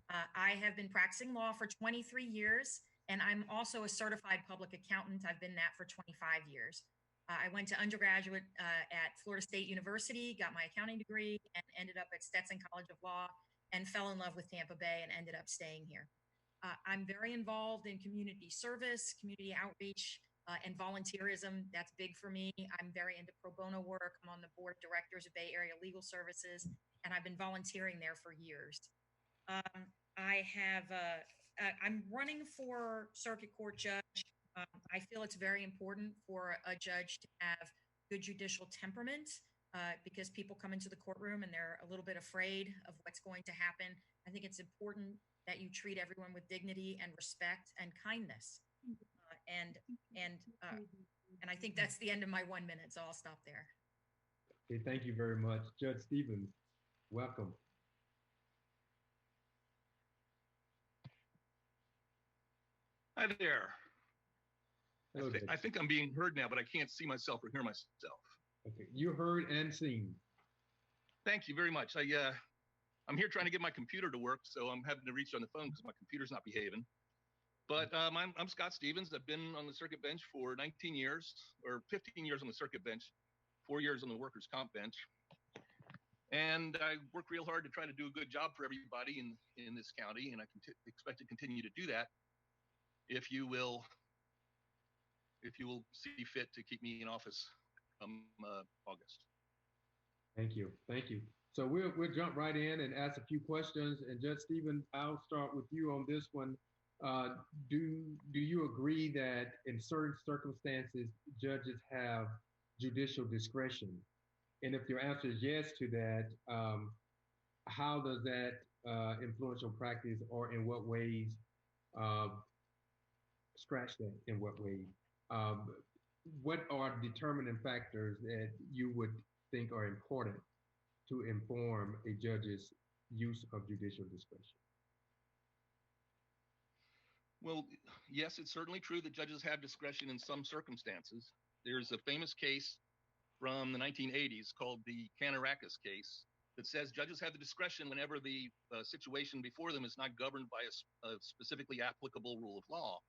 I have been practicing law for 23 years, and I'm also a certified public accountant. I've been that for 25 years. I went to undergraduate at Florida State University, got my accounting degree, and ended up at Stetson College of Law, and fell in love with Tampa Bay and ended up staying here. I'm very involved in community service, community outreach, and volunteerism. That's big for me. I'm very into pro bono work. I'm on the board of directors of Bay Area Legal Services, and I've been volunteering there for years. I'm running for Circuit Court Judge. I feel it's very important for a judge to have good judicial temperament because people come into the courtroom and they're a little bit afraid of what's going to happen. I think it's important that you treat everyone with dignity and respect and kindness. And I think that's the end of my 1 minute, so I'll stop there. Okay, thank you very much. Judge Stevens, welcome. Hi there. Hello, I think I'm being heard now, but I can't see myself or hear myself. Okay, you heard and seen. Thank you very much. I'm here trying to get my computer to work, so I'm having to reach on the phone because my computer's not behaving. But I'm Scott Stevens. I've been on the circuit bench for 19 years, or 15 years on the circuit bench, 4 years on the workers' comp bench. And I work real hard to try to do a good job for everybody in this county, and I expect to continue to do that if you will see fit to keep me in office come August. Thank you. Thank you. So we'll jump right in and ask a few questions. And Judge Stevens, I'll start with you on this one. Do you agree that in certain circumstances, judges have judicial discretion? And if your answer is yes to that, how does that influence your practice, or in what ways, scratch that, in what ways? What are determining factors that you would think are important to inform a judge's use of judicial discretion? Well, yes, it's certainly true that judges have discretion in some circumstances. There's a famous case from the 1980s called the Canarakis case that says judges have the discretion whenever the situation before them is not governed by a specifically applicable rule of law.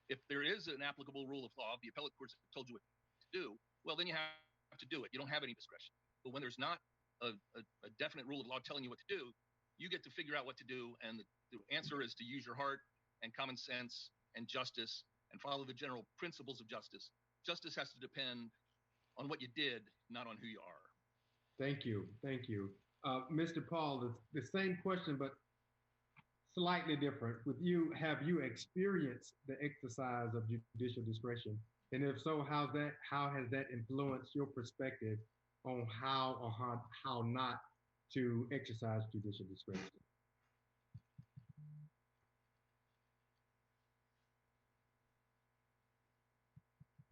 If there is an applicable rule of law, the appellate courts have told you what to do, well, then you have to do it. You don't have any discretion. But when there's not a definite rule of law telling you what to do, you get to figure out what to do. And the answer is to use your heart and common sense and justice and follow the general principles of justice. Justice has to depend on what you did, not on who you are. Thank you. Thank you. Mr. Paul, the same question, but slightly different. With you, have you experienced the exercise of judicial discretion? And if so, how has that influenced your perspective on how not to exercise judicial discretion?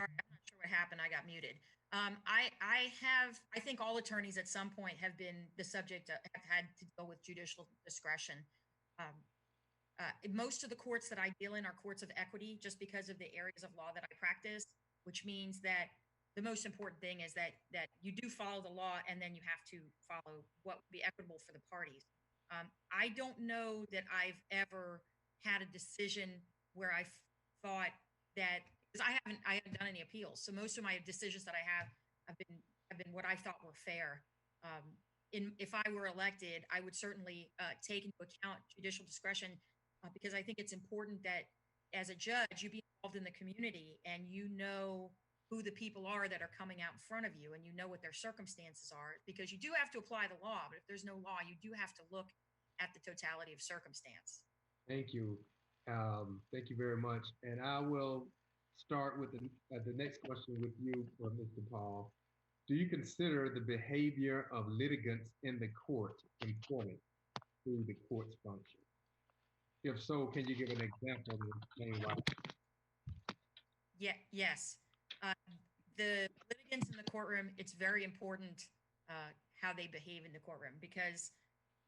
I'm not sure what happened. I got muted. I think all attorneys at some point have been the subject of, have had to deal with judicial discretion. Most of the courts that I deal in are courts of equity, just because of the areas of law that I practice, which means that the most important thing is that you do follow the law, and then you have to follow what would be equitable for the parties. I don't know that I've ever had a decision where I thought that, because I haven't done any appeals, so most of my decisions that I have been what I thought were fair. If I were elected, I would certainly take into account judicial discretion, because I think it's important that as a judge, you be involved in the community and you know who the people are that are coming out in front of you and you know what their circumstances are, because you do have to apply the law, but if there's no law, you do have to look at the totality of circumstance. Thank you. Thank you very much. And I will start with the next question with you, Mr. Paul. Do you consider the behavior of litigants in the court important to the court's function? If so, can you give an example and explain why? Yeah, yes. The litigants in the courtroom, it's very important how they behave in the courtroom, because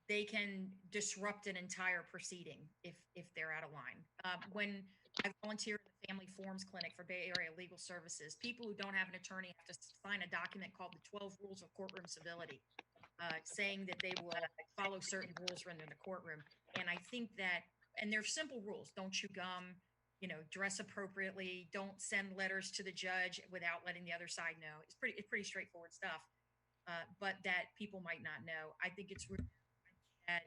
they can disrupt an entire proceeding if they're out of line. When I volunteer at the Family Forms Clinic for Bay Area Legal Services, people who don't have an attorney have to sign a document called the 12 Rules of Courtroom Civility, saying that they will follow certain rules when they're in the courtroom. And I think that, and they're simple rules: don't chew gum, you know, dress appropriately, don't send letters to the judge without letting the other side know. It's pretty straightforward stuff, but that people might not know. I think it's really that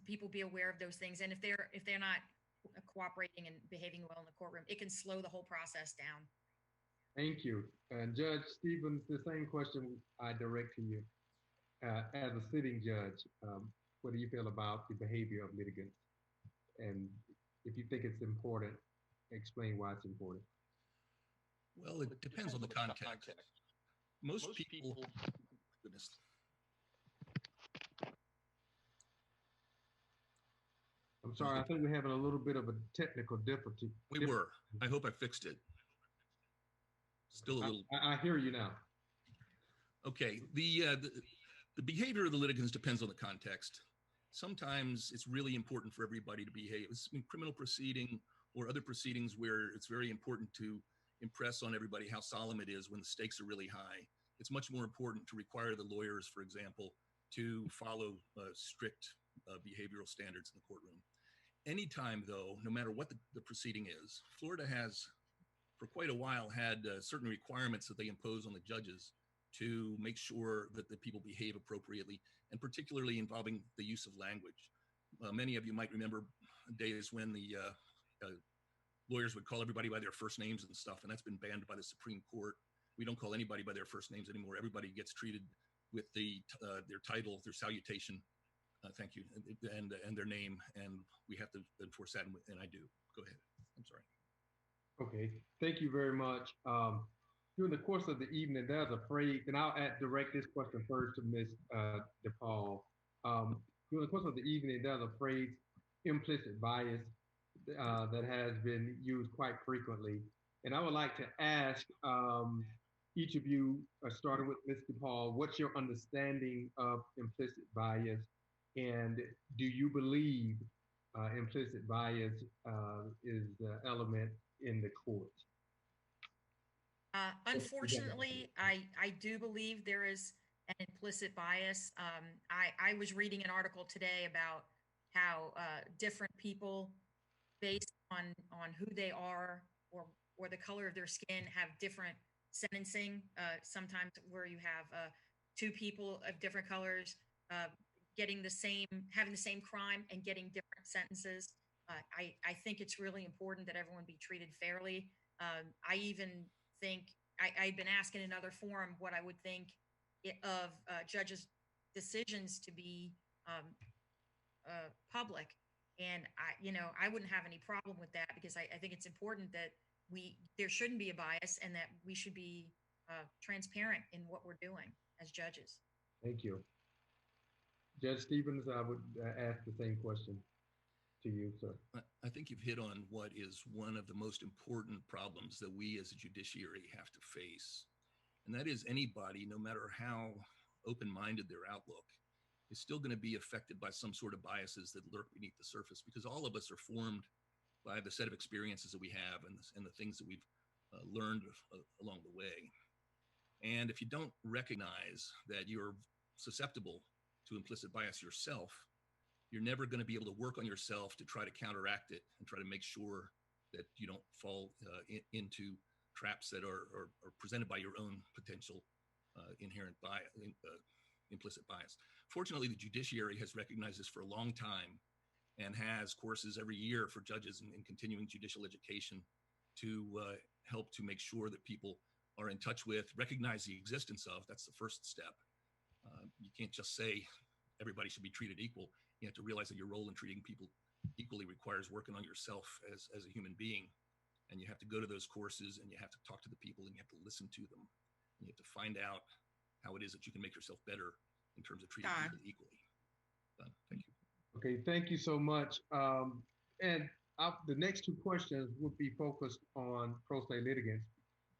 people be aware of those things, and if they're not cooperating and behaving well in the courtroom, it can slow the whole process down. Thank you. And Judge Stevens, the same question I direct to you. As a sitting judge, what do you feel about the behavior of litigants? And if you think it's important, explain why it's important. Well, it depends on the context. Most people, goodness. I'm sorry, I think we're having a little bit of a technical difficulty. We were. I hope I fixed it. Still a little. I hear you now. Okay. The behavior of the litigants depends on the context. Sometimes it's really important for everybody to behave. It's in criminal proceeding or other proceedings where it's very important to impress on everybody how solemn it is when the stakes are really high. It's much more important to require the lawyers, for example, to follow strict behavioral standards in the courtroom. Anytime, though, no matter what the proceeding is, Florida has, for quite a while, had certain requirements that they impose on the judges to make sure that the people behave appropriately, and particularly involving the use of language. Many of you might remember days when the lawyers would call everybody by their first names and stuff, and that's been banned by the Supreme Court. We don't call anybody by their first names anymore. Everybody gets treated with their title, their salutation, thank you, and their name, and we have to enforce that, and I do. Go ahead. I'm sorry. Okay, thank you very much. During the course of the evening, there's a phrase, and I'll direct this question first to Ms. DePaul. During the course of the evening, there's a phrase, implicit bias, that has been used quite frequently. And I would like to ask each of you, starting with Ms. DePaul, what's your understanding of implicit bias? And do you believe implicit bias is the element in the court? Unfortunately, I do believe there is an implicit bias. I was reading an article today about how different people, based on who they are or the color of their skin, have different sentencing. Sometimes where you have two people of different colors having the same crime and getting different sentences. I think it's really important that everyone be treated fairly. I even think I've been asked in another forum what I would think of judges' decisions to be public, and I wouldn't have any problem with that, because I think it's important that there shouldn't be a bias and that we should be transparent in what we're doing as judges. Thank you. Judge Stevens, I would ask the same question to you, sir. I think you've hit on what is one of the most important problems that we as a judiciary have to face. And that is anybody, no matter how open-minded their outlook, is still going to be affected by some sort of biases that lurk beneath the surface, because all of us are formed by the set of experiences that we have and the things that we've learned along the way. And if you don't recognize that you're susceptible to implicit bias yourself, you're never going to be able to work on yourself to try to counteract it and try to make sure that you don't fall into traps that are presented by your own potential inherent bias, implicit bias. Fortunately, the judiciary has recognized this for a long time, and has courses every year for judges in continuing judicial education to help to make sure that people are in touch with, recognize the existence of. That's the first step. You can't just say everybody should be treated equal. You have to realize that your role in treating people equally requires working on yourself as a human being. And you have to go to those courses, and you have to talk to the people, and you have to listen to them. And you have to find out how it is that you can make yourself better in terms of treating people equally. Done. Thank you. Okay, thank you so much. And the next two questions would be focused on pro se litigants.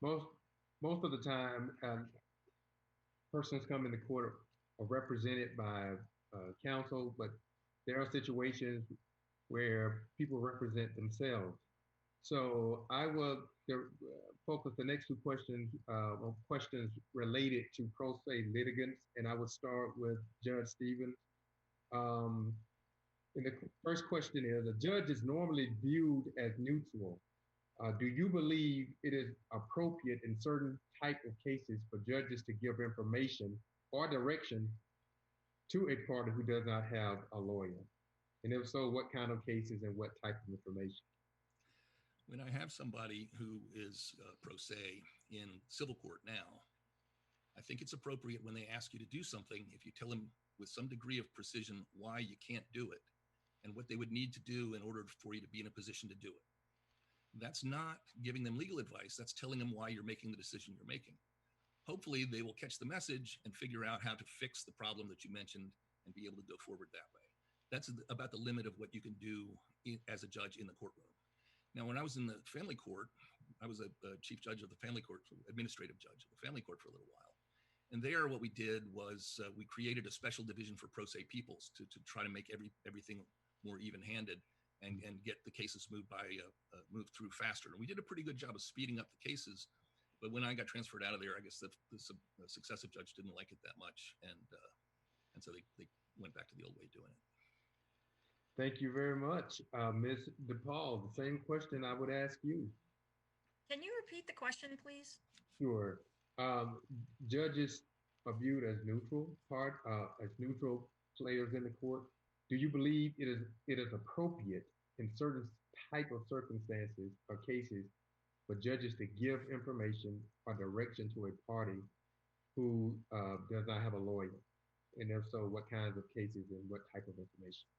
Most of the time, persons come into court are represented by counsel, but there are situations where people represent themselves. So I will focus the next two questions on questions related to pro se litigants, and I would start with Judge Stevens. And the first question is, a judge is normally viewed as neutral. Do you believe it is appropriate in certain type of cases for judges to give information or direction to a party who does not have a lawyer? And if so, what kind of cases and what type of information? When I have somebody who is pro se in civil court now, I think it's appropriate when they ask you to do something, if you tell them with some degree of precision why you can't do it and what they would need to do in order for you to be in a position to do it. That's not giving them legal advice. That's telling them why you're making the decision you're making. Hopefully they will catch the message and figure out how to fix the problem that you mentioned and be able to go forward that way. That's about the limit of what you can do as a judge in the courtroom. Now, when I was in the family court, I was a chief judge of the family court, administrative judge of the family court for a little while. And there, what we did was we created a special division for pro se peoples to try to make everything more even-handed and get the cases moved through faster. And we did a pretty good job of speeding up the cases. But when I got transferred out of there, I guess the successive judge didn't like it that much, and so they went back to the old way of doing it. Thank you very much, Ms. DePaul. The same question I would ask you. Can you repeat the question, please? Sure. Judges are viewed as neutral players in the court. Do you believe it is appropriate in certain type of circumstances or cases for judges to give information or direction to a party who does not have a lawyer? And if so, what kinds of cases and what type of information?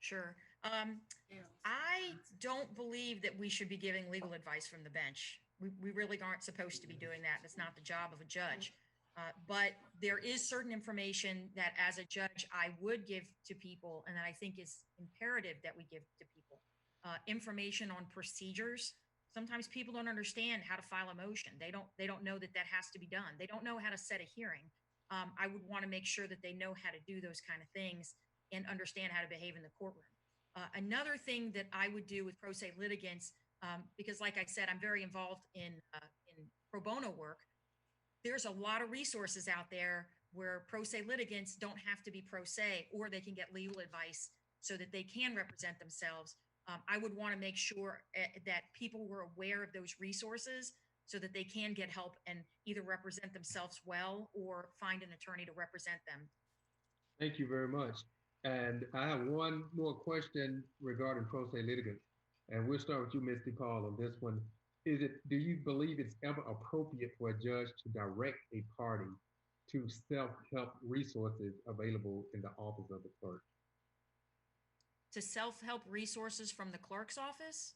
Sure. I don't believe that we should be giving legal advice from the bench. We really aren't supposed to be doing that. That's not the job of a judge. But there is certain information that as a judge, I would give to people, and that I think is imperative that we give to people. Information on procedures. Sometimes people don't understand how to file a motion. They don't know that has to be done. They don't know how to set a hearing. I would want to make sure that they know how to do those kind of things and understand how to behave in the courtroom. Another thing that I would do with pro se litigants, because like I said, I'm very involved in pro bono work. There's a lot of resources out there where pro se litigants don't have to be pro se, or they can get legal advice so that they can represent themselves. I would want to make sure that people were aware of those resources so that they can get help and either represent themselves well or find an attorney to represent them. Thank you very much. And I have one more question regarding pro se litigants. And we'll start with you, Ms. DePaul, on this one. Do you believe it's ever appropriate for a judge to direct a party to self-help resources available in the office of the clerk? To self-help resources from the clerk's office?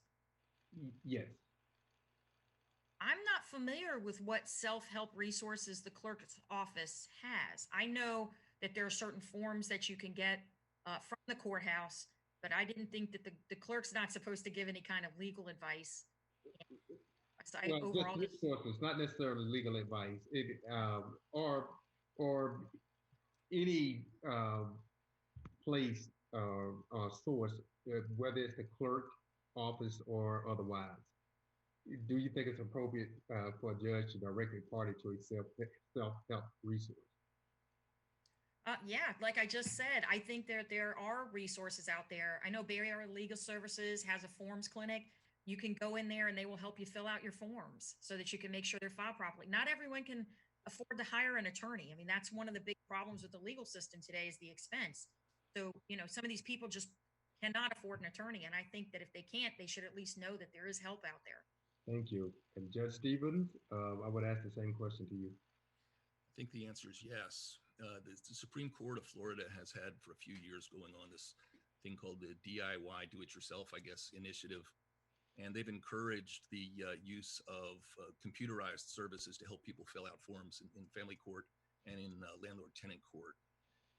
Yes. I'm not familiar with what self-help resources the clerk's office has. I know that there are certain forms that you can get from the courthouse, but I didn't think that the clerk's not supposed to give any kind of legal advice. Just resources, not necessarily legal advice, or any place or source, whether it's the clerk office or otherwise. Do you think it's appropriate for a judge to direct a party to a self-help resource? Yeah, like I just said, I think there are resources out there. I know Bay Area Legal Services has a forms clinic. You can go in there and they will help you fill out your forms so that you can make sure they're filed properly. Not everyone can afford to hire an attorney. I mean, that's one of the big problems with the legal system today is the expense. So, some of these people just cannot afford an attorney. And I think that if they can't, they should at least know that there is help out there. Thank you. And Judge Stevens, I would ask the same question to you. I think the answer is yes. The Supreme Court of Florida has had for a few years going on this thing called the DIY, do it yourself, I guess, initiative. And they've encouraged the use of computerized services to help people fill out forms in family court and in landlord-tenant court.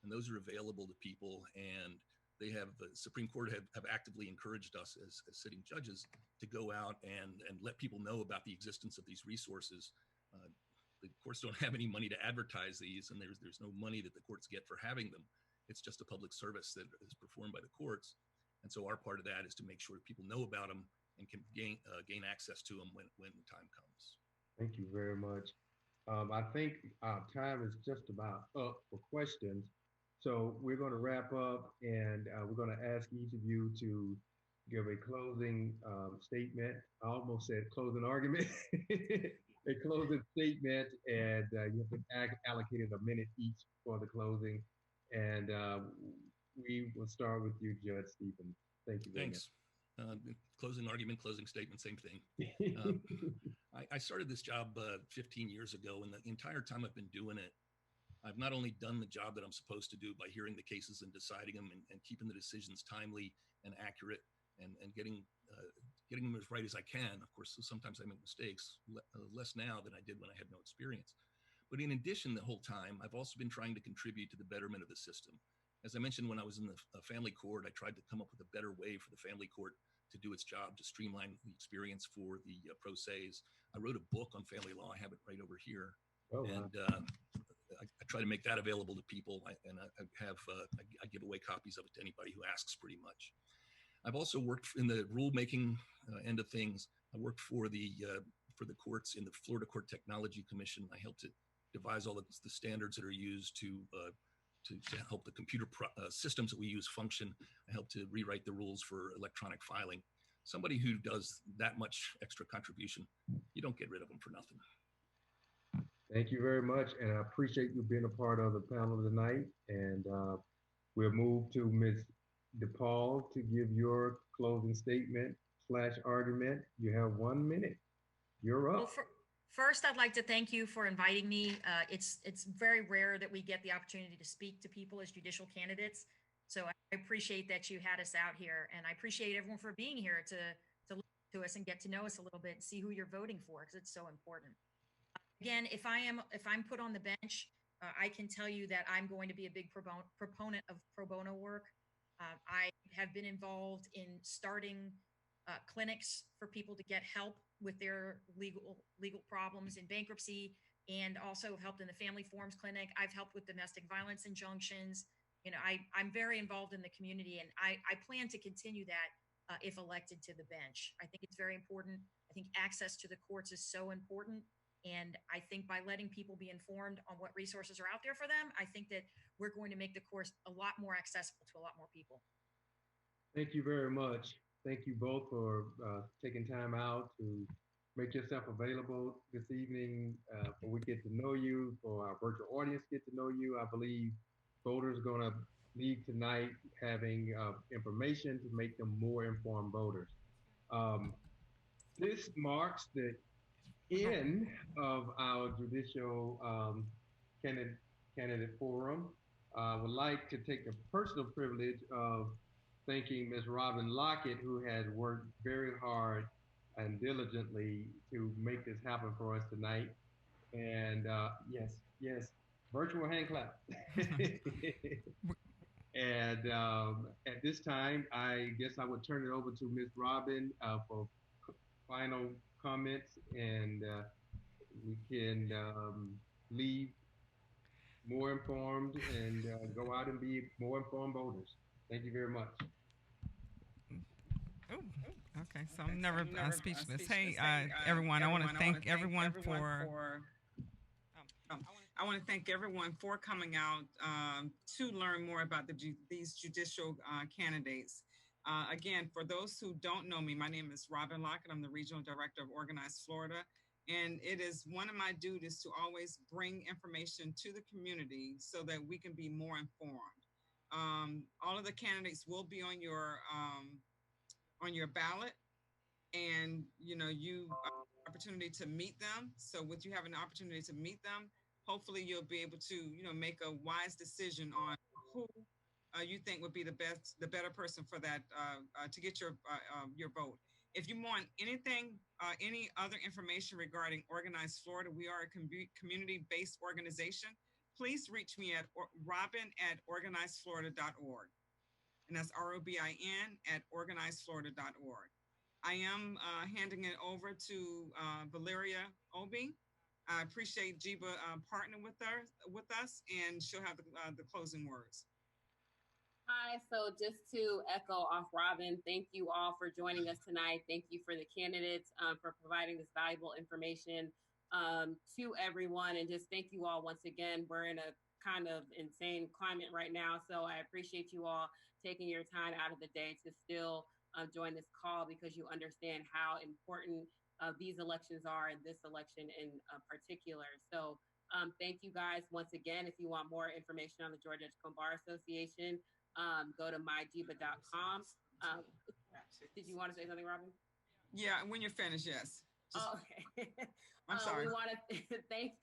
And those are available to people. And they have, the Supreme Court have actively encouraged us as sitting judges to go out and let people know about the existence of these resources. The courts don't have any money to advertise these, and there's no money that the courts get for having them. It's just a public service that is performed by the courts. And so our part of that is to make sure that people know about them and can gain access to them when the time comes. Thank you very much. I think our time is just about up for questions. So we're going to wrap up, and we're going to ask each of you to give a closing statement. I almost said closing argument. A closing statement, and you have been allocated a minute each for the closing. And we will start with you, Judge Stevens. Thank you very Thanks. Closing argument, closing statement, same thing. I started this job 15 years ago, and the entire time I've been doing it, I've not only done the job that I'm supposed to do by hearing the cases and deciding them and keeping the decisions timely and accurate and getting them as right as I can. Of course, sometimes I make mistakes, less now than I did when I had no experience. But in addition, the whole time, I've also been trying to contribute to the betterment of the system. As I mentioned, when I was in the family court, I tried to come up with a better way for the family court to do its job, to streamline the experience for the pro ses. I wrote a book on family law. I have it right over here. Oh, and I try to make that available to people. I give away copies of it to anybody who asks, pretty much. I've also worked in the rulemaking end of things. I worked for the courts in the Florida Court Technology Commission. I helped to devise all the standards that are used to help the computer systems that we use function. I helped to rewrite the rules for electronic filing. Somebody who does that much extra contribution, you don't get rid of them for nothing. Thank you very much, and I appreciate you being a part of the panel tonight. And we'll move to Ms. DePaul to give your closing statement / argument. You have 1 minute. You're up. Well, first, I'd like to thank you for inviting me. It's very rare that we get the opportunity to speak to people as judicial candidates. So I appreciate that you had us out here, and I appreciate everyone for being here to listen to us and get to know us a little bit and see who you're voting for, because it's so important. Again, if I'm put on the bench, I can tell you that I'm going to be a big proponent of pro bono work. I have been involved in starting clinics for people to get help with their legal problems in bankruptcy, and also helped in the family forms clinic. I've helped with domestic violence injunctions. You know, I'm very involved in the community, and I plan to continue that if elected to the bench. I think it's very important. I think access to the courts is so important. And I think by letting people be informed on what resources are out there for them, I think that we're going to make the course a lot more accessible to a lot more people. Thank you very much. Thank you both for taking time out to make yourself available this evening for we get to know you, for our virtual audience get to know you. I believe voters are going to leave tonight having information to make them more informed voters. This marks the end of our judicial candidate forum. I would like to take the personal privilege of thanking Ms. Robin Lockett, who has worked very hard and diligently to make this happen for us tonight. And yes, virtual hand clap. And at this time, I guess I would turn it over to Ms. Robin for final comments, and we can leave more informed and go out and be more informed voters. Thank you very much. Oh, okay. So I'm never speechless. Hey, everyone, I want to thank everyone for. I want to thank everyone for coming out to learn more about these judicial candidates. Again, for those who don't know me, my name is Robin Lockett. I'm the Regional Director of Organized Florida. And it is one of my duties to always bring information to the community so that we can be more informed. All of the candidates will be on your ballot, and you opportunity to meet them. So with you having the opportunity to meet them, hopefully you'll be able to make a wise decision on who you think would be the better person for that to get your vote. If you want anything, any other information regarding Organized Florida, we are a community-based organization. Please reach me at robin@organizedflorida.org. And that's ROBIN@organizedflorida.org. I am handing it over to Valeria Obi. I appreciate Jiba partnering with us, and she'll have the closing words. Hi, so just to echo off Robin, thank you all for joining us tonight. Thank you for the candidates for providing this valuable information to everyone. And just thank you all once again. We're in a kind of insane climate right now, so I appreciate you all taking your time out of the day to still join this call, because you understand how important these elections are, and this election in particular. So thank you guys once again. If you want more information on the Georgia Edgecombe Bar Association, go to myjiba.com. Did you want to say something, Robin? Yeah, when you're finished, yes. Okay. I'm sorry. We want to thank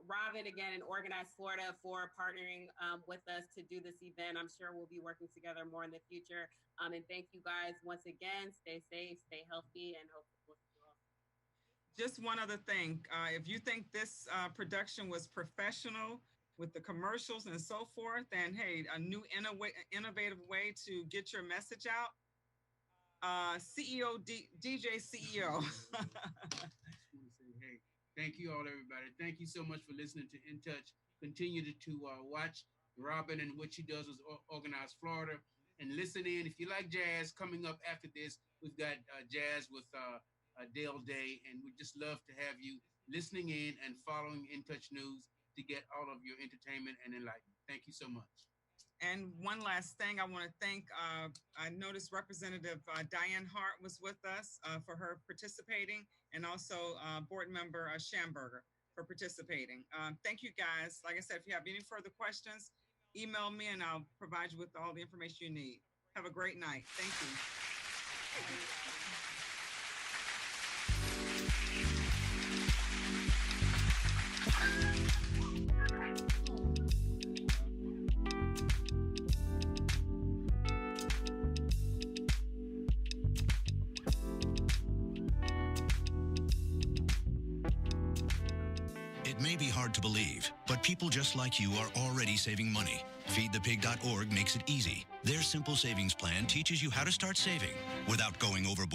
Robin again and Organized Florida for partnering with us to do this event. I'm sure we'll be working together more in the future. And thank you guys once again. Stay safe, stay healthy, and hopefully we'll see you all. Just one other thing. If you think this production was professional with the commercials and so forth, and hey, a new innovative way to get your message out, DJ CEO. I just want to say, hey, thank you all, everybody. Thank you so much for listening to In Touch. Continue to watch Robin and what she does with Organized Florida, and listen in. If you like jazz, coming up after this, we've got jazz with Dale Day, and we'd just love to have you listening in and following In Touch News to get all of your entertainment and enlightenment. Thank you so much. And one last thing, I want to thank, I noticed Representative Diane Hart was with us for her participating, and also board member Schamberger for participating. Thank you guys. Like I said, if you have any further questions, email me and I'll provide you with all the information you need. Have a great night. Thank you. It may be hard to believe, but people just like you are already saving money. FeedThePig.org makes it easy. Their simple savings plan teaches you how to start saving without going overboard.